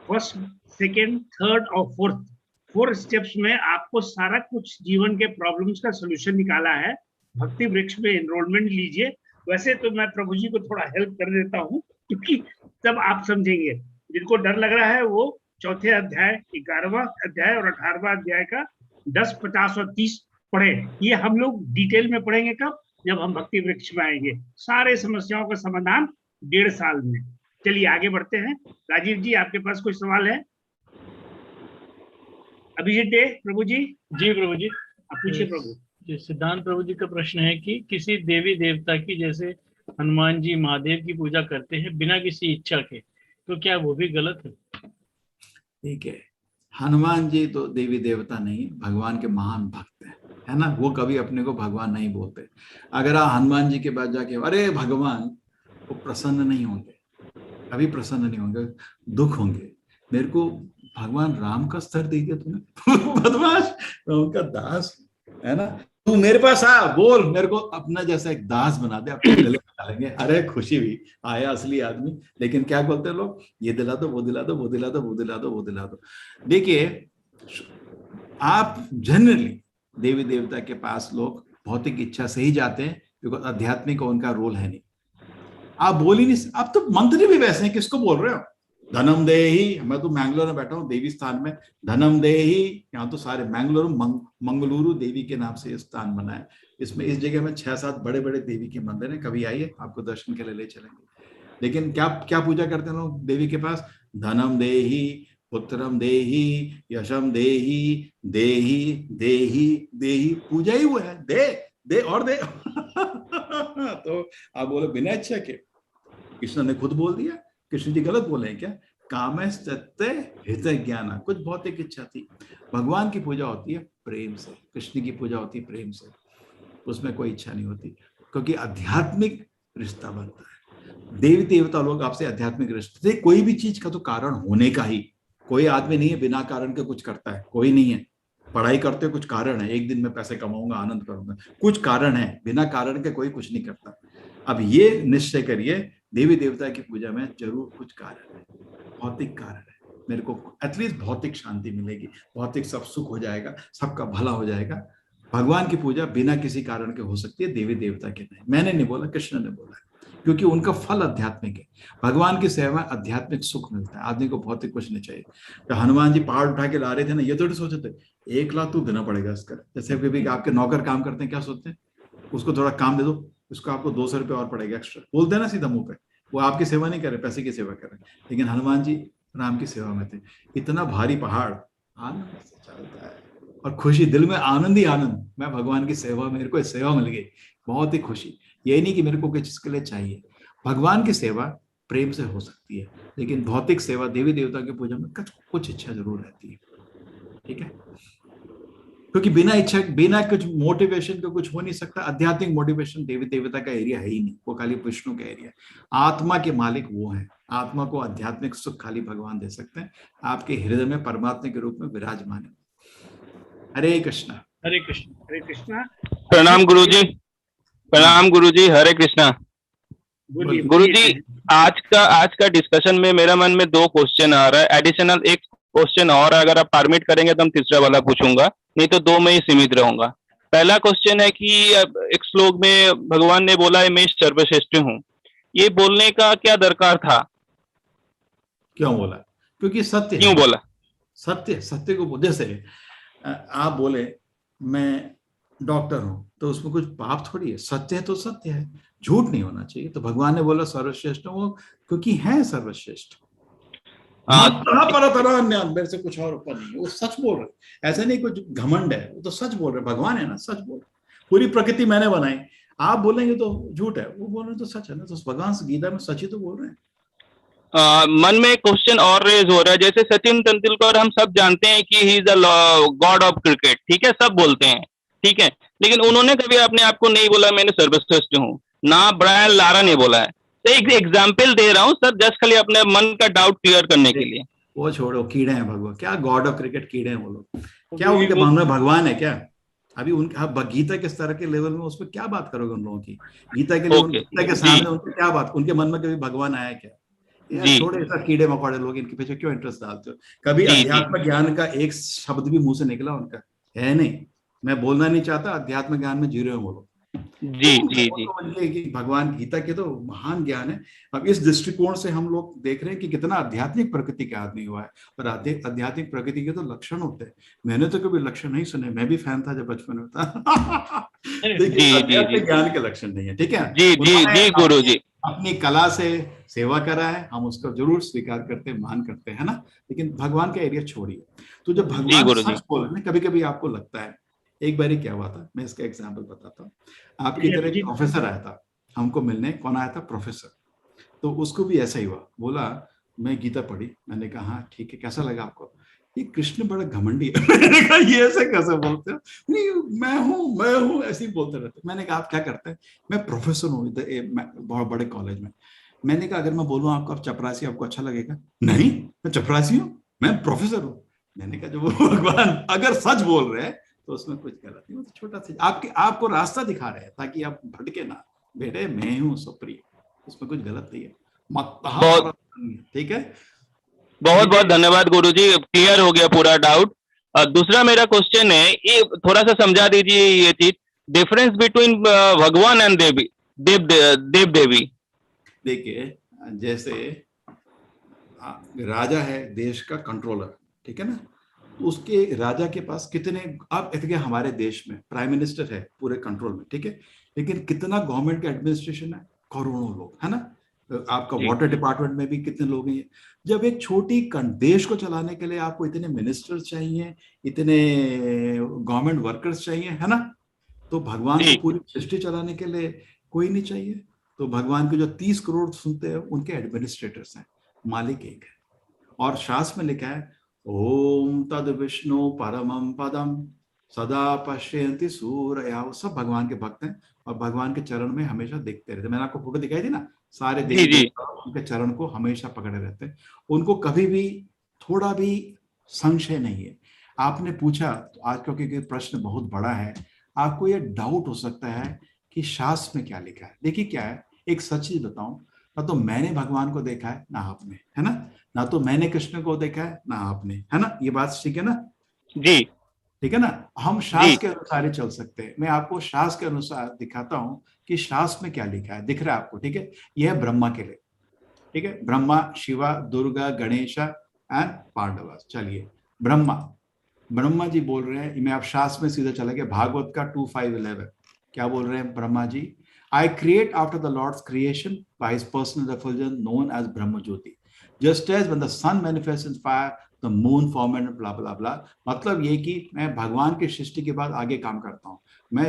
1st, 2nd, 3rd और 4th स्टेप्स में आपको सारा कुछ जीवन के प्रॉब्लम्स का सोल्यूशन निकाला है। भक्ति वृक्ष में एनरोलमेंट लीजिए। वैसे तो मैं प्रभु जी को थोड़ा हेल्प कर देता हूँ, क्योंकि तब आप समझेंगे। जिनको डर लग रहा है वो 4थे अध्याय, 11वां अध्याय और 18वां अध्याय का 10, 50 और 30 पढ़े। ये हम लोग डिटेल में पढ़ेंगे कब? जब हम भक्ति वृक्ष में आएंगे। सारे समस्याओं का समाधान 1.5 साल में। चलिए आगे बढ़ते हैं। राजीव जी आपके पास कोई सवाल है? अभिजीत दे प्रभु जी। जी प्रभु जी, आप पूछिए प्रभु। सिद्धांत प्रभु जी का प्रश्न है कि किसी देवी देवता की, जैसे हनुमान जी महादेव की पूजा करते हैं बिना किसी इच्छा के, तो क्या वो भी गलत है? ठीक है, हनुमान जी तो देवी देवता नहीं, भगवान के महान भक्त है ना। वो कभी अपने को भगवान नहीं बोलते। अगर आप हनुमान जी के पास जाके अरे भगवान, वो प्रसन्न नहीं होंगे, कभी प्रसन्न नहीं होंगे, दुख होंगे। मेरे को भगवान राम का स्तर दे दिया तुमने बदमाश, उनका दास, है ना। तू मेरे पास आ, बोल, मेरे को अपना जैसा एक दास बना दे, अपने गले में डालेंगे। अरे खुशी हुई, आया असली आदमी। लेकिन क्या बोलते हैं लोग, ये दिला दो, वो दिला दो, वो दिला दो, वो दिला दो, वो दिला दो। देखिए, आप जनरली देवी देवता के पास लोग भौतिक इच्छा से ही जाते हैं, बिकॉज आध्यात्मिक उनका रोल है नहीं। आप बोल ही नहीं, आप तो मंत्री भी वैसे हैं, किसको बोल रहे हो? धनम देही, मैं तो मैंगलोर में बैठा हूँ देवी स्थान में, धनम देही। यहाँ तो सारे मैंगलोर मंगलुरु देवी के नाम से स्थान बना है। इसमें इस जगह में 6-7 बड़े बड़े देवी के मंदिर हैं, कभी आइए, आपको दर्शन के लिए ले चलेंगे। लेकिन क्या क्या पूजा करते हैं लोग देवी के पास? धनम देही, पुत्रम देही, यशम देही, देही देही देही, पूजा ही वो है, दे दे और दे। तो आप बोले बिना इच्छा के, कृष्ण ने खुद बोल दिया। कृष्ण जी गलत बोले हैं क्या? कामे सत्य हित ज्ञान, कुछ भौतिक इच्छा थी। भगवान की पूजा होती है प्रेम से, कृष्ण की पूजा होती है प्रेम से, उसमें कोई इच्छा नहीं होती, क्योंकि आध्यात्मिक रिश्ता बनता है। देवी देवता लोग आपसे आध्यात्मिक रिश्ते, कोई भी चीज का तो कारण होने का ही। कोई आदमी नहीं है बिना कारण के कुछ करता है, कोई नहीं है। पढ़ाई करते कुछ कारण है, एक दिन में पैसे कमाऊंगा, आनंद करूंगा, कुछ कारण है। बिना कारण के कोई कुछ नहीं करता। अब ये निश्चय करिए, देवी देवता की पूजा में जरूर कुछ कारण है, भौतिक कारण है। मेरे को एटलीस्ट भौतिक शांति मिलेगी, भौतिक सब सुख हो जाएगा, सबका भला हो जाएगा। भगवान की पूजा बिना किसी कारण के हो सकती है, देवी देवता के नहीं। मैंने नहीं बोला, कृष्ण ने बोला, क्योंकि उनका फल आध्यात्मिक है। भगवान की सेवा आध्यात्मिक सुख मिलता है, आदमी को भौतिक कुछ नहीं चाहिए। तो हनुमान जी पहाड़ उठा के ला रहे थे ना, ये थोड़ी सोचे थे 1 लाख तो देना पड़ेगा इसका। जैसे कभी आपके नौकर काम करते हैं, क्या सोचते हैं, उसको थोड़ा काम दे दो, उसको आपको 200 रुपये और पड़ेगा एक्स्ट्रा, बोलते हैं ना सीधा मुंह पे। वो आपकी सेवा नहीं कर रहे, पैसे की सेवा कर रहे। लेकिन हनुमान जी राम की सेवा में थे। इतना भारी पहाड़ आनंद से चलता है, और खुशी दिल में, आनंद ही आनंद। मैं भगवान की सेवा, मेरे को सेवा मिल गई, बहुत ही खुशी। ये नहीं कि मेरे को किस के लिए चाहिए। भगवान की सेवा प्रेम से हो सकती है, लेकिन भौतिक सेवा देवी देवता की पूजा में कुछ इच्छा जरूर रहती है। ठीक है, क्योंकि बिना इच्छा, बिना कुछ मोटिवेशन का कुछ हो नहीं सकता। आध्यात्मिक मोटिवेशन देवी देवता का एरिया है ही नहीं, वो खाली विष्णु का एरिया है। आत्मा के मालिक वो है, आत्मा को आध्यात्मिक सुख खाली भगवान दे सकते हैं। आपके हृदय में परमात्मा के रूप में विराजमान है। हरे कृष्णा। हरे कृष्णा। हरे कृष्णा। प्रणाम गुरुजी, प्रणाम गुरुजी, हरे कृष्णा। गुरुजी, आज का डिस्कशन में मेरा मन में 2 क्वेश्चन आ रहा है। एडिशनल एक क्वेश्चन और अगर आप परमिट करेंगे तो हम तीसरा वाला पूछूंगा, नहीं तो 2 में ही सीमित रहूंगा। पहला क्वेश्चन है कि एक श्लोक में भगवान ने बोला है मैं सर्वश्रेष्ठ हूँ, ये बोलने का क्या दरकार था? क्यों बोला? क्योंकि सत्य। क्यों बोला? सत्य को, जैसे आप बोले मैं डॉक्टर हूं, तो उसमें कुछ पाप थोड़ी है। सत्य है तो सत्य है, झूठ नहीं होना चाहिए। तो भगवान ने बोला सर्वश्रेष्ठ हूं, क्योंकि है सर्वश्रेष्ठ। मेरे से कुछ और ऊपर नहीं, वो सच बोल रहे। ऐसा नहीं कुछ घमंड है, वो तो सच बोल रहे। भगवान है ना, सच बोल रहे। पूरी प्रकृति मैंने बनाई, आप बोलेंगे तो झूठ है, वो बोल रहे तो सच है ना। तो भगवान गीता में सच ही तो बोल रहे हैं। मन में क्वेश्चन और रेज हो रहा है। जैसे सचिन तेंदुलकर हम सब जानते हैं कि he is the God of cricket, ठीक है, सब बोलते हैं, ठीक है, लेकिन उन्होंने कभी अपने आप को नहीं बोला मैंने सर्वश्रेष्ठ हूँ, ना ब्रायन लारा ने बोला है। तो एक एग्जाम्पल दे रहा हूँ सर, जस्ट खाली अपने मन का डाउट क्लियर करने के लिए। वो छोड़ो, कीड़े हैं भगवान, क्या गॉड ऑफ क्रिकेट कीड़े हैं वो लोग? क्या उनके मन में भगवान है क्या? अभी उनका गीता किस तरह के लेवल में, उसमें क्या बात करोगे उन लोगों की? गीता के लिए गीता के सामने उनकी क्या बात? उनके मन में कभी भगवान आया क्या? थोड़े ऐसा कीड़े मकोड़े लोग, इनके पीछे क्यों इंटरेस्ट डालते हो? कभी अध्यात्म ज्ञान का एक शब्द भी मुंह से निकला उनका है नहीं। मैं बोलना नहीं चाहता, अध्यात्म ज्ञान में जीरो है वो लोग। जी। भगवान गीता के तो महान ज्ञान है। अब इस दृष्टिकोण से हम लोग देख रहे हैं कि कितना आध्यात्मिक प्रकृति का आदमी हुआ है। और आध्यात्मिक प्रकृति के तो लक्षण होते हैं। मैंने तो कभी लक्षण नहीं सुने, मैं भी फैन था जब बचपन में था। देखिए, ज्ञान के लक्षण नहीं है, ठीक है। जी गुरु जी, अपनी कला से सेवा करा है, हम उसको जरूर स्वीकार करते, मान करते हैं ना। लेकिन भगवान का एरिया छोड़िए। तो जब भगवान सच बोल रहे हैं, कभी कभी आपको लगता है। एक बार क्या हुआ था, मैं इसका एग्जाम्पल बताता हूँ। आपकी तरह एक प्रोफेसर आया था हमको मिलने। कौन आया था? प्रोफेसर। तो उसको भी ऐसा ही हुआ, बोला मैं गीता पढ़ी। मैंने कहा हाँ ठीक है, कैसा लगा आपको? ये कृष्ण बड़ा घमंडी है। मैंने कहा ये ऐसे कैसे बोलते हो? नहीं मैं हूँ ऐसे ही बोलते रहते। मैंने कहा आप क्या करते हैं? मैं प्रोफेसर हूँ बहुत बड़े कॉलेज में। मैंने कहा अगर मैं बोलूँ आपको आप चपरासी, आपको अच्छा लगेगा? नहीं मैं चपरासी हूँ, मैं प्रोफेसर हूँ। मैंने कहा जो भगवान अगर सच बोल रहे हैं तो उसमें कुछ गलत नहीं, वो तो छोटा सा आपको रास्ता दिखा रहे हैं ताकि आप भटके ना, बेटे मैं हूँ सुप्रीम, उसमें कुछ गलत नहीं है, मत ठीक है। बहुत बहुत धन्यवाद गुरुजी, क्लियर हो गया पूरा डाउट। दूसरा मेरा क्वेश्चन है, ये थोड़ा सा समझा दीजिए ये चीज, डिफरेंस बिटवीन भगवान एंड देव देवी। देखिए जैसे राजा है देश का कंट्रोलर, ठीक है ना, उसके राजा के पास कितने, आप देखिए हमारे देश में प्राइम मिनिस्टर है पूरे कंट्रोल में, ठीक है, लेकिन कितना गवर्नमेंट का एडमिनिस्ट्रेशन है, करोड़ों लोग, है ना। आपका वाटर डिपार्टमेंट में भी कितने लोग हैं। जब एक छोटी देश को चलाने के लिए आपको इतने मिनिस्टर्स चाहिए, इतने गवर्नमेंट वर्कर्स चाहिए, है ना, तो भगवान को पूरी सृष्टि चलाने के लिए कोई नहीं चाहिए। तो भगवान के जो 30 करोड़ सुनते हैं उनके एडमिनिस्ट्रेटर्स हैं, मालिक एक है। और शास्त्र में लिखा है ओम तद विष्णु परमम पदम सदा पश्यन्ति सूरया, वो सब भगवान के भक्त हैं और भगवान के चरण में हमेशा देखते रहते। मैंने आपको फोटो दिखाई थी ना, सारे देवी उनके चरण को हमेशा पकड़े रहते हैं, उनको कभी भी थोड़ा भी संशय नहीं है। आपने पूछा तो आज क्योंकि प्रश्न बहुत बड़ा है, आपको ये डाउट हो सकता है कि शास्त्र में क्या लिखा है। देखिए क्या है, एक सच चीज बताऊं, ना तो मैंने भगवान को देखा है ना आपने, है ना तो मैंने कृष्ण को देखा है ना आपने, है ना, ये बात ठीक है ना जी, ठीक है ना। हम शास्त्र के अनुसार ही चल सकते हैं। मैं आपको शास्त्र के अनुसार दिखाता हूं कि शास्त्र में क्या लिखा है, दिख रहा है आपको, ठीक है। यह है ब्रह्मा के लिए, ठीक है, ब्रह्मा, शिवा, दुर्गा, गणेशा एंड पांडवा। चलिए ब्रह्मा जी बोल रहे हैं, मैं आप शास्त्र में सीधा चला गया, भागवत का 2:5-11 क्या बोल रहे हैं Brahma ji, I create after the Lord's creation by his personal effulgence known as Brahma Jyoti. Just as when the sun manifests in fire, the moon formed and blah blah blah. मतलब ये कि मैं भगवान की सृष्टि के बाद आगे काम करता हूँ, मैं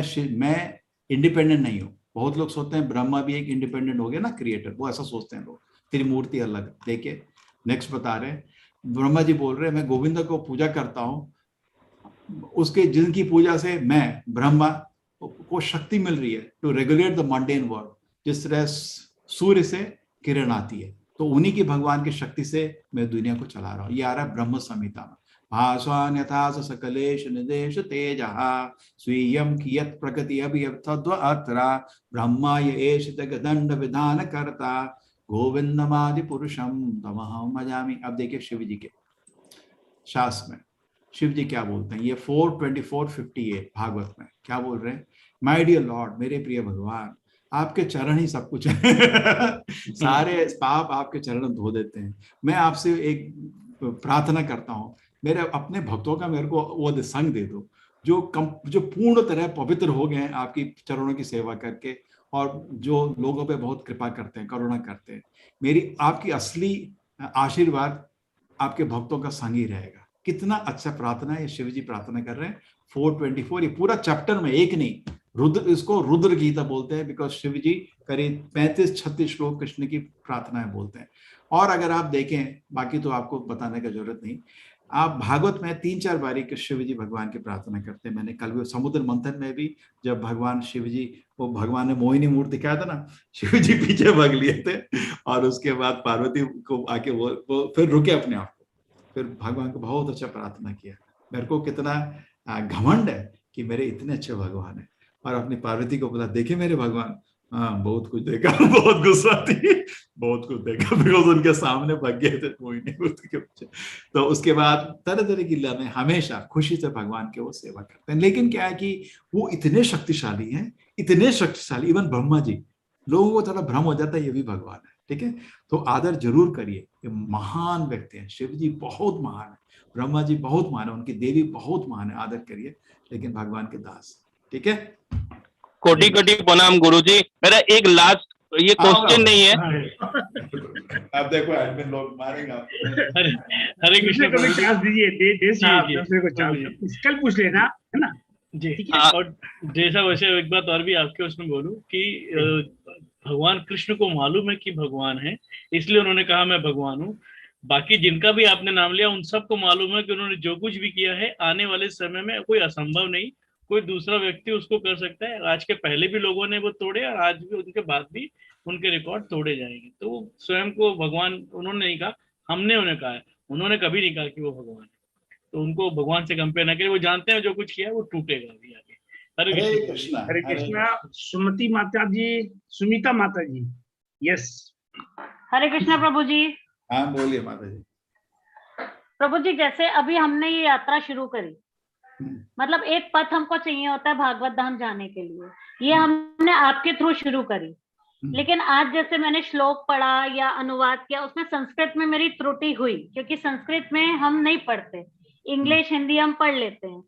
इंडिपेंडेंट नहीं हूँ। बहुत लोग सोचते हैं ब्रह्मा भी एक इंडिपेंडेंट हो गया ना, क्रिएटर, वो ऐसा सोचते हैं लोग, त्रिमूर्ति अलग। देखिए नेक्स्ट बता रहे हैं, ब्रह्मा जी बोल रहे हैं मैं गोविंद को पूजा करता हूँ, उसके जिनकी पूजा से मैं ब्रह्मा को शक्ति मिल रही है to regulate the mundane world. जिस तरह सूर्य से किरण आती है तो उन्हीं की भगवान की शक्ति से मैं दुनिया को चला रहा हूँ। ये आ रहा है ब्रह्म संहिता में, भास्वान यथा सकलेश निदेश तेजः स्वीयं कियत् प्रकृति अभियत्तद्वअत्रा ब्रह्मा येष जगदंड विधान कर्ता गोविंदमादि पुरुषम तमहं भजामि। अब देखिए शिव जी के शास्त्र में शिव जी क्या बोलते हैं, ये 4:24-58 भागवत में क्या बोल रहे हैं, माय डियर लॉर्ड, मेरे प्रिय भगवान, आपके चरण ही सब कुछ है सारे पाप आपके चरण धो देते हैं। मैं आपसे एक प्रार्थना करता हूँ, मेरे अपने भक्तों का मेरे को वो संग दे दो जो पूर्ण तरह पवित्र हो गए हैं आपकी चरणों की सेवा करके, और जो लोगों पे बहुत कृपा करते हैं, करुणा करते हैं। मेरी आपकी असली आशीर्वाद आपके भक्तों का संग ही रहेगा। कितना अच्छा प्रार्थना है, शिव जी प्रार्थना कर रहे हैं। 4:24 ये पूरा चैप्टर में, एक नहीं, रुद्र, इसको रुद्र गीता बोलते हैं बिकॉज शिव जी करीब 35-36 श्लोक कृष्ण की प्रार्थनाएं बोलते हैं। और अगर आप देखें, बाकी तो आपको बताने की जरूरत नहीं, आप भागवत में 3-4 बारी शिव जी भगवान की प्रार्थना करते हैं। मैंने कल भी समुद्र मंथन में भी जब भगवान शिव जी को भगवान ने मोहिनी मूर्ति दिखाया था ना, शिव जी पीछे भाग लिए थे और उसके बाद पार्वती को आके वो फिर रुके अपने आप, फिर भगवान को बहुत अच्छा प्रार्थना किया। मेरे को कितना घमंड है कि मेरे इतने अच्छे भगवान है। और अपनी पार्वती को बोला, देखे मेरे भगवान, हाँ बहुत कुछ देखा, बहुत गुस्सा थी, बहुत कुछ देखा, बिकॉज उनके सामने भाग गए थे मोहिनी मूर्ति के पीछे। तो उसके बाद तरह तरह की लीला में हमेशा खुशी से भगवान के वो सेवा करते हैं। लेकिन क्या है कि वो इतने शक्तिशाली हैं, इतने शक्तिशाली, इवन ब्रह्मा जी, लोगों को थोड़ा भ्रम हो जाता है ये भी भगवान है, ठीक है। तो आदर जरूर करिए, ये महान व्यक्ति हैं, शिव जी बहुत महान है, ब्रह्मा जी बहुत महान है, उनकी देवी बहुत महान है, आदर करिए, लेकिन भगवान के दास, ठीक है। कोटि कोटि प्रणाम गुरुजी। मेरा एक लास्ट ये क्वेश्चन नहीं है, अब देखो एडमिन लोग मारेंगे आपको। हरे कृष्ण को भी चांस दीजिए, दूसरे को चांस, कल पूछ लेना, है ना जी। और जैसा वैसे एक बात और भी आपके उसमें बोलूं कि भगवान कृष्ण को मालूम है कि भगवान है, इसलिए उन्होंने कहा मैं भगवान हूँ। बाकी जिनका भी आपने नाम लिया उन सबको मालूम है कि उन्होंने जो कुछ भी किया है आने वाले समय में कोई असंभव नहीं, कोई दूसरा व्यक्ति उसको कर सकता है। आज के पहले भी लोगों ने वो तोड़े और आज भी उनके बाद भी उनके रिकॉर्ड तोड़े जाएंगे। तो स्वयं को भगवान उन्होंने नहीं कहा, हमने उन्हें कहा है, उन्होंने कभी नहीं कहा कि वो भगवान है। तो उनको भगवान से कंपेयर ना करें, वो जानते हैं जो कुछ किया है वो टूटेगा भी आगे। हरे कृष्णा। हरे कृष्णा। सुमति माता जी, सुनीता माता जी, यस। हरे कृष्णा प्रभु जी। हाँ बोलिए माता जी। प्रभु जी, जैसे अभी हमने ये यात्रा शुरू करी, मतलब एक पथ हमको चाहिए होता है भागवत धाम जाने के लिए, ये हमने आपके थ्रू शुरू करी, लेकिन आज जैसे मैंने श्लोक पढ़ा या अनुवाद किया, उसमें संस्कृत में मेरी त्रुटि हुई, क्योंकि संस्कृत में हम नहीं पढ़ते, इंग्लिश हिंदी हम पढ़ लेते हैं।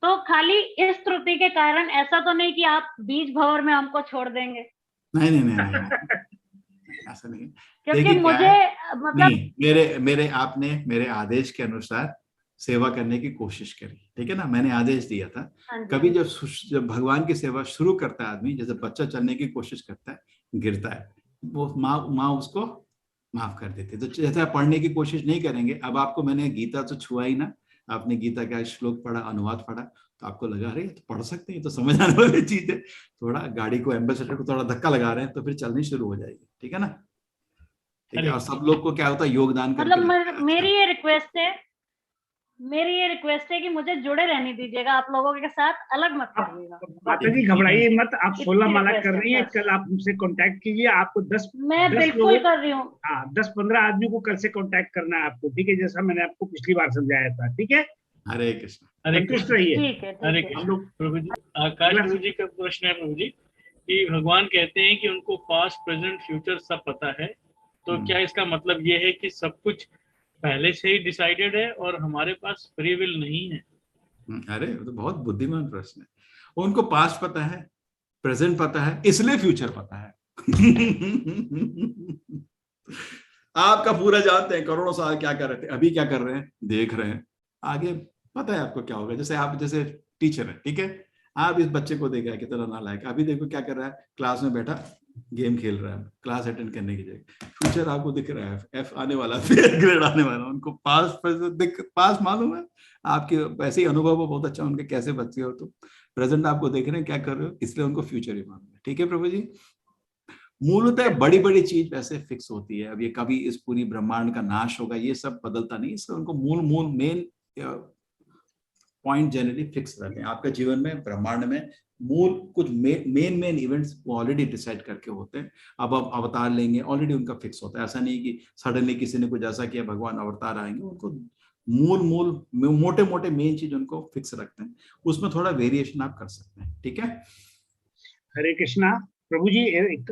तो खाली इस त्रुटि के कारण ऐसा तो नहीं कि आप बीच भंवर में हमको छोड़ देंगे? नहीं ऐसा नहीं। क्योंकि मुझे मतलब मेरे आदेश के अनुसार सेवा करने की कोशिश करी, ठीक है ना, मैंने आदेश दिया था। कभी जब भगवान की सेवा शुरू करता है आदमी, जैसे बच्चा चलने की कोशिश करता है, गिरता है, वो माँ उसको माफ कर देती है। तो जैसे आप पढ़ने की कोशिश नहीं करेंगे, अब आपको मैंने गीता तो छुआ ही ना, आपने गीता का श्लोक पढ़ा, अनुवाद पढ़ा, तो आपको लगा अरे तो पढ़ सकते हैं, तो समझ आने वाली चीज है। थोड़ा गाड़ी को, एम्बेसडर को थोड़ा धक्का लगा रहे हैं तो फिर चलनी शुरू हो जाएगी, ठीक है ना, ठीक है। और सब लोग को क्या होता है, योगदान करके मतलब मेरी ये रिक्वेस्ट है कि मुझे जुड़े रहने दीजिएगा आप लोगों के साथ, अलग मत करिएगा। माता जी घबराइए मत, आप 16 माला कर रही है, कल आप हमसे कांटेक्ट कीजिए। आपको 10 बिल्कुल कर रही हूँ। हाँ, 10-15 आदमी को कल से कांटेक्ट करना है आपको, ठीक है, जैसा मैंने आपको पिछली बार समझाया था, ठीक है। हरे कृष्ण। संतुष्ट रहिए। हरे कृष्ण। प्रभु जी, आकाश प्रभु जी का प्रश्न है प्रभु जी, कि भगवान कहते हैं कि उनको पास्ट प्रेजेंट फ्यूचर सब पता है, तो क्या इसका मतलब ये है कि सब कुछ पहले से ही डिसाइडेड है और हमारे पास फ्री विल नहीं है? अरे तो बहुत बुद्धिमान प्रश्न है। उनको पास्ट पता है, प्रेजेंट पता है, इसलिए फ्यूचर पता है। आपका पूरा जानते हैं, करोड़ों साल क्या कर रहे थे, अभी क्या कर रहे हैं, देख रहे हैं, आगे पता है आपको क्या होगा। जैसे टीचर है, ठीक है, आप इस बच्चे को देखा है कितना नालायक, अभी देखो क्या कर रहा है, क्लास में बैठा गेम खेल रहा है, क्लास अटेंड करने की जगह। फ्यूचर आपको दिख रहा है, एफ आने वाला, फिर ग्रेड आने वाला। उनको पास मालूम है, आपके वैसे ही अनुभव बहुत अच्छा, उनके कैसे बच्चे हो, तो प्रेजेंट आपको देख रहे हैं क्या कर रहे हो, इसलिए उनको फ्यूचर ही मालूम है, ठीक है प्रभु जी। मूलतः बड़ी बड़ी चीज वैसे फिक्स होती है। अब ये कभी इस पूरी ब्रह्मांड का नाश होगा, ये सब बदलता नहीं, इसलिए उनको मूल मेन पॉइंट जनरली फिक्स रहते हैं। आपके जीवन में, ब्रह्मांड में मूल कुछ मेन इवेंट्स वो ऑलरेडी डिसाइड करके होते हैं। अब आप अवतार लेंगे, ऑलरेडी उनका फिक्स होता है। ऐसा नहीं कि सडनली किसी ने कुछ ऐसा किया भगवान अवतार आएंगे, उनको मोटे मेन चीज उनको फिक्स रखते हैं, उसमें थोड़ा वेरिएशन आप कर सकते हैं, ठीक है। हरे कृष्णा। प्रभु जी,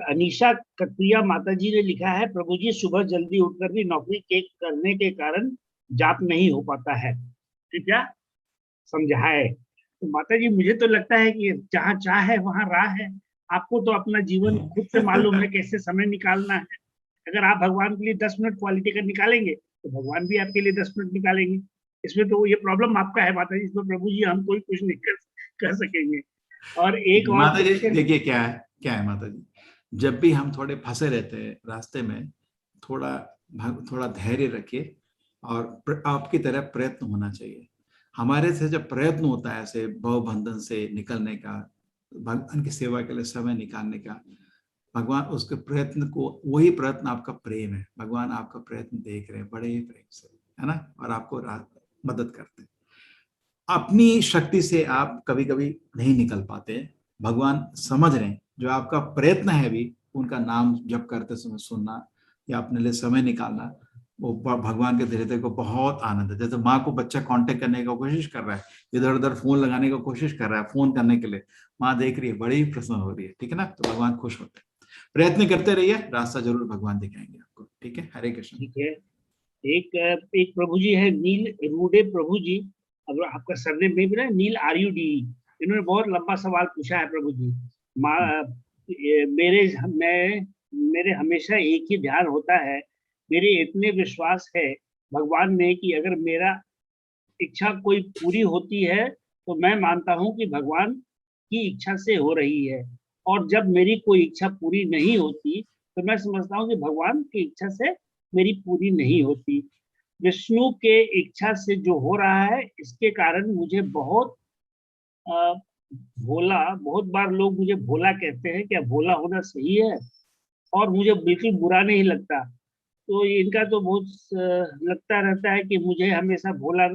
अनीशा कटिया माता जी ने लिखा है, प्रभु जी सुबह जल्दी उठकर भी नौकरी करने के कारण जाप नहीं हो पाता है, कृपया समझाए। तो माता जी, मुझे तो लगता है कि जहाँ चाह है वहाँ राह है। आपको तो अपना जीवन खुद से मालूम है कैसे समय निकालना है। अगर आप भगवान के लिए 10 मिनट क्वालिटी का निकालेंगे तो भगवान भी आपके लिए 10 मिनट निकालेंगे। इसमें तो ये प्रॉब्लम आपका है माता जी, इसमें प्रभु जी हम कोई कुछ नहीं कर सकेंगे। और एक और माता जी देखिए क्या है माता जी, जब भी हम थोड़े फंसे रहते हैं रास्ते में, थोड़ा धैर्य रखिए और आपकी तरह प्रयत्न होना चाहिए। हमारे से जब प्रयत्न होता है ऐसे भव बंधन से निकलने का, भगवान की सेवा के लिए समय निकालने का, भगवान उसके प्रयत्न को, वही प्रयत्न आपका प्रेम है। भगवान आपका प्रयत्न देख रहे हैं बड़े ही प्रेम से, है ना, और आपको मदद करते हैं। अपनी शक्ति से आप कभी कभी नहीं निकल पाते, भगवान समझ रहे हैं। जो आपका प्रयत्न है भी, उनका नाम जप करते समय सुनना या अपने लिए समय निकालना, वो भगवान के हृदय को बहुत आनंद है। जैसे माँ को बच्चा कांटेक्ट करने का कोशिश कर रहा है, इधर उधर फोन लगाने का कोशिश कर रहा है, फोन करने के लिए माँ देख रही है, बड़ी प्रसन्न हो रही है, ठीक है ना, तो भगवान खुश होते हैं। प्रयत्न करते रहिए, रास्ता जरूर भगवान दिखाएंगे आपको, ठीक है। हरे कृष्ण। ठीक है। एक प्रभु जी है, नील रूडे प्रभु जी, अब आपका सरनेम में भी ना, नील RUD, इन्होंने बहुत लंबा सवाल पूछा है प्रभु जी। मेरे हमेशा एक ही ध्यान होता है, मेरे इतने विश्वास है भगवान में कि अगर मेरा इच्छा कोई पूरी होती है तो मैं मानता हूँ कि भगवान की इच्छा से हो रही है, और जब मेरी कोई इच्छा पूरी नहीं होती तो मैं समझता हूँ कि भगवान की इच्छा से मेरी पूरी नहीं होती। विष्णु के इच्छा से जो हो रहा है, इसके कारण मुझे बहुत बहुत बार लोग मुझे भोला कहते हैं। क्या भोला होना सही है? और मुझे बिल्कुल बुरा नहीं लगता। तो इनका तो बहुत लगता रहता है कि मुझे हमेशा भोला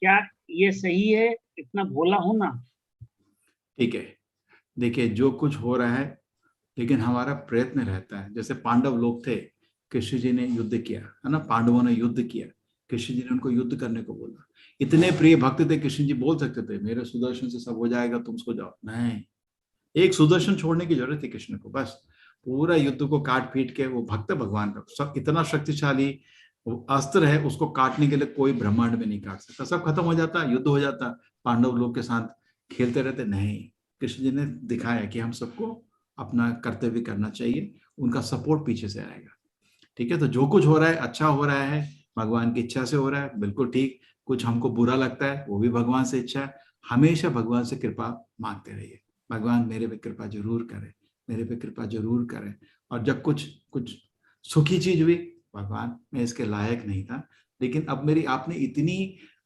क्या ये सही है इतना भोला होना? ठीक है, देखिए जो कुछ हो रहा है, लेकिन हमारा प्रयत्न रहता है। जैसे पांडव लोग थे, कृष्ण जी ने युद्ध किया है ना, पांडवों ने युद्ध किया, कृष्ण जी ने उनको युद्ध करने को बोला। इतने प्रिय भक्त थे, कृष्ण जी बोल सकते थे मेरे सुदर्शन से सब हो जाएगा, तुम सो जाओ। नहीं, एक सुदर्शन छोड़ने की जरूरत थी कृष्ण को, बस पूरा युद्ध को काट पीट के, वो भक्त भगवान का सब इतना शक्तिशाली अस्त्र है, उसको काटने के लिए कोई ब्रह्मांड में नहीं काट सकता। सब खत्म हो जाता, युद्ध हो जाता, पांडव लोग के साथ खेलते रहते। नहीं, कृष्ण जी ने दिखाया कि हम सबको अपना कर्तव्य करना चाहिए, उनका सपोर्ट पीछे से आएगा। ठीक है, तो जो कुछ हो रहा है अच्छा हो रहा है, भगवान की इच्छा से हो रहा है, बिल्कुल ठीक। कुछ हमको बुरा लगता है, वो भी भगवान से इच्छा है। हमेशा भगवान से कृपा मांगते रहिए, भगवान मेरे पे कृपा जरूर करे, मेरे पे कृपा जरूर करे। और जब कुछ सुखी चीज हुई, भगवान मैं इसके लायक नहीं था, लेकिन अब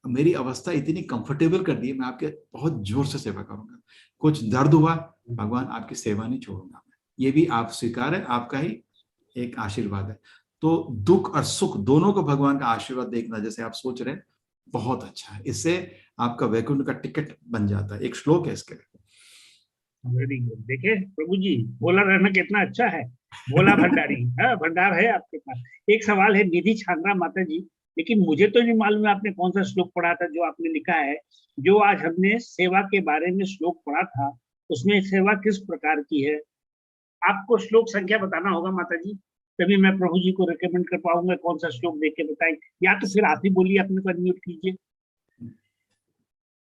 मेरी अवस्था इतनी कंफर्टेबल कर दी, मैं आपके बहुत जोर से सेवा करूंगा। कुछ दर्द हुआ, भगवान आपकी सेवा नहीं छोड़ूंगा मैं, ये भी आप स्वीकार है, आपका ही एक आशीर्वाद है। तो दुख और सुख दोनों को भगवान का आशीर्वाद देखना, जैसे आप सोच रहे हैं, बहुत अच्छा है। इससे आपका वैकुंठ का टिकट बन जाता है। एक श्लोक है इसके। Very good. देखे प्रभु जी, भोला रहना कितना अच्छा है, भोला भंडारी। हाँ, भंडार है आपके पास। एक सवाल है निधि छांद्रा माता जी, लेकिन मुझे तो नहीं मालूम है आपने कौन सा श्लोक पढ़ा था जो आपने लिखा है। जो आज हमने सेवा के बारे में श्लोक पढ़ा था, उसमें सेवा किस प्रकार की है? आपको श्लोक संख्या बताना होगा माता जी, तभी मैं प्रभु जी को रिकमेंड कर पाऊंगा कौन सा श्लोक देख के बताएं, या तो फिर आप ही बोलिए, अपने को अनम्यूट कीजिए।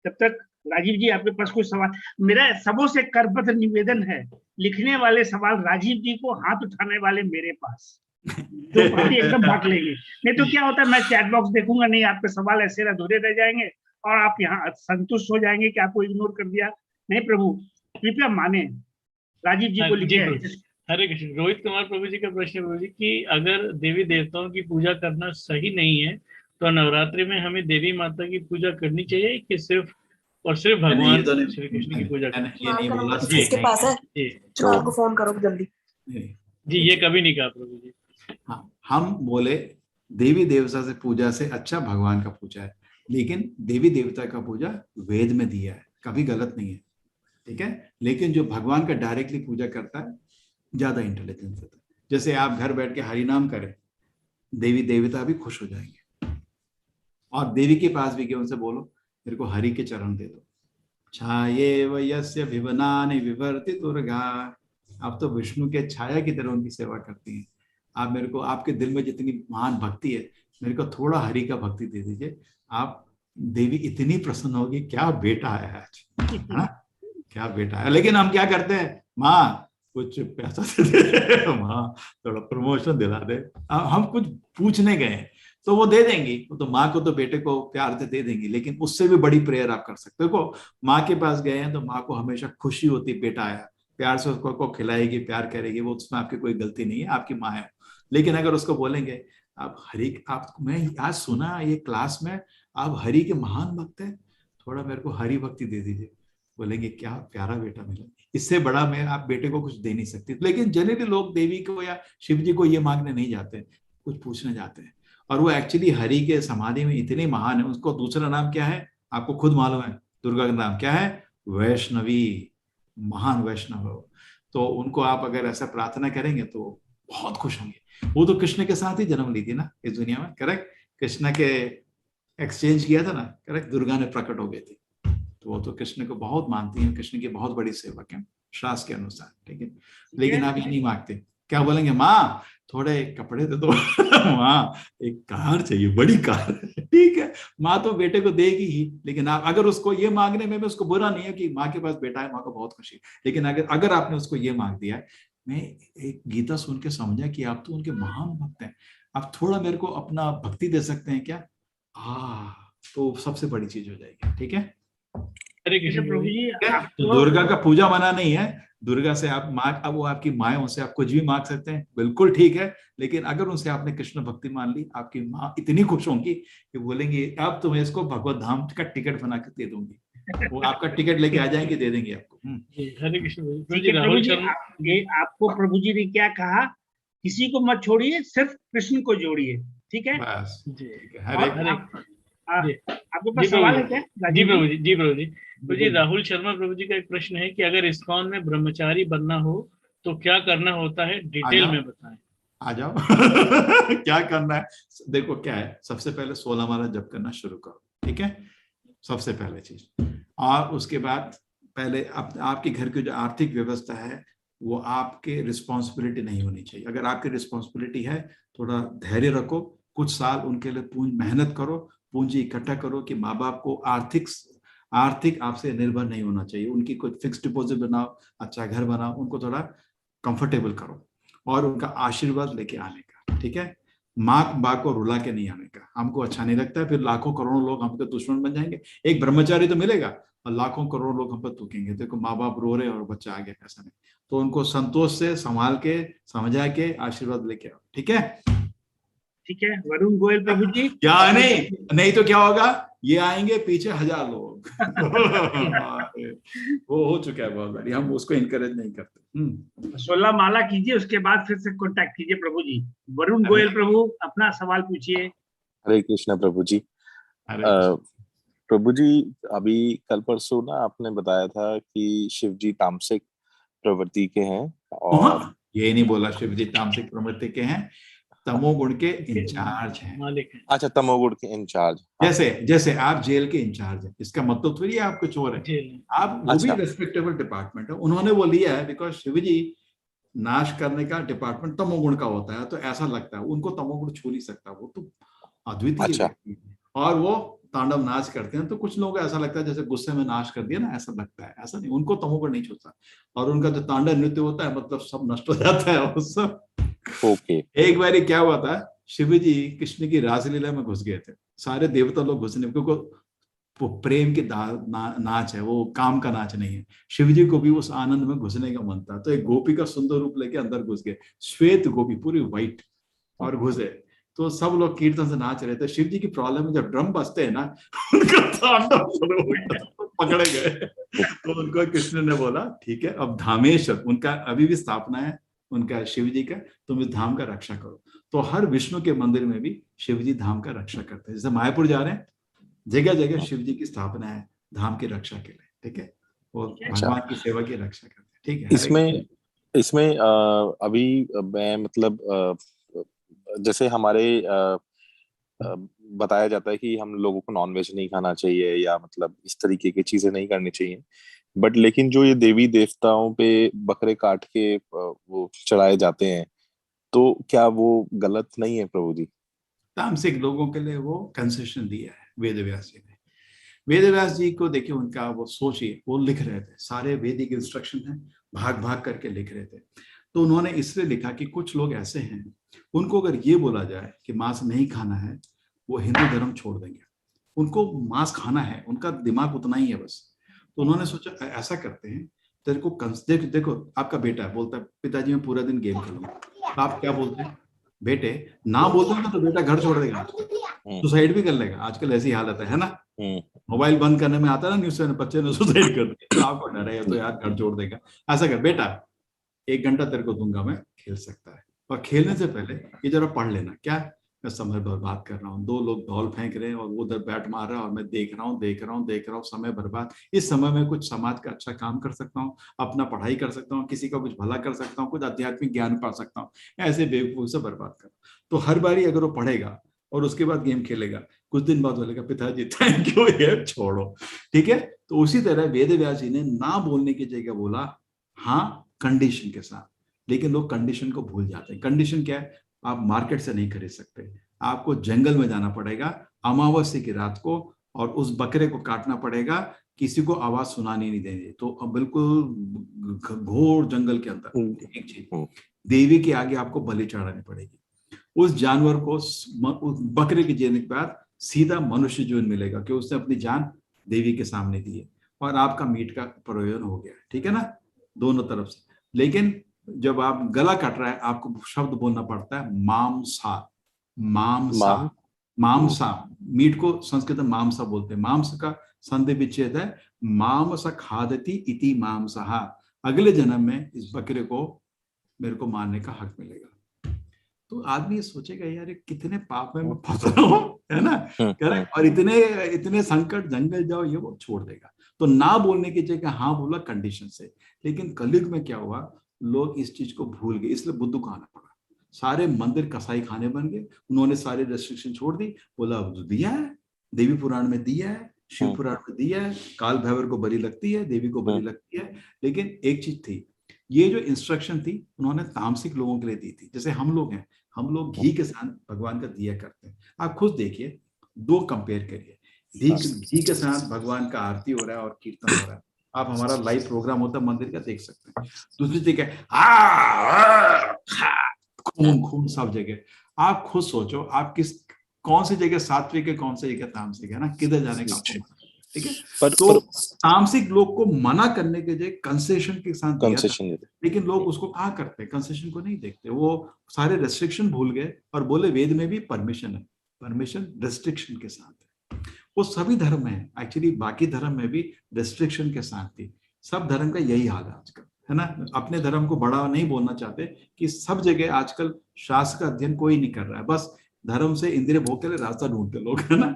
तब तक राजीव जी आपके पास कोई सवाल? मेरा सबों से करबद्ध निवेदन है, लिखने वाले सवाल राजीव जी को, हाथ उठाने वाले मेरे पास, जो पार्टी एकदम भाग लेंगे। नहीं तो क्या होता है, मैं चैट बॉक्स देखूंगा नहीं, आपके सवाल ऐसे अधूरे रह जाएंगे और आप यहाँ संतुष्ट हो जाएंगे कि आपको इग्नोर कर दिया। नहीं प्रभु, कृपया माने, राजीव जी को लिखे। हरे कृष्ण। रोहित कुमार प्रभु जी का प्रश्न प्रभु जी कि अगर देवी देवताओं की पूजा करना सही नहीं है, तो नवरात्रि में हमें देवी माता की पूजा करनी चाहिए कि सिर्फ और सिर्फ भगवान श्री कृष्ण की पूजा करनी? इसके पास है, चलो आपको फोन करो जल्दी। जी, ये कभी नहीं कहा प्रभु जी। हाँ, हम बोले देवी देवता से पूजा से अच्छा भगवान का पूजा है, लेकिन देवी देवता का पूजा वेद में दिया है, कभी गलत नहीं है। ठीक है, लेकिन जो भगवान का डायरेक्टली पूजा करता है, ज्यादा इंटेलिजेंस होता है। जैसे आप घर बैठ के हरि नाम करें, देवी देवता भी खुश हो जाएंगे। और देवी के पास भी गए, उनसे बोलो मेरे को हरि के चरण दे दो। छाये वयस्य विवनानि विवर्ति दुर्गा, आप तो विष्णु के छाया की तरह उनकी सेवा करती हैं। आप मेरे को, आपके दिल में जितनी महान भक्ति है, मेरे को थोड़ा हरि का भक्ति दे दीजिए, आप देवी इतनी प्रसन्न होगी। क्या बेटा है आज, है ना, क्या बेटा है। लेकिन हम क्या करते हैं, माँ कुछ पैसा दे, माँ थोड़ा प्रमोशन दिला दे। हम कुछ पूछने गए तो वो दे देंगी, तो माँ को तो बेटे को प्यार से दे देंगी, लेकिन उससे भी बड़ी प्रेयर आप कर सकते हो। माँ के पास गए हैं तो माँ को हमेशा खुशी होती, बेटा आया, प्यार से उसको खिलाएगी, प्यार करेगी, वो उसमें आपकी कोई गलती नहीं है, आपकी माँ है। लेकिन अगर उसको बोलेंगे आप हरि, आप, मैं आज सुना ये क्लास में आप हरि के महान भक्त हैं, थोड़ा मेरे को हरि भक्ति दे दीजिए, बोलेंगे क्या प्यारा बेटा मिला। इससे बड़ा मैं आप बेटे को कुछ दे नहीं सकती। लेकिन जनरली लोग देवी को या शिव जी को ये मांगने नहीं जाते, कुछ पूछने जाते हैं। और वो एक्चुअली हरि के समाधि में इतने महान है। उसको दूसरा नाम क्या है आपको खुद मालूम है, दुर्गा का नाम क्या है, वैष्णवी, महान वैष्णव। तो उनको आप अगर ऐसा प्रार्थना करेंगे तो बहुत खुश होंगे। वो तो कृष्ण के साथ ही जन्म ली थी ना इस दुनिया में, करेक्ट, कृष्ण के एक्सचेंज किया था ना, करेक्ट, दुर्गा ने प्रकट हो गई थी। तो वो तो कृष्ण को बहुत मानती हैं, कृष्ण की बहुत बड़ी सेवक है शास्त्र के अनुसार। ठीक है, लेकिन आप ये नहीं मांगते, क्या बोलेंगे, माँ थोड़े कपड़े दे दो, माँ एक कार चाहिए, बड़ी कार। ठीक है, माँ तो बेटे को देगी ही, लेकिन आप अगर उसको ये मांगने में उसको बुरा नहीं है कि माँ के पास बेटा है, माँ को बहुत खुशी। लेकिन अगर आपने उसको ये मांग दिया है, मैं एक गीता सुन के समझा कि आप तो उनके महान भक्त हैं, आप थोड़ा मेरे को अपना भक्ति दे सकते हैं क्या, तो सबसे बड़ी चीज हो जाएगी। ठीक है, हरे कृष्ण प्रभु जी। तो दुर्गा का पूजा मना नहीं है, दुर्गा से आप मांग, अब वो आपकी माँ है, उनसे आप कुछ भी मांग सकते हैं, बिल्कुल ठीक है। लेकिन अगर उनसे आपने कृष्ण भक्ति मान ली, आपकी माँ इतनी खुश होंगी कि बोलेंगे अब तुम्हें इसको भगवत धाम का टिकट बना कर दे दूंगी, वो आपका टिकट लेके आ जाएंगे, दे देंगे आपको। हरे कृष्ण प्रभु जी। आपको प्रभु जी ने क्या कहा, किसी को मत छोड़िए, सिर्फ कृष्ण को जोड़िए। ठीक है, बस। आपके पास सवाल है क्या? जी प्रभु जी, जी प्रभु जी। तो जी राहुल शर्मा प्रभु जी का एक प्रश्न है कि अगर इस्कॉन में ब्रह्मचारी बनना हो तो क्या करना होता है, डिटेल में बताएं। आ जाओ क्या करना है? देखो क्या है, सबसे पहले 16 माला जप करना शुरू करो, ठीक है, सबसे पहले चीज। और उसके बाद पहले आपके घर की जो आर्थिक व्यवस्था है वो आपके रिस्पॉन्सिबिलिटी नहीं होनी चाहिए। अगर आपकी रिस्पॉन्सिबिलिटी है, थोड़ा धैर्य रखो, कुछ साल उनके लिए मेहनत करो, पूंजी इकट्ठा करो कि माँ बाप को आर्थिक आपसे निर्भर नहीं होना चाहिए। उनकी कोई फिक्स डिपॉजिट बनाओ, अच्छा घर बनाओ, उनको थोड़ा कंफर्टेबल करो और उनका आशीर्वाद लेके आने का, ठीक है। माँ बाप को रुला के नहीं आने का, हमको अच्छा नहीं लगता है, फिर लाखों करोड़ों लोग हमको दुश्मन बन जाएंगे। एक ब्रह्मचारी तो मिलेगा और लाखों करोड़ों लोग हम पर थूकेंगे। देखो माँ बाप रो रहे और बच्चा आ गया, ऐसा नहीं। तो उनको संतोष से संभाल के समझा के आशीर्वाद लेके आओ, ठीक है। ठीक है वरुण गोयल प्रभु जी। क्या नहीं तो क्या होगा, ये आएंगे पीछे 1000 लोग वो हो चुका है बहुत बारी, हम उसको इनकरेज नहीं करते। 16 माला कीजिए, उसके बाद फिर से कांटेक्ट कीजिए प्रभु जी। वरुण गोयल प्रभु अपना सवाल पूछिए। हरे कृष्णा प्रभु जी। प्रभु जी, अभी कल परसों ना आपने बताया था कि शिव जी तामसिक प्रवृत्ति के हैं, और ये नहीं बोला शिव जी तामसिक प्रवृत्ति के हैं, तमोगुण के इंचार्ज हैं। अच्छा, तमोगुण के इंचार्ज। जैसे आप जेल के इंचार्ज हैं, इसका मतलब थोड़ी आप कुछ और है, आप वो भी रेस्पेक्टेबल डिपार्टमेंट है। उन्होंने वो लिया है बिकॉज शिव जी नाश करने का डिपार्टमेंट तमोगुण का होता है, तो ऐसा लगता है उनको तमोगुण छू नहीं सकता, वो तो अद्वितीय है। और वो तांडव नाच करते हैं, तो कुछ लोगों को ऐसा लगता है जैसे गुस्से में नाश कर दिया ना, ऐसा लगता है। ऐसा नहीं, उनको तमोगुण नहीं छूता, और उनका जो तांडव नृत्य होता है मतलब सब नष्ट हो जाता है वो सब। एक बार क्या हुआ था, शिव जी कृष्ण की रासलीला में घुस गए थे, सारे देवता लोग घुसने, क्योंकि वो प्रेम की नाच है, वो काम का नाच नहीं है। शिव जी को भी उस आनंद में घुसने का मन था, तो एक गोपी का सुंदर रूप लेके अंदर घुस गए, श्वेत गोपी पूरी व्हाइट, और घुसे। तो सब लोग कीर्तन से नाच रहे थे। शिव जी की प्रॉब्लम है, जब ड्रम बजते हैं ना उनका तांडव शुरू हो गया, पकड़े गए। तो उनको कृष्ण ने बोला ठीक है, अब धामेश्वर उनका अभी भी स्थापना है उनका शिव जी का, तुम इस धाम का रक्षा करो। तो हर विष्णु के मंदिर में भी शिव जी धाम का रक्षा करते हैं। जैसे मायापुर जा रहे हैं, जगह जगह शिव जी की स्थापना है धाम की रक्षा के लिए, ठीक है, वो भगवान की सेवा की रक्षा करते हैं, ठीक है। इसमें अभी मैं मतलब जैसे हमारे बताया जाता है कि हम लोगों को नॉनवेज नहीं खाना चाहिए, या मतलब इस तरीके की चीजें नहीं करनी चाहिए, बट लेकिन जो ये देवी देवताओं पे बकरे काट के वो चढ़ाए जाते हैं, तो क्या वो गलत नहीं है प्रभु जी? तामसिक लोगों के लिए वो कंसेशन दिया है वेद व्यास जी ने। वेद व्यास जी को देखिए, उनका वो सोचिए, वो लिख रहे थे, सारे वैदिक इंस्ट्रक्शन है, भाग भाग करके लिख रहे थे। तो उन्होंने इसलिए लिखा कि कुछ लोग ऐसे हैं, उनको अगर ये बोला जाए कि मांस नहीं खाना है, वो हिंदू धर्म छोड़ देंगे। उनको मांस खाना है, उनका दिमाग उतना ही है बस। तो उन्होंने सोचा ऐसा करते हैं, तेरे को देखो आपका बेटा बोलता है पिताजी मैं पूरा दिन गेम खेलूंगा, तो आप क्या बोलते हैं? बेटे ना बोलते हैं तो बेटा घर छोड़ देगा, सुसाइड भी कर लेगा। आजकल ऐसी हालत है ना, मोबाइल बंद करने में आता है ना न्यूज़ में, बच्चे ने सुसाइड कर दिया, तो आपको डर है तो यार घर छोड़ देगा। ऐसा कर बेटा, 1 घंटा तेरे को दूंगा मैं, खेल सकता है, और खेलने से पहले ये जरा पढ़ लेना। क्या मैं समय बर्बाद कर रहा हूँ, 2 लोग बॉल फेंक रहे हैं और वो उधर बैट मार रहा है और मैं देख रहा हूँ, समय बर्बाद। इस समय में कुछ समाज का अच्छा काम कर सकता हूँ, अपना पढ़ाई कर सकता हूँ, किसी का कुछ भला कर सकता हूँ, कुछ आध्यात्मिक ज्ञान पा सकता हूँ। ऐसे बेवकूफ से बर्बाद कर। तो हर बारी अगर वो पढ़ेगा और उसके बाद गेम खेलेगा, कुछ दिन बाद बोलेगा पिताजी थैंक यू, ये छोड़ो, ठीक है। तो उसी तरह वेद व्यास जी ने ना बोलने की जगह बोला हाँ कंडीशन के साथ, लेकिन लोग कंडीशन को भूल जाते हैं। कंडीशन क्या है? आप मार्केट से नहीं खरीद सकते, आपको जंगल में जाना पड़ेगा अमावस्या की रात को, और उस बकरे को काटना पड़ेगा, किसी को आवाज सुनानी नहीं देंगे। तो बिल्कुल घोर जंगल के अंदर एक चीज, देवी के आगे आपको बलि चढ़ानी पड़ेगी। उस जानवर को, उस बकरे के जीने के बाद सीधा मनुष्य जीवन मिलेगा, कि उसने अपनी जान देवी के सामने दी है, और आपका मीट का प्रयोजन हो गया, ठीक है ना, दोनों तरफ से। लेकिन जब आप गला कट रहा है, आपको शब्द बोलना पड़ता है मांसा, मांसा, मांसा। मीट को संस्कृत में मांसा बोलते हैं। मांस का संधि विच्छेद है मांस खादति इति मांसः। अगले जन्म में इस बकरे को मेरे को मारने का हक मिलेगा। तो आदमी ये सोचेगा यार कितने पाप में मैं फंस रहा हूँ, है ना, करेक्ट। और इतने संकट, जंगल जाओ, ये वो छोड़ देगा। तो ना बोलने की जगह हाँ बोला कंडीशन से। लेकिन कलयुग में क्या हुआ, लोग इस चीज को भूल गए, इसलिए बुद्ध को आना पड़ा। सारे मंदिर कसाई खाने बन गए, उन्होंने सारे रेस्ट्रिक्शन छोड़ दी, बोला दिया है, देवी पुराण में दिया है, शिव पुराण में दिया है, काल भैरव को बलि लगती है, देवी को बलि लगती है। लेकिन एक चीज थी, ये जो इंस्ट्रक्शन थी उन्होंने तामसिक लोगों के लिए दी थी। जैसे हम लोग हैं, हम लोग घी के साथ भगवान का दिया करते हैं। आप खुद देखिए, दो कंपेयर करिए, घी के साथ भगवान का आरती हो रहा है और कीर्तन हो रहा है। आप हमारा लाइव प्रोग्राम होता है मंदिर का, देख सकते हैं। दूसरी चीज है खून खून सब जगह। आप खुद सोचो, आप कौन सी जगह सात्विक है, कौन सी जगह तामसिक है ना, किधर जाने का आपको, ठीक है। तो तामसिक लोग को मना करने के लिए कंसेशन के साथ दिया, लेकिन लोग उसको कहाँ करते हैं, कंसेशन को नहीं देखते, वो सारे रेस्ट्रिक्शन भूल गए और बोले वेद में भी परमिशन है, परमिशन रेस्ट्रिक्शन के साथ है। वो सभी धर्म में है एक्चुअली, बाकी धर्म में भी रेस्ट्रिक्शन के साथ थी। सब धर्म का यही हाल है आजकल, है ना। अपने धर्म को बढ़ावा नहीं बोलना चाहते कि सब जगह आजकल शास्त्र का अध्ययन कोई नहीं कर रहा है, बस धर्म से इंद्रिय भोग के लिए रास्ता ढूंढते लोग, है ना।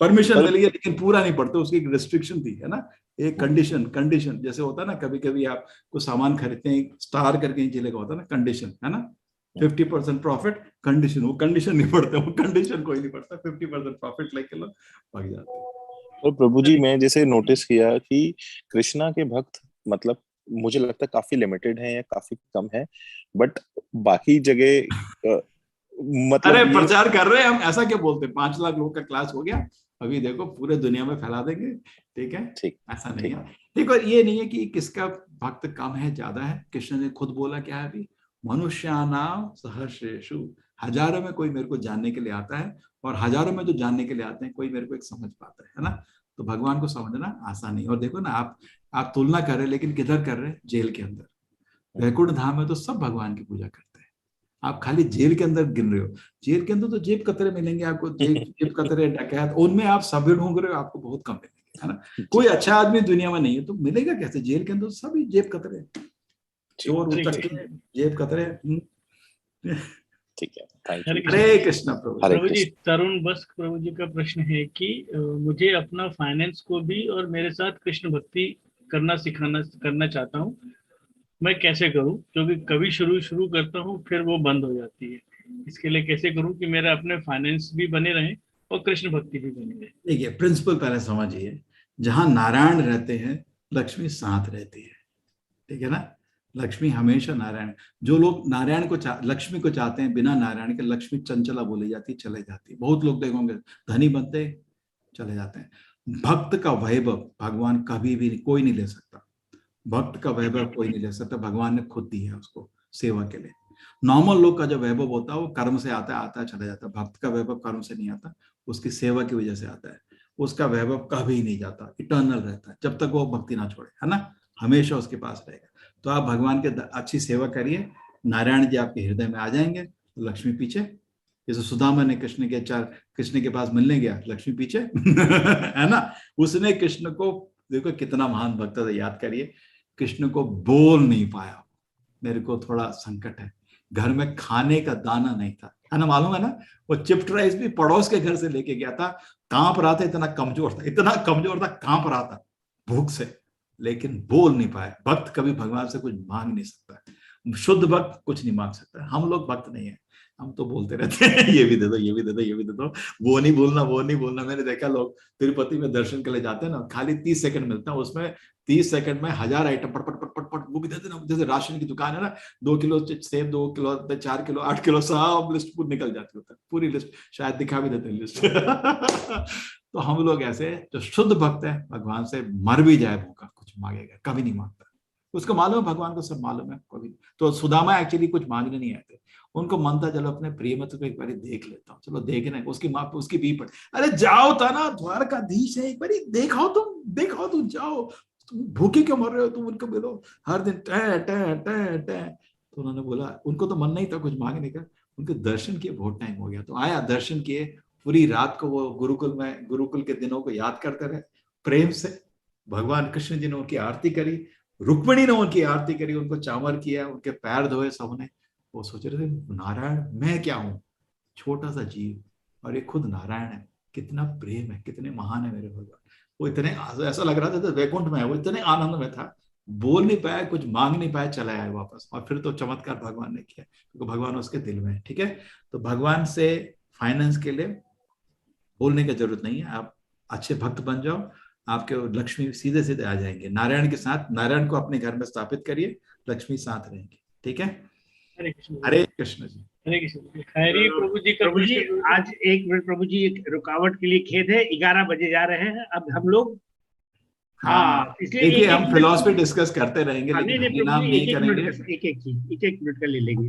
परमिशन मिली है लेकिन पूरा नहीं पढ़ते, उसकी एक रेस्ट्रिक्शन थी, है ना, एक कंडीशन जैसे होता है ना, कभी कभी आप कुछ सामान खरीदते हैं, स्टार करके नीचे लगा होता है ना, कंडीशन, है ना, 50% प्रॉफिट, कंडीशन। वो कंडीशन नहीं पढ़ते, वो कंडीशन कोई नहीं पढ़ता, 50% प्रॉफिट लेके लोग भाग जाते हैं। और प्रभु जी, मैं जैसे नोटिस किया कि कृष्णा के भक्त मतलब मुझे लगता है काफी लिमिटेड है या काफी कम है, बट बाकी जगह मतलब अरे प्रचार कर रहे हैं हम, ऐसा क्या बोलते हैं, 5 लाख लोग का क्लास हो गया, अभी देखो पूरे दुनिया में फैला देंगे, ठीक है, ठीक, ऐसा नहीं है। देखो ये नहीं है कि किसका भक्त कम है ज्यादा है, कृष्ण ने खुद बोला क्या है अभी, मनुष्यानाम सहस्रेषु, हजारों में कोई मेरे को जानने के लिए आता है, और हजारों में जो जानने के लिए आते हैं कोई मेरे को एक समझ पाता है ना। तो भगवान को समझना आसान नहीं। और देखो ना, आप तुलना कर रहे, लेकिन किधर कर रहे, जेल के अंदर। वैकुंठ धाम में तो सब भगवान की पूजा करते हैं, आप खाली जेल के अंदर गिन रहे हो। जेल के अंदर तो जेब कतरे मिलेंगे आपको, जेब कतरे डकैत, उनमें आप सभी ढूंढ रहे हो, आपको बहुत कम मिलेंगे, है ना। कोई अच्छा आदमी दुनिया में नहीं है तो मिलेगा कैसे, जेल के अंदर सभी जेब कतरे, चोर उचक्के जेब कतरे। ठीक है, हरे कृष्णा प्रभु जी। तरुण बस्क प्रभु जी का प्रश्न है कि मुझे अपना फाइनेंस को भी और मेरे साथ कृष्ण भक्ति करना चाहता हूँ, मैं कैसे करूं, क्योंकि कभी शुरू करता हूं फिर वो बंद हो जाती है। इसके लिए कैसे करूं कि मेरा अपने फाइनेंस भी बने रहे और कृष्ण भक्ति भी बनी रहे। देखिए प्रिंसिपल पहले समझिए, जहां नारायण रहते हैं लक्ष्मी साथ रहती है, ठीक है ना। लक्ष्मी हमेशा नारायण, जो लोग नारायण को लक्ष्मी को चाहते हैं, बिना नारायण के लक्ष्मी चंचला बोली जाती, चले जाती। बहुत लोग देखोगे धनी बनते चले जाते हैं। भक्त का वैभव भगवान कभी भी कोई नहीं ले सकता, भक्त का वैभव कोई नहीं ले सकता, भगवान ने खुद दी है उसको सेवा के लिए। नॉर्मल लोग का जो वैभव होता है वो कर्म से आता है चला जाता है, भक्त का वैभव कर्म से नहीं आता, उसकी सेवा की वजह से आता है। उसका वैभव कभी नहीं जाता, इटर्नल रहता है, जब तक वो भक्ति ना छोड़े, है ना, हमेशा उसके पास रहेगा। तो आप भगवान के अच्छी सेवा करिए, नारायण जी आपके हृदय में आ जाएंगे, तो लक्ष्मी पीछे। जैसे सुदामा ने कृष्ण के पास मिलने गया, लक्ष्मी पीछे है ना। उसने कृष्ण को, देखो कितना महान भक्त था, याद करिए, कृष्ण को बोल नहीं पाया, मेरे को थोड़ा संकट है, घर में खाने का दाना नहीं था, है ना, मालूम है ना। वो चिप्ड राइस भी पड़ोस के घर से लेके गया था, कांप रहा था, इतना कमजोर था, कांप रहा था भूख से, लेकिन बोल नहीं पाया। भक्त कभी भगवान से कुछ मांग नहीं सकता, शुद्ध भक्त कुछ नहीं मांग सकता। हम लोग भक्त नहीं है, हम तो बोलते रहते हैं, ये भी दे दो, ये भी दे दो, ये भी दे दो, वो नहीं बोलना। मैंने देखा लोग तिरुपति में दर्शन के लिए जाते हैं ना, खाली 30 सेकंड मिलता है, उसमें 30 सेकंड में 1000 आइटम पट पट पट पट पट वो भी देते ना। जैसे राशन की दुकान है ना, 2 किलो सेब, 2 किलो 4 किलो 8 किलो सब लिस्ट पूरी निकल जाती होता है, पूरी लिस्ट, शायद दिखा भी देते हैं लिस्ट। तो हम लोग ऐसे जो शुद्ध भक्त है, भगवान से मर भी जाए भूखा, कुछ मांगेगा कभी नहीं मांगता, उसको मालूम है, भगवान को सब मालूम है कभी। तो सुदामा एक्चुअली कुछ मांगने नहीं आते, उनको मन था चलो अपने प्रियमत को एक बार देख लेता हूँ, चलो देखने। उसकी माँ उसकी भी पड़, अरे जाओ था ना, द्वारकाधीश है, एक बार देखो तुम जाओ, तुम भूखे क्यों मर रहे हो, तुम उनको मिलो हर दिन टै टै टै टै। तो उन्होंने बोला, उनको तो मन नहीं था कुछ मांगने का, उनके दर्शन किए, बहुत टाइम हो गया, तो आया, दर्शन किए, पूरी रात को वो गुरुकुल के दिनों को याद करते रहे प्रेम से। भगवान कृष्ण जी ने उनकी आरती करी, रुक्मिणी ने उनकी आरती करी, उनको चामर किया, उनके पैर धोए सबने, वो सोच रहे थे नारायण मैं क्या हूँ, छोटा सा जीव, और ये खुद नारायण है, कितना प्रेम है, कितने महान है मेरे भगवान। वो इतने, ऐसा लग रहा था तो वैकुंठ में है, वो इतने आनंद में था, बोल नहीं पाया, कुछ मांग नहीं पाया, चला आया वापस। और फिर तो चमत्कार भगवान ने किया, क्योंकि भगवान उसके दिल में है। ठीक है, तो भगवान से फाइनेंस के लिए बोलने की जरूरत नहीं है, आप अच्छे भक्त बन जाओ, आपके लक्ष्मी सीधे सीधे आ जाएंगे। नारायण के साथ, नारायण को अपने घर में स्थापित करिए, लक्ष्मी साथ रहेंगी। ठीक है, हरे कृष्ण। हरे कृष्ण जी। हरे कृष्ण। हरे प्रभु जी। प्रभु जी आज एक मिनट प्रभु जी, एक रुकावट के लिए खेद है, 11 बजे जा रहे हैं अब हम लोग। हाँ, देखिए हम फिलॉसफी डिस्कस करते रहेंगे, लेकिन नहीं, नहीं करेंगे। एक मिनट का ले लेंगे।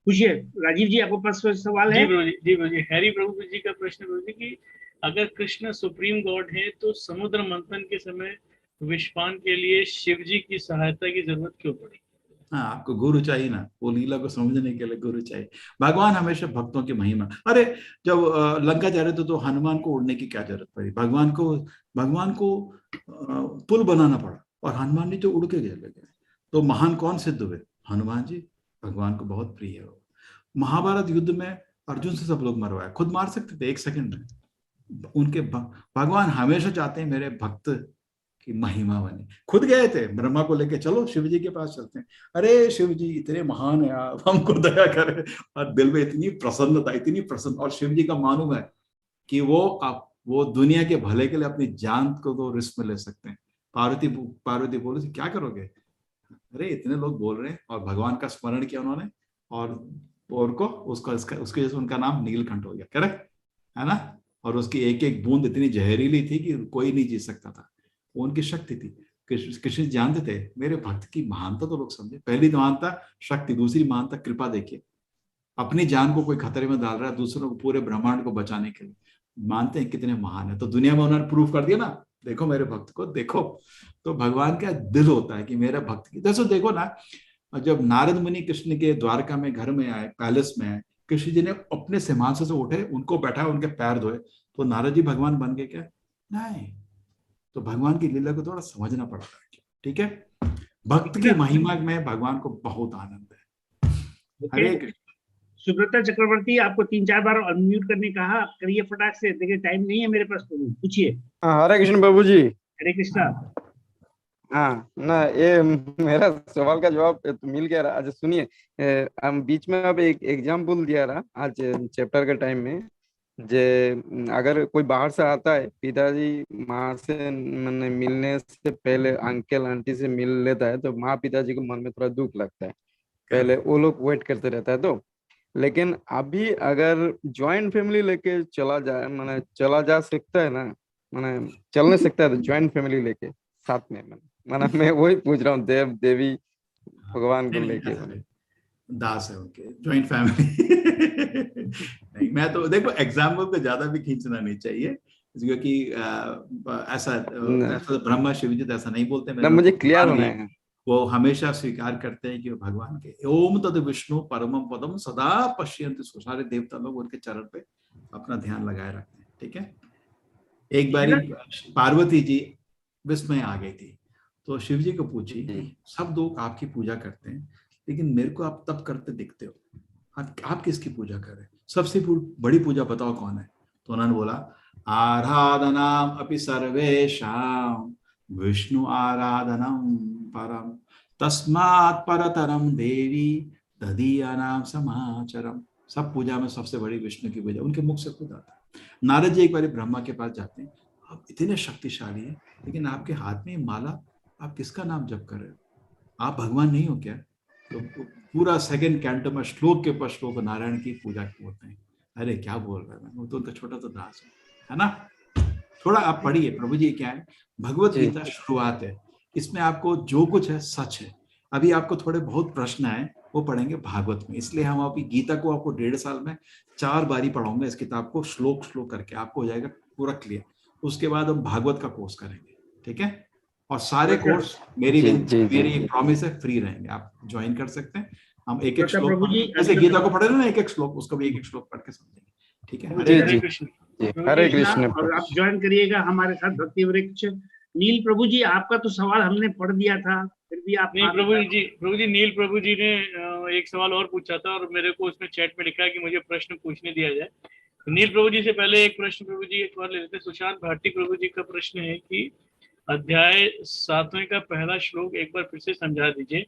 पूछिए राजीव जी, आपको पास सवाल है? जी प्रभु जी। हरि प्रभु जी का प्रश्न प्रभु जी की, अगर कृष्ण सुप्रीम गॉड है तो समुद्र मंथन के समय विषपान के लिए शिव जी की सहायता की जरूरत क्यों पड़ी? हाँ, आपको गुरु चाहिए ना, वो लीला को समझने के लिए गुरु चाहिए। भगवान हमेशा भक्तों की महिमा, अरे जब लंका जा रहे थे तो हनुमान को उड़ने की क्या जरूरत पड़ी? भगवान को पुल बनाना पड़ा, और हनुमान जी तो उड़ के गए। तो महान कौन सिद्ध हुए? हनुमान जी। भगवान को बहुत प्रिय है। महाभारत युद्ध में अर्जुन से सब लोग मरवाए, खुद मार सकते थे 1 सेकंड में। उनके भगवान हमेशा चाहते हैं मेरे भक्त की महिमा बने। खुद गए थे ब्रह्मा को लेके, चलो शिव जी के पास चलते हैं। अरे शिव जी इतने महान है, आप हमको दया करें। और दिल में इतनी प्रसन्नता, इतनी प्रसन्न। और शिव जी का मालूम है कि वो दुनिया के भले के लिए अपनी जान को तो रिस्क में ले सकते हैं। पार्वती बोले क्या करोगे? अरे इतने लोग बोल रहे हैं, और भगवान का स्मरण किया उन्होंने, और को उसके जैसे उनका नाम नीलकंठ हो गया। करेक्ट है ना? और उसकी एक एक बूंद इतनी जहरीली थी कि कोई नहीं जी सकता था। वो उनकी शक्ति थी। कृष्ण जानते थे मेरे भक्त की महानता तो लोग समझे। पहली महानता शक्ति, दूसरी महानता कृपा। देखिए अपनी जान को कोई खतरे में डाल रहा है दूसरों को, पूरे ब्रह्मांड को बचाने के लिए, मानते हैं कितने महान है। तो दुनिया में उन्होंने प्रूफ कर दिया ना, देखो मेरे भक्त को देखो। तो भगवान का दिल होता है कि मेरे भक्त की। जैसे देखो ना, जब नारद मुनि कृष्ण के द्वारका में घर में आए, पैलेस में आए, कृष्ण जी ने अपने सिंहासन से उठे, उनको बैठा, उनके पैर धोए, तो नारद जी भगवान बन गए क्या? नहीं। तो भगवान की लीला को थोड़ा समझना पड़ता है। ठीक है, भक्त की महिमा में भगवान को बहुत आनंद है। हरे कृष्ण। सुब्रता चक्रवर्ती, आपको 3-4 बार अनम्यूट करने कहा, करिए फटाक से, देखिए टाइम नहीं है मेरे पास। पूछिए। हरे कृष्ण प्रभु जी। हरे कृष्णा। हाँ ना, ये मेरा सवाल का जवाब तो मिल गया रहा। अच्छा सुनिए, हम बीच में अब एक एग्जाम्पल दिया रहा आज चैप्टर के टाइम में, जे अगर कोई बाहर से आता है, पिताजी माँ से मैंने मिलने से पहले अंकल आंटी से मिल लेता है, तो माँ पिताजी को मन में थोड़ा दुख लगता है, पहले वो लोग वेट करते रहता है। तो लेकिन अभी अगर ज्वाइंट फैमिली लेके चला जाए, मैंने चला जा सकता है ना, मैंने चल नहीं सकता है तो ज्वाइंट फैमिली लेके साथ में, मैं वही पूछ रहा हूँ, देव देवी भगवान को लेके दास है उनके, ज्वाइंट फैमिली। नहीं, मैं तो देखो एग्जाम्पल पे ज्यादा भी खींचना नहीं चाहिए, क्योंकि ऐसा ब्रह्मा शिव जी तो ऐसा नहीं बोलते। मुझे क्लियर होना है। वो हमेशा स्वीकार करते हैं कि भगवान के ओम तद विष्णु परमम पदम सदा पश्यन्ति। सारे देवता लोग उनके चरण पे अपना ध्यान लगाए रखते हैं। ठीक है, एक बारी पार्वती जी विस्मय आ गई थी, तो शिव जी को पूछी, सब लोग आपकी पूजा करते हैं, लेकिन मेरे को आप तब करते दिखते हो, आप किसकी पूजा कर रहे हैं? सबसे बड़ी पूजा बताओ कौन है? तो उन्होंने बोला आराधनाम अपि सर्वेषां विष्णु आराधनम परम तस्मात् परतरम देवी ददीयानाम समाचरम। सब पूजा में सबसे बड़ी विष्णु की पूजा, उनके मुख से खुद आता है। नारद जी एक बार ब्रह्मा के पास जाते हैं, आप इतने शक्तिशाली हैं, लेकिन आपके हाथ में माला, आप किसका नाम जप कर रहे हो? आप भगवान नहीं हो क्या? तो पूरा सेकंड कैंटो में श्लोक के पर श्लोक नारायण की पूजा होते हैं। अरे क्या बोल रहे हैं, वो तो उनका छोटा सा दास है ना। थोड़ा आप पढ़िए प्रभु जी, क्या है भगवत गीता शुरुआत है, इसमें आपको जो कुछ है सच है। अभी आपको थोड़े बहुत प्रश्न आए, वो पढ़ेंगे भागवत में, इसलिए हम आपकी गीता को आपको 1.5 साल में 4 बारी पढ़ाऊंगा इस किताब को, श्लोक श्लोक करके आपको हो जाएगा पूरा क्लियर। उसके बाद हम भागवत का कोर्स करेंगे। ठीक है, और सारे कोर्स मेरी एक प्रॉमिस है, फ्री रहेंगे, आप ज्वाइन कर सकते हैं। हम एक एक श्लोक, जैसे गीता को पढ़े ना एक एक श्लोक, उसको भी एक एक श्लोक पढ़ के समझेंगे। ठीक है, हरे कृष्ण। हरे कृष्ण। और आप ज्वाइन करिएगा हमारे साथ भक्ति वृक्ष। नील प्रभु जी, आपका तो सवाल हमने पढ़ दिया था, फिर भी आप नहीं प्रभु जी नील प्रभु जी ने एक सवाल और पूछा था और मेरे को उसमें चैट में लिखा है कि मुझे प्रश्न पूछने दिया जाए। नील प्रभु जी से पहले एक प्रश्न प्रभु जी एक बार ले लेते हैं। सुशांत भाटी प्रभु जी का प्रश्न है कि अध्याय 7वें का पहला श्लोक एक बार फिर से समझा दीजिए।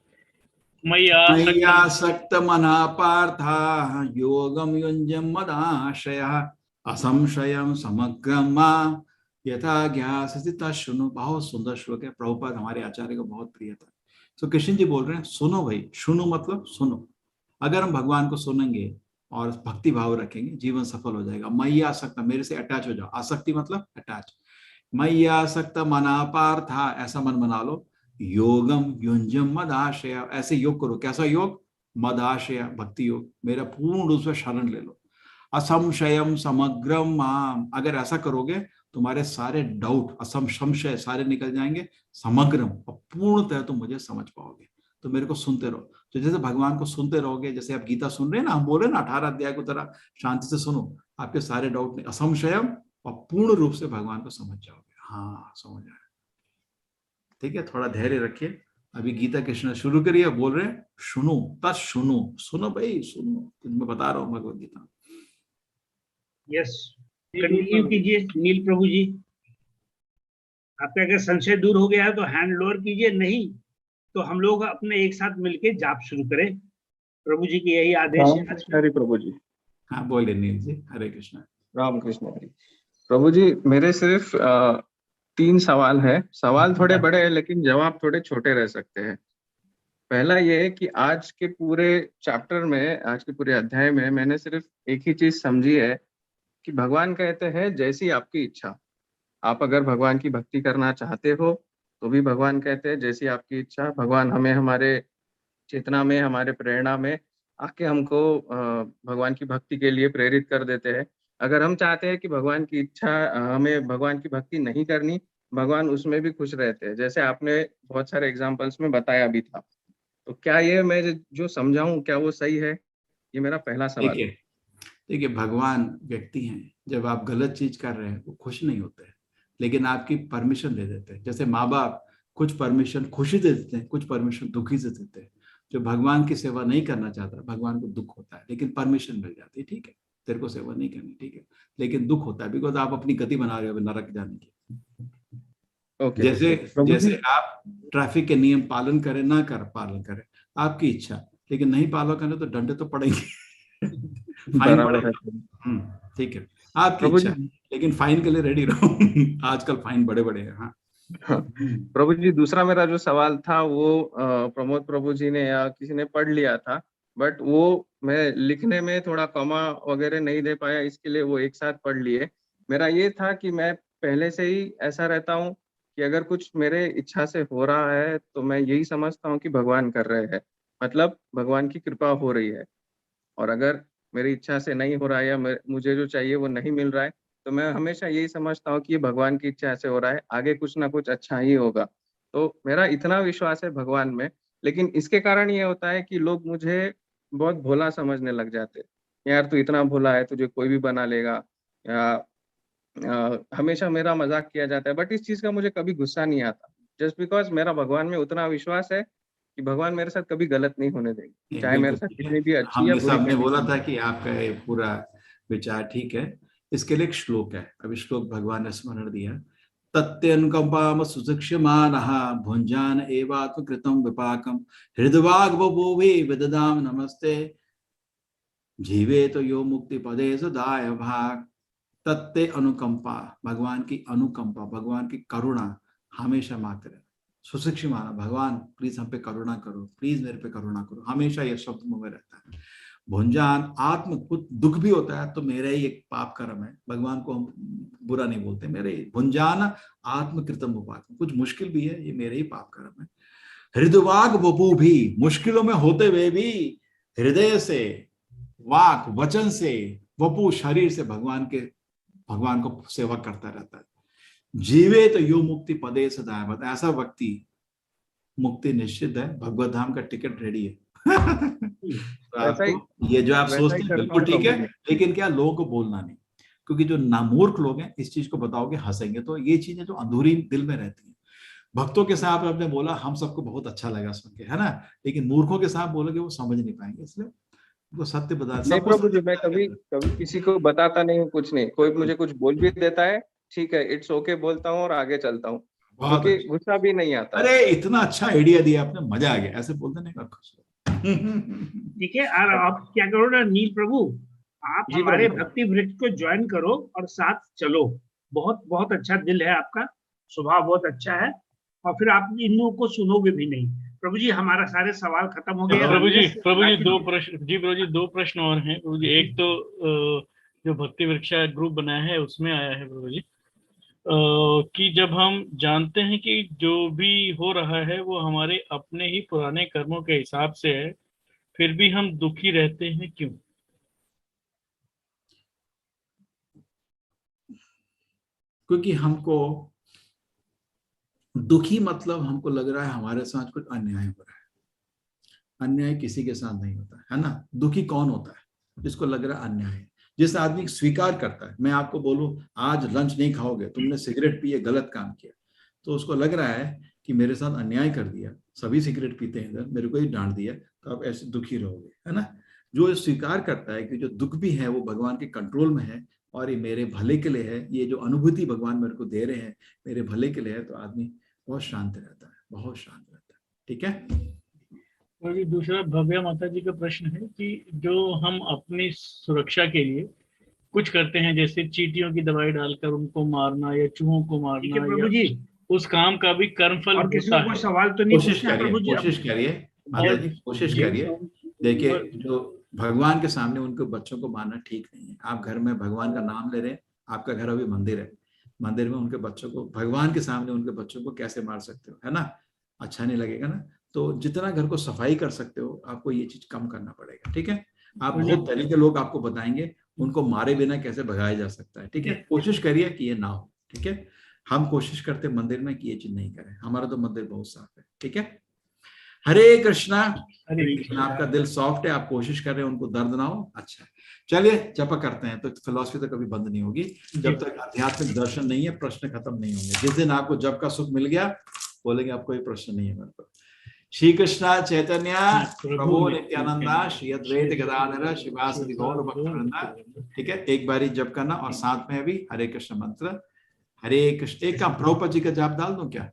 मय्यासक्त मना पार्था योगम युञ्जम मदाशयः असंशयम समग्रम यथा ज्ञास्यसि तच्छृणु। बहुत सुंदर श्लोक है, प्रभुपाद हमारे आचार्य को बहुत प्रिय था। तो कृष्ण जी बोल रहे हैं सुनो भाई, सुनो मतलब सुनो। अगर हम भगवान को सुनेंगे और भक्ति भाव रखेंगे जीवन सफल हो जाएगा। मय्यासक्त, मेरे से अटैच हो जाओ। आसक्ति मतलब अटैच। मय्यासक्त मना पार्था, ऐसा मन बना लो। योगम युञ्जम मदाशय, ऐसे योग करो। कैसा योग? मदाशय, भक्ति योग। मेरा पूर्ण रूप से शरण ले लो। असंशयम समग्रम माम, अगर ऐसा करोगे तुम्हारे सारे डाउट संशय सारे निकल जाएंगे। समग्रम, और पूर्णतः तुम मुझे समझ पाओगे। तो मेरे को सुनते रहो। तो जैसे भगवान को सुनते रहोगे, जैसे आप गीता सुन रहे हैं ना, हम बोले ना 18 अध्याय को तरह शांति से सुनो, आपके सारे डाउट नहीं। असंशयम, और पूर्ण रूप से भगवान को समझ जाओगे। हाँ, समझ आया। ठीक है, थोड़ा धैर्य रखिए। अभी गीता कृष्ण शुरू करिए। बोल रहे हैं सुनो, तत् सुनो। सुनो भाई, सुनो। मैं बता रहा हूँ भगवत गीता। यस, कंटिन्यू कीजिए नील प्रभु जी। आपका अगर संशय दूर हो गया है तो हैंड लोअर कीजिए, नहीं तो हम लोग अपने एक साथ मिलके जाप शुरू करें। प्रभु जी की यही आदेश है। हरे प्रभु जी। हाँ बोलिए नील जी। हरे कृष्ण। राम कृष्ण हरे। प्रभु जी, मेरे सिर्फ 3 सवाल है। सवाल थोड़े बड़े हैं लेकिन जवाब थोड़े छोटे रह सकते हैं। पहला ये है कि आज के पूरे चैप्टर में, आज के पूरे अध्याय में मैंने सिर्फ एक ही चीज समझी है कि भगवान कहते हैं जैसी आपकी इच्छा। आप अगर भगवान की भक्ति करना चाहते हो तो भी भगवान कहते हैं जैसी आपकी इच्छा। भगवान हमें हमारे चेतना में, हमारे प्रेरणा में आके हमको भगवान की भक्ति के लिए प्रेरित कर देते हैं। अगर हम चाहते हैं कि भगवान की इच्छा, हमें भगवान की भक्ति नहीं करनी, भगवान उसमें भी खुश रहते हैं, जैसे आपने बहुत सारे एग्जाम्पल्स में बताया भी था। तो क्या ये मैं जो समझाऊं, क्या वो सही है? ये मेरा पहला सवाल है। देखिए, भगवान व्यक्ति हैं। जब आप गलत चीज कर रहे हैं वो खुश नहीं होते हैं, लेकिन आपकी परमिशन दे देते हैं। जैसे माँ बाप कुछ परमिशन खुशी से देते हैं, कुछ परमिशन दुखी से देते हैं। जो भगवान की सेवा नहीं करना चाहता, भगवान को दुख होता है, लेकिन परमिशन मिल जाती है। ठीक है, तेरे को सेवा नहीं करनी, ठीक है, लेकिन दुख होता है बिकॉज आप अपनी गति बना रहे हो नरक जाने की। जैसे आप ट्रैफिक के नियम पालन करें ना पालन करें, आपकी इच्छा, लेकिन नहीं पालन करें तो दंड तो पड़ेंगे। फाइन पड़ेगा। ठीक है, आपकी इच्छा, लेकिन फाइन के लिए रेडी रहो। आजकल फाइन बड़े बड़े हैं। हाँ प्रभु जी, दूसरा मेरा जो सवाल था वो प्रमोद प्रभु जी ने या किसी ने पढ़ लिया था, बट वो मैं लिखने में थोड़ा कॉमा वगैरह नहीं दे पाया, इसके लिए वो एक साथ पढ़ लिए। मेरा ये था कि मैं पहले से ही ऐसा रहता हूँ कि अगर कुछ मेरे इच्छा से हो रहा है तो मैं यही समझता हूँ कि भगवान कर रहे हैं, मतलब भगवान की कृपा हो रही है। और अगर मेरी इच्छा से नहीं हो रहा है या मुझे जो चाहिए वो नहीं मिल रहा है तो मैं हमेशा यही समझता हूँ कि ये भगवान की इच्छा से हो रहा है, आगे कुछ ना कुछ अच्छा ही होगा। तो मेरा इतना विश्वास है भगवान में, लेकिन इसके कारण ये होता है कि लोग मुझे बहुत भोला समझने लग जाते हैं। यार तू इतना भोला है, तुझे कोई भी बना लेगा, या हमेशा मेरा मजाक किया जाता है। बट इस चीज का मुझे कभी गुस्सा नहीं आता, जस्ट बिकॉज मेरा भगवान में उतना विश्वास है कि भगवान मेरे साथ कभी गलत नहीं होने देंगे, चाहे मेरे साथ कितनी भी अच्छी या बुरी। हमने बोला था कि आपका ये पूरा विचार ठीक है। इसके लिए एक श्लोक है, अभी श्लोक भगवान ने स्मरण दिया। तत्यनुकंपाम सुशिक्ष्यमानः भुंजान एवात्मकृतं विपाकं हृदवाग बभूवे विददाम नमस्ते जीवे तो यो मुक्ति पदे सदाय भाग। तत्ते अनुकंपा, भगवान की अनुकंपा, भगवान की करुणा हमेशा मांगते रहे। सुशिक्ष्यमान, भगवान प्लीज हम पे करुणा करो, प्लीज मेरे पे करुणा करो, हमेशा ये शब्द मुंह में रहता है। भुंजान, आत्म, कुछ दुख भी होता है तो मेरा ही एक पाप कर्म है, भगवान को हम बुरा नहीं बोलते, मेरे ही। भुंजान आत्मकृतम उपाकम, कुछ मुश्किल भी है, ये मेरे ही पाप कर्म है। हृदवाग वपु भी, मुश्किलों में होते हुए भी हृदय से, वाक वचन से, वपु शरीर से भगवान को सेवा करता रहता है। जीवे तो यो मुक्ति पदे सदाय, बता ऐसा व्यक्ति मुक्ति निश्चित है, भगवत धाम का टिकट रेडी है। तो ये जो आप सोचते हैं बिल्कुल ठीक है, लेकिन क्या लोगों को बोलना नहीं, क्योंकि जो नामूर्ख लोग हैं इस चीज को बताओगे हंसेंगे, तो ये चीजें जो अधूरी दिल में रहती हैं। भक्तों के साथ आपने बोला, हम सबको बहुत अच्छा लगा सुन के, है ना, लेकिन मूर्खों के साथ बोलोगे वो समझ नहीं पाएंगे, इसलिए वो सत्य बता। नहीं प्रभु जी, मैं कभी किसी को बताता नहीं हूँ, कुछ नहीं। कोई मुझे कुछ बोल भी देता है, ठीक है, इट्स ओके बोलता हूँ और आगे चलता हूँ, क्योंकि गुस्सा भी नहीं आता। अरे इतना अच्छा आइडिया दिया आपने, मजा आ गया, ऐसे बोलते नहीं खुश। ठीक है, और आप क्या करो ना नील प्रभु, आप हमारे भक्ति वृत्त को ज्वाइन करो और साथ चलो। बहुत बहुत अच्छा दिल है आपका, स्वभाव बहुत अच्छा है, और फिर आप इन लोगों को सुनोगे भी नहीं। प्रभु जी, हमारा सारे सवाल खत्म हो गए। प्रभु जी दो प्रश्न और हैं प्रभु जी। एक तो जो भक्ति वृक्षा ग्रुप बनाया है उसमें आया है प्रभु जी कि जब हम जानते हैं कि जो भी हो रहा है वो हमारे अपने ही पुराने कर्मों के हिसाब से है, फिर भी हम दुखी रहते हैं, क्यों? क्योंकि हमको दुखी मतलब हमको लग रहा है हमारे साथ कुछ अन्याय हो रहा है। अन्याय किसी के साथ नहीं होता है ना। दुखी कौन होता है? जिसको लग रहा है अन्याय है। जिस आदमी स्वीकार करता है, मैं आपको बोलूं आज लंच नहीं खाओगे, तुमने सिगरेट पिए, गलत काम किया, तो उसको लग रहा है कि मेरे साथ अन्याय कर दिया, सभी सिगरेट पीते हैं इधर, मेरे को ही डांट दिया, तो आप ऐसे दुखी रहोगे, है ना। जो स्वीकार करता है कि जो दुख भी है वो भगवान के कंट्रोल में है और ये मेरे भले के लिए है, ये जो अनुभूति भगवान मेरे को दे रहे हैं मेरे भले के लिए है, तो आदमी बहुत शांत रहता है, बहुत शांत रहता है। ठीक है। और दूसरा भव्या माता जी का प्रश्न है कि जो हम अपनी सुरक्षा के लिए कुछ करते हैं, जैसे चींटियों की दवाई डालकर उनको मारना या चूहों को मारना, प्रभु जी उस काम का भी कर्मफल होता है। सवाल तो नहीं, कोशिश करिए माता जी, कोशिश करिए। देखिए, जो भगवान के सामने उनके बच्चों को मारना ठीक नहीं है। आप घर में भगवान का नाम ले रहे हैं, आपका घर अभी मंदिर है, मंदिर में उनके बच्चों को, भगवान के सामने उनके बच्चों को कैसे मार सकते हो, है ना। अच्छा नहीं लगेगा ना। तो जितना घर को सफाई कर सकते हो आपको ये चीज कम करना पड़ेगा। ठीक है। आप बहुत तरीके लोग आपको बताएंगे उनको मारे बिना कैसे भगाया जा सकता है। ठीक है। कोशिश करिए कि ये ना हो। ठीक है। हम कोशिश करते मंदिर में कि ये चीज नहीं करें। हमारा तो मंदिर बहुत साफ है। ठीक है। हरे कृष्णा। आपका दिल सॉफ्ट है, आप कोशिश कर रहे हैं उनको दर्द ना हो। अच्छा, चलिए जप करते हैं। तो फिलॉसफी तो कभी बंद नहीं होगी जब तक आध्यात्मिक दर्शन नहीं है, प्रश्न खत्म नहीं होंगे। जिस दिन आपको जप का सुख मिल गया बोलेंगे आपको कोई प्रश्न नहीं है मेरे को। श्री कृष्णा चैतन्य प्रभु नित्यानंदा श्री अद्वैत गदाधर शिवासदि गौर भक्तवृंदा। ठीक है, एक बारी जप करना और साथ में भी हरे कृष्ण मंत्र। हरे कृष्ण। एक काम प्रभुपाद जी का जाप डाल दूं क्या?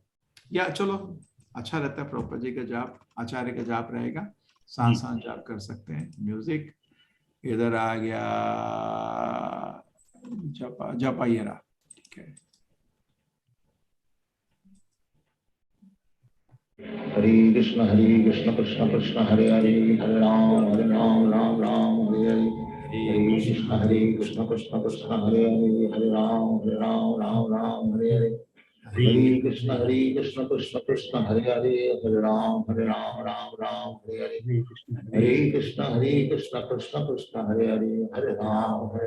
या चलो अच्छा रहता है, प्रभुपाद जी का जाप, आचार्य का जाप रहेगा, साथ साथ जाप कर सकते हैं। म्यूजिक इधर आ गया, जपा ये रहा। ठीक है। हरे कृष्ण कृष्ण कृष्ण हरे हरे, हरे राम राम राम हरे हरे, हरे कृष्ण कृष्ण हरे हरे, हरे राम राम हरे हरे, हरे कृष्ण कृष्ण हरे हरे, हरे राम राम हरे हरे, हरे कृष्ण कृष्ण हरे हरे, हरे राम हरे हरे, हरे कृष्ण कृष्ण हरे हरे, हरे राम हरे हरे,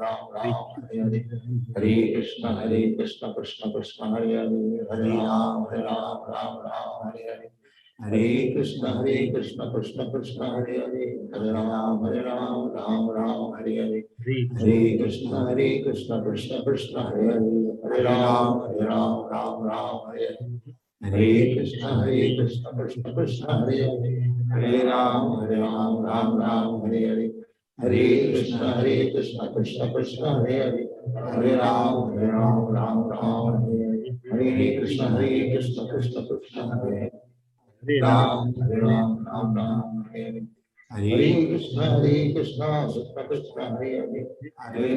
हरे कृष्ण कृष्ण हरे हरे, हरे राम हरे हरे, हरे कृष्ण कृष्ण हरे हरे, हरे राम हरे हरे, हरे कृष्ण कृष्ण हरे हरे, हरे राम हरे हरे, हरे कृष्ण कृष्ण हरे हरे, हरे राम हरे हरे, हरे कृष्ण कृष्ण हरे हरे, हरे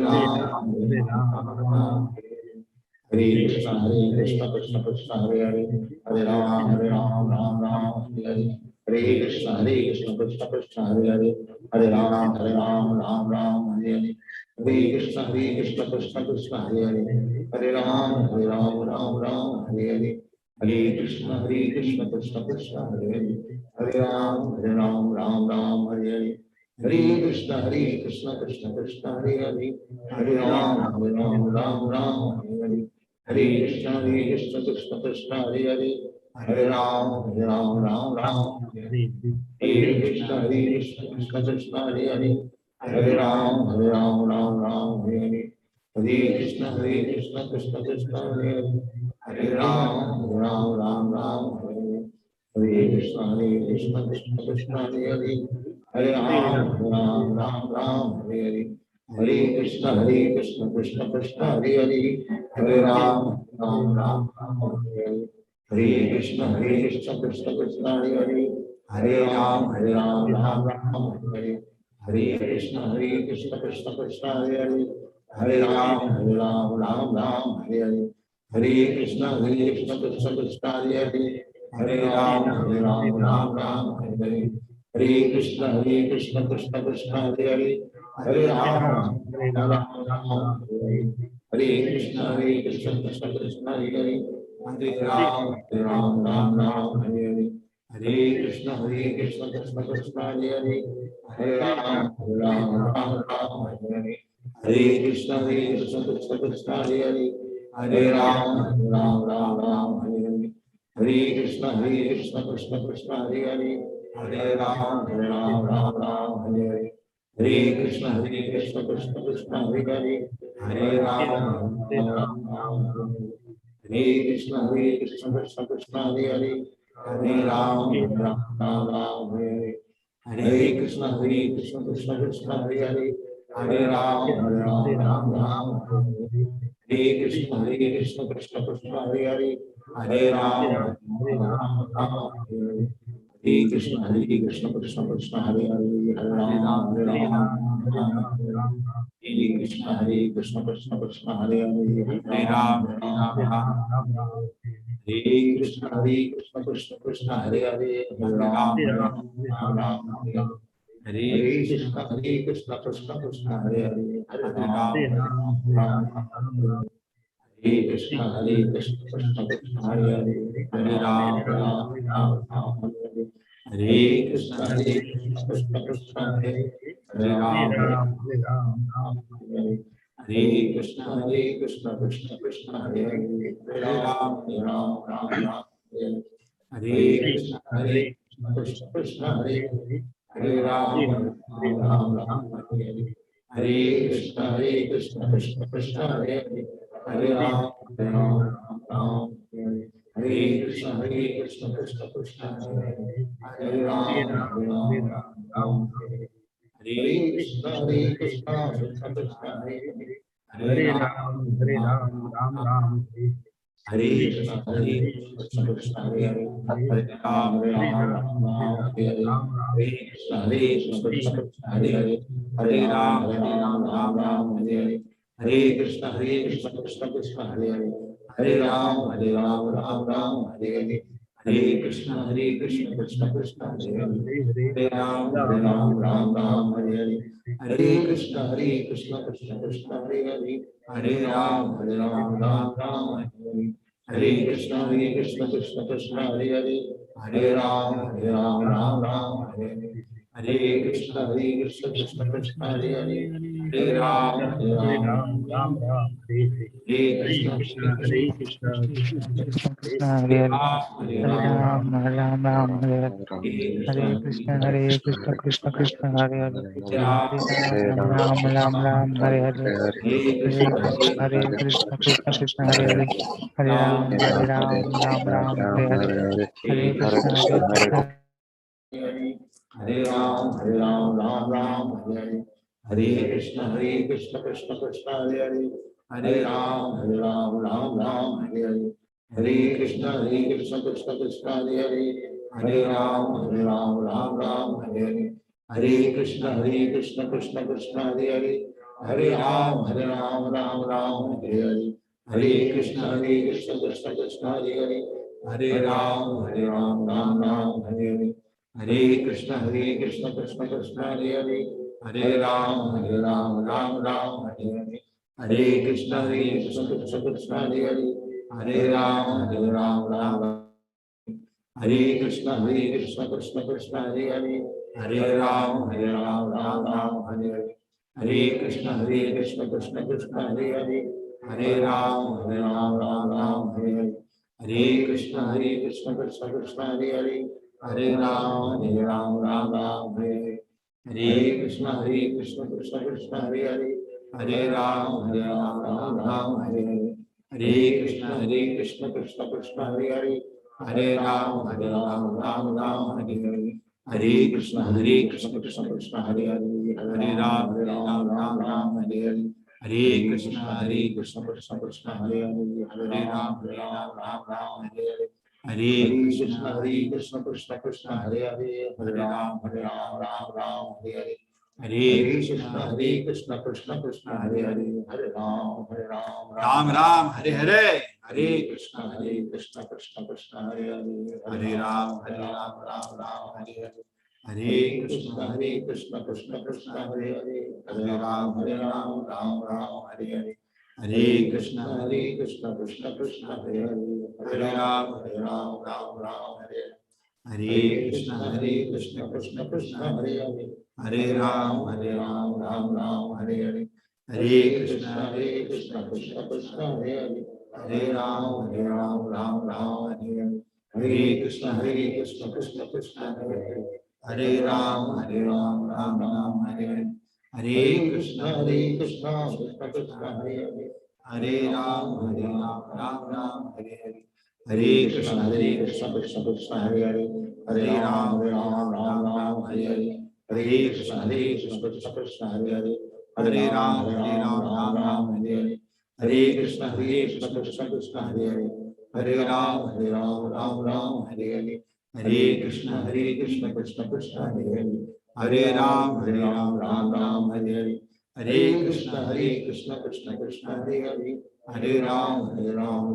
राम हरे हरे, हरे कृष्ण कृष्ण हरे हरे, हरे राम हरे हरे, हरे कृष्ण कृष्ण हरे हरे, हरे राम हरे हरे, हरे कृष्ण कृष्ण हरे हरे, हरे राम हरे हरे, हरे कृष्ण कृष्ण हरे हरे, हरे राम हरे हरे, हरे कृष्ण कृष्ण हरे हरे, हरे राम हरे हरे, हरे कृष्ण कृष्ण हरे हरे, हरे राम हरे हरे, हरे कृष्ण कृष्ण हरे हरे, हरे राम हरे हरे, हरे कृष्ण कृष्ण हरे हरे, हरे राम हरे हरे, हरे कृष्ण कृष्ण हरे हरे, हरे राम राम राम राम हरे कृष्ण कृष्ण हरे हरे हरे राम राम राम हरे कृष्ण कृष्ण कृष्ण हरे हरे हरे राम राम हरे कृष्ण कृष्ण कृष्ण हरे हरे हरे राम राम राम हरे कृष्ण कृष्ण कृष्ण हरे हरे हरे राम राम राम हरे कृष्ण कृष्ण कृष्ण हरे हरे हरे राम राम राम हरे कृष्ण कृष्ण कृष्ण हरे हरे हरे राम राम हरे कृष्ण कृष्ण कृष्ण हरे हरे हरे राम राम राम हरे कृष्ण कृष्ण कृष्ण हरे हरे हरे राम राम हरे कृष्ण कृष्ण कृष्ण हरे हरे हरे राम राम हरे कृष्ण कृष्ण कृष्ण हरे हरे हरे राम राम हरे कृष्ण कृष्ण कृष्ण हरे हरे हरे राम हरे कृष्ण कृष्ण कृष्ण हरे हरे हरे राम राम हरे कृष्ण कृष्ण कृष्ण हरे हरे हरे राम राम हरे कृष्ण कृष्ण कृष्ण हरे हरे हरे राम राम हरे कृष्ण कृष्ण कृष्ण हरे हरे हरे राम हरे कृष्ण कृष्ण कृष्ण हरे हरे हरे राम हरे कृष्ण कृष्ण कृष्ण हरे हरे हरे राम हरे कृष्ण कृष्ण कृष्ण हरे हरे हरे राम हरे कृष्ण कृष्ण कृष्ण हरे हरे हरे राम हरे कृष्ण कृष्ण कृष्ण हरे हरे राम हरे कृष्ण कृष्ण कृष्ण हरे हरे हरे राम हरे कृष्ण कृष्ण कृष्ण हरे हरे राम हरे कृष्ण कृष्ण कृष्ण हरे हरे राम हरे कृष्ण कृष्ण कृष्ण हरे हरे राम हरे कृष्ण कृष्ण कृष्ण हरे राम राम हरे कृष्ण कृष्ण हरे हरे राम हरे कृष्ण कृष्ण हरे हरे राम हरे कृष्ण कृष्ण कृष्ण हरे हरे राम हरे कृष्ण कृष्ण कृष्ण हरे राम हरे कृष्ण कृष्ण कृष्ण हरे हरे राम हरे कृष्ण कृष्ण कृष्ण हरे हरे राम हरे कृष्ण कृष्ण कृष्ण हरे हरे राम हरे कृष्ण कृष्ण हरे हरे राम राम हरे कृष्ण कृष्ण कृष्ण हरे हरे राम हरे कृष्ण कृष्ण हरे हरे राम हरे हरे कृष्ण हरे राम हरे कृष्ण कृष्ण कृष्ण हरे हरे राम हरे कृष्ण कृष्ण कृष्ण हरे हरे राम हरे कृष्ण कृष्ण कृष्ण हरे हरे राम हरे कृष्ण कृष्ण कृष्ण हरे हरे राम हरे कृष्ण कृष्ण कृष्ण हरे हरे राम हरे कृष्ण कृष्ण कृष्ण हरे राम हरे कृष्ण कृष्ण कृष्ण हरे राम हरे कृष्ण कृष्ण कृष्ण हरे राम हरे कृष्ण कृष्ण कृष्ण हरे राम हरे कृष्ण कृष्ण कृष्ण हरे हरे राम हरे कृष्ण कृष्ण कृष्ण हरे हरे, हरे राम राम राम हरे हरे, हरे कृष्ण कृष्ण कृष्ण हरे हरे, हरे राम राम राम हरे हरे, हरे कृष्ण कृष्ण कृष्ण हरे हरे, हरे राम राम हरे हरे, हरे कृष्ण कृष्ण कृष्ण हरे हरे, हरे राम राम हरे हरे, हरे कृष्ण कृष्ण कृष्ण हरे हरे, हरे राम राम हरे हरे, हरे कृष्ण कृष्ण कृष्ण हरे हरे, हरे राम राम हरे हरे, हरे कृष्ण कृष्ण कृष्ण हरे हरे, हरे राम राम हरे हरे, हरे कृष्ण कृष्ण कृष्ण हरे हरे, हरे राम राम हरे हरे, हरे कृष्ण कृष्ण कृष्ण हरे हरे, हरे राम राम हरे हरे, हरे कृष्ण कृष्ण कृष्ण हरे हरे, हरे राम राम हरे हरे, हरे कृष्ण कृष्ण कृष्ण हरे हरे, हरे राम राम हरे हरे, हरे कृष्ण कृष्ण कृष्ण हरे हरे, हरे राम राम हरे हरे, हरे कृष्ण कृष्ण कृष्ण हरे हरे, हरे राम राम हरे हरे, हरे कृष्ण कृष्ण कृष्ण हरे हरे, हरे राम राम हरे हरे, हरे कृष्ण कृष्ण कृष्ण हरे हरे, हरे राम राम हरे हरे, हरे कृष्ण कृष्ण कृष्ण हरे हरे, हरे राम राम हरे हरे, हरे कृष्ण कृष्ण कृष्ण हरे हरे, हरे राम राम हरे हरे, हरे कृष्ण कृष्ण कृष्ण हरे हरे, हरे राम राम हरे हरे, हरे कृष्ण कृष्ण कृष्ण हरे हरे, हरे राम राम हरे हरे, हरे कृष्ण कृष्ण कृष्ण हरे हरे, हरे राम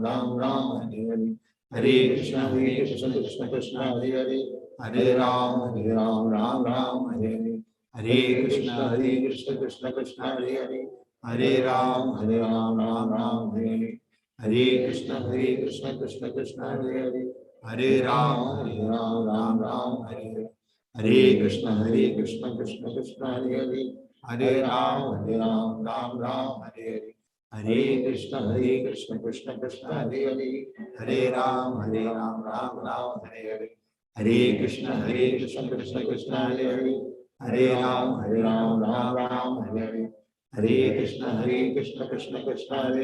राम हरे हरे, हरे कृष्ण कृष्ण कृष्ण हरे हरे, हरे राम राम हरे हरे, हरे कृष्ण कृष्ण कृष्ण हरे हरे, हरे राम राम हरे हरे, हरे कृष्ण कृष्ण कृष्ण हरे हरे, हरे राम राम हरे हरे, हरे कृष्ण कृष्ण कृष्ण हरे हरे, हरे राम राम हरे हरे, हरे कृष्ण कृष्ण कृष्ण हरे हरे, हरे राम राम हरे हरे, हरे कृष्ण कृष्ण कृष्ण हरे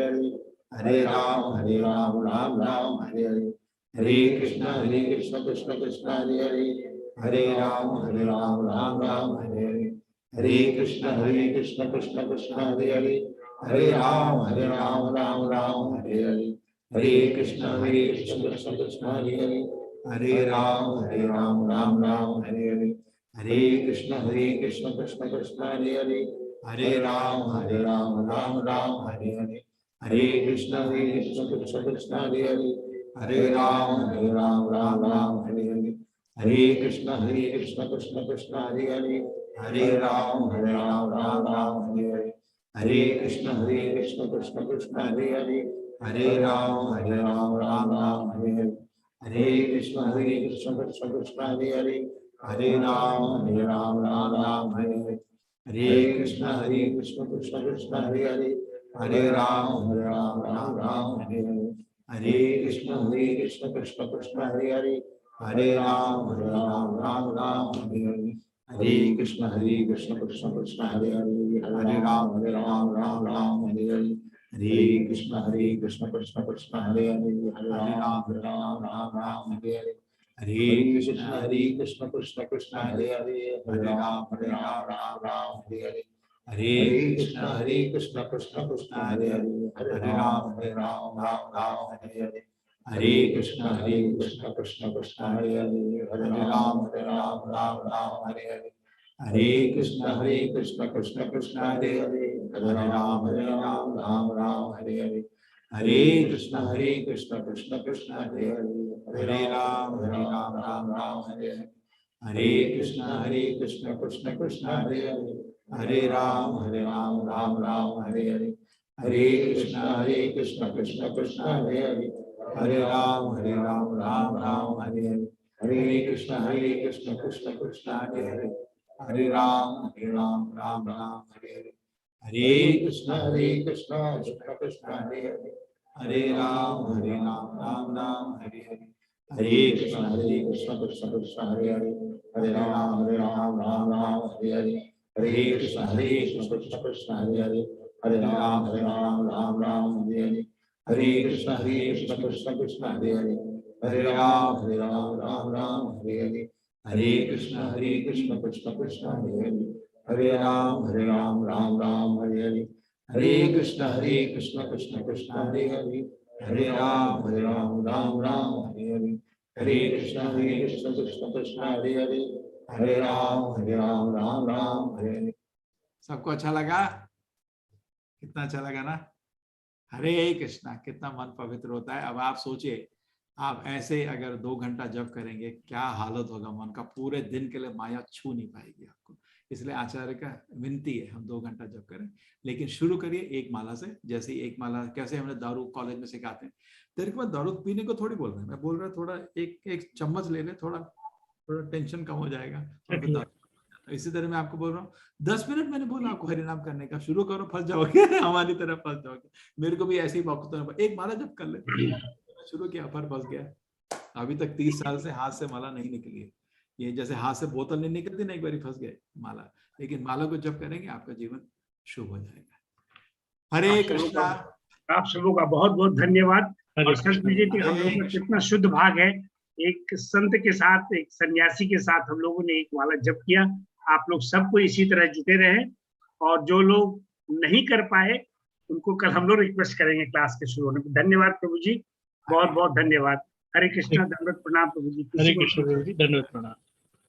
हरे, हरे राम राम हरे हरे, हरे कृष्ण कृष्ण कृष्ण हरे हरे, हरे राम राम हरे हरे, हरे कृष्ण कृष्ण कृष्ण हरे हरे, हरे राम राम हरे हरे, हरे कृष्ण कृष्ण कृष्ण हरे हरे, हरे राम राम हरे हरे, हरे कृष्ण कृष्ण कृष्ण हरे हरे, हरे राम राम हरे हरे, हरे कृष्ण कृष्ण कृष्ण हरे हरे, हरे राम राम हरे हरे, हरे कृष्ण कृष्ण कृष्ण हरे हरे, हरे राम राम हरे हरे, हरे कृष्ण कृष्ण कृष्ण हरे हरे, हरे राम राम हरे हरे, हरे कृष्ण कृष्ण कृष्ण हरे हरे, हरे राम राम हरे हरे, हरे कृष्ण कृष्ण कृष्ण हरे हरे, हरे राम राम हरे हरे, हरे कृष्ण कृष्ण कृष्ण हरे हरे, हरे राम राम हरे हरे, हरे कृष्ण कृष्ण कृष्ण हरे हरे, हरे राम राम हरे हरे, हरे कृष्ण कृष्ण कृष्ण हरे हरे, हरे राम राम हरे हरे, हरे कृष्ण कृष्ण कृष्ण हरे हरे, हरे राम राम हरे हरे, हरे कृष्ण कृष्ण कृष्ण हरे हरे, हरे राम राम हरे हरे, हरे कृष्ण कृष्ण कृष्ण हरे हरे, हरे राम राम हरे हरे, हरे कृष्ण कृष्ण कृष्ण हरे हरे, हरे राम राम हरे हरे, हरे कृष्ण कृष्ण कृष्ण हरे हरे, हरे राम राम हरे हरे, हरे कृष्ण कृष्ण कृष्ण हरे हरे, हरे राम राम हरे हरे, हरे कृष्ण कृष्ण कृष्ण हरे हरे, हरे राम राम हरे हरे, हरे कृष्ण कृष्ण कृष्ण हरे हरे, हरे राम राम हरे हरे, हरे कृष्ण कृष्ण कृष्ण हरे हरे, हरे राम राम हरे हरे, हरे कृष्ण कृष्ण कृष्ण हरे हरे, हरे राम राम राम हरे हरे, हरे कृष्ण कृष्ण कृष्ण हरे हरे, हरे राम राम राम हरे हरे, हरे कृष्ण कृष्ण कृष्ण हरे हरे, हरे राम राम राम हरे हरे, हरे कृष्ण कृष्ण कृष्ण हरे हरे, हरे राम राम राम हरे हरे। सबको अच्छा लगा? कितना अच्छा लगा ना? हरे कृष्णा, कितना मन पवित्र होता है। अब आप सोचिए, आप ऐसे अगर 2 घंटा जप करेंगे, क्या हालत होगा मन का, पूरे दिन के लिए माया छू नहीं पाएगी आपको। इसलिए आचार्य का विनती है हम 2 घंटा जप करें, लेकिन शुरू करिए एक माला से। जैसे एक माला कैसे हमने दारू कॉलेज में सिखाते हैं, तेरे को दारू पीने को थोड़ी बोल रहे हैं, मैं बोल रहा थोड़ा एक चम्मच ले ले, थोड़ा टेंशन कम हो जाएगा। इसी तरह मैं आपको बोल रहा हूँ 10 मिनट मैंने बोला आपको हरिनाम करने का, शुरू करो, फंस जाओगे हमारी तरह फंस जाओगे। मेरे को भी ऐसे ही वक्त एक माला जब कर ले, शुरू किया पर फंस गया। अभी तक 30 साल से हाथ से माला नहीं निकली है। ये जैसे हाथ से बोतल नहीं निकलती ना, एक बार फंस गए माला। लेकिन माला को जब करेंगे आपका जीवन शुभ हो जाएगा। हरे कृष्णा। आप सबों का बहुत बहुत धन्यवाद। और संत विजय जी, हम लोग का कितना शुद्ध भाग है, एक संत के साथ, एक सन्यासी के साथ हम लोगों ने एक माला जप किया। आप लोग सबको इसी तरह जुटे रहे, और जो लोग नहीं कर पाए उनको कल हम लोग रिक्वेस्ट करेंगे क्लास के शुरू होने में। धन्यवाद प्रभु जी, बहुत बहुत धन्यवाद। हरे कृष्णा, दंडवत प्रणाम प्रभु जी। हरे कृष्ण प्रभु जी, दंडवत प्रणाम।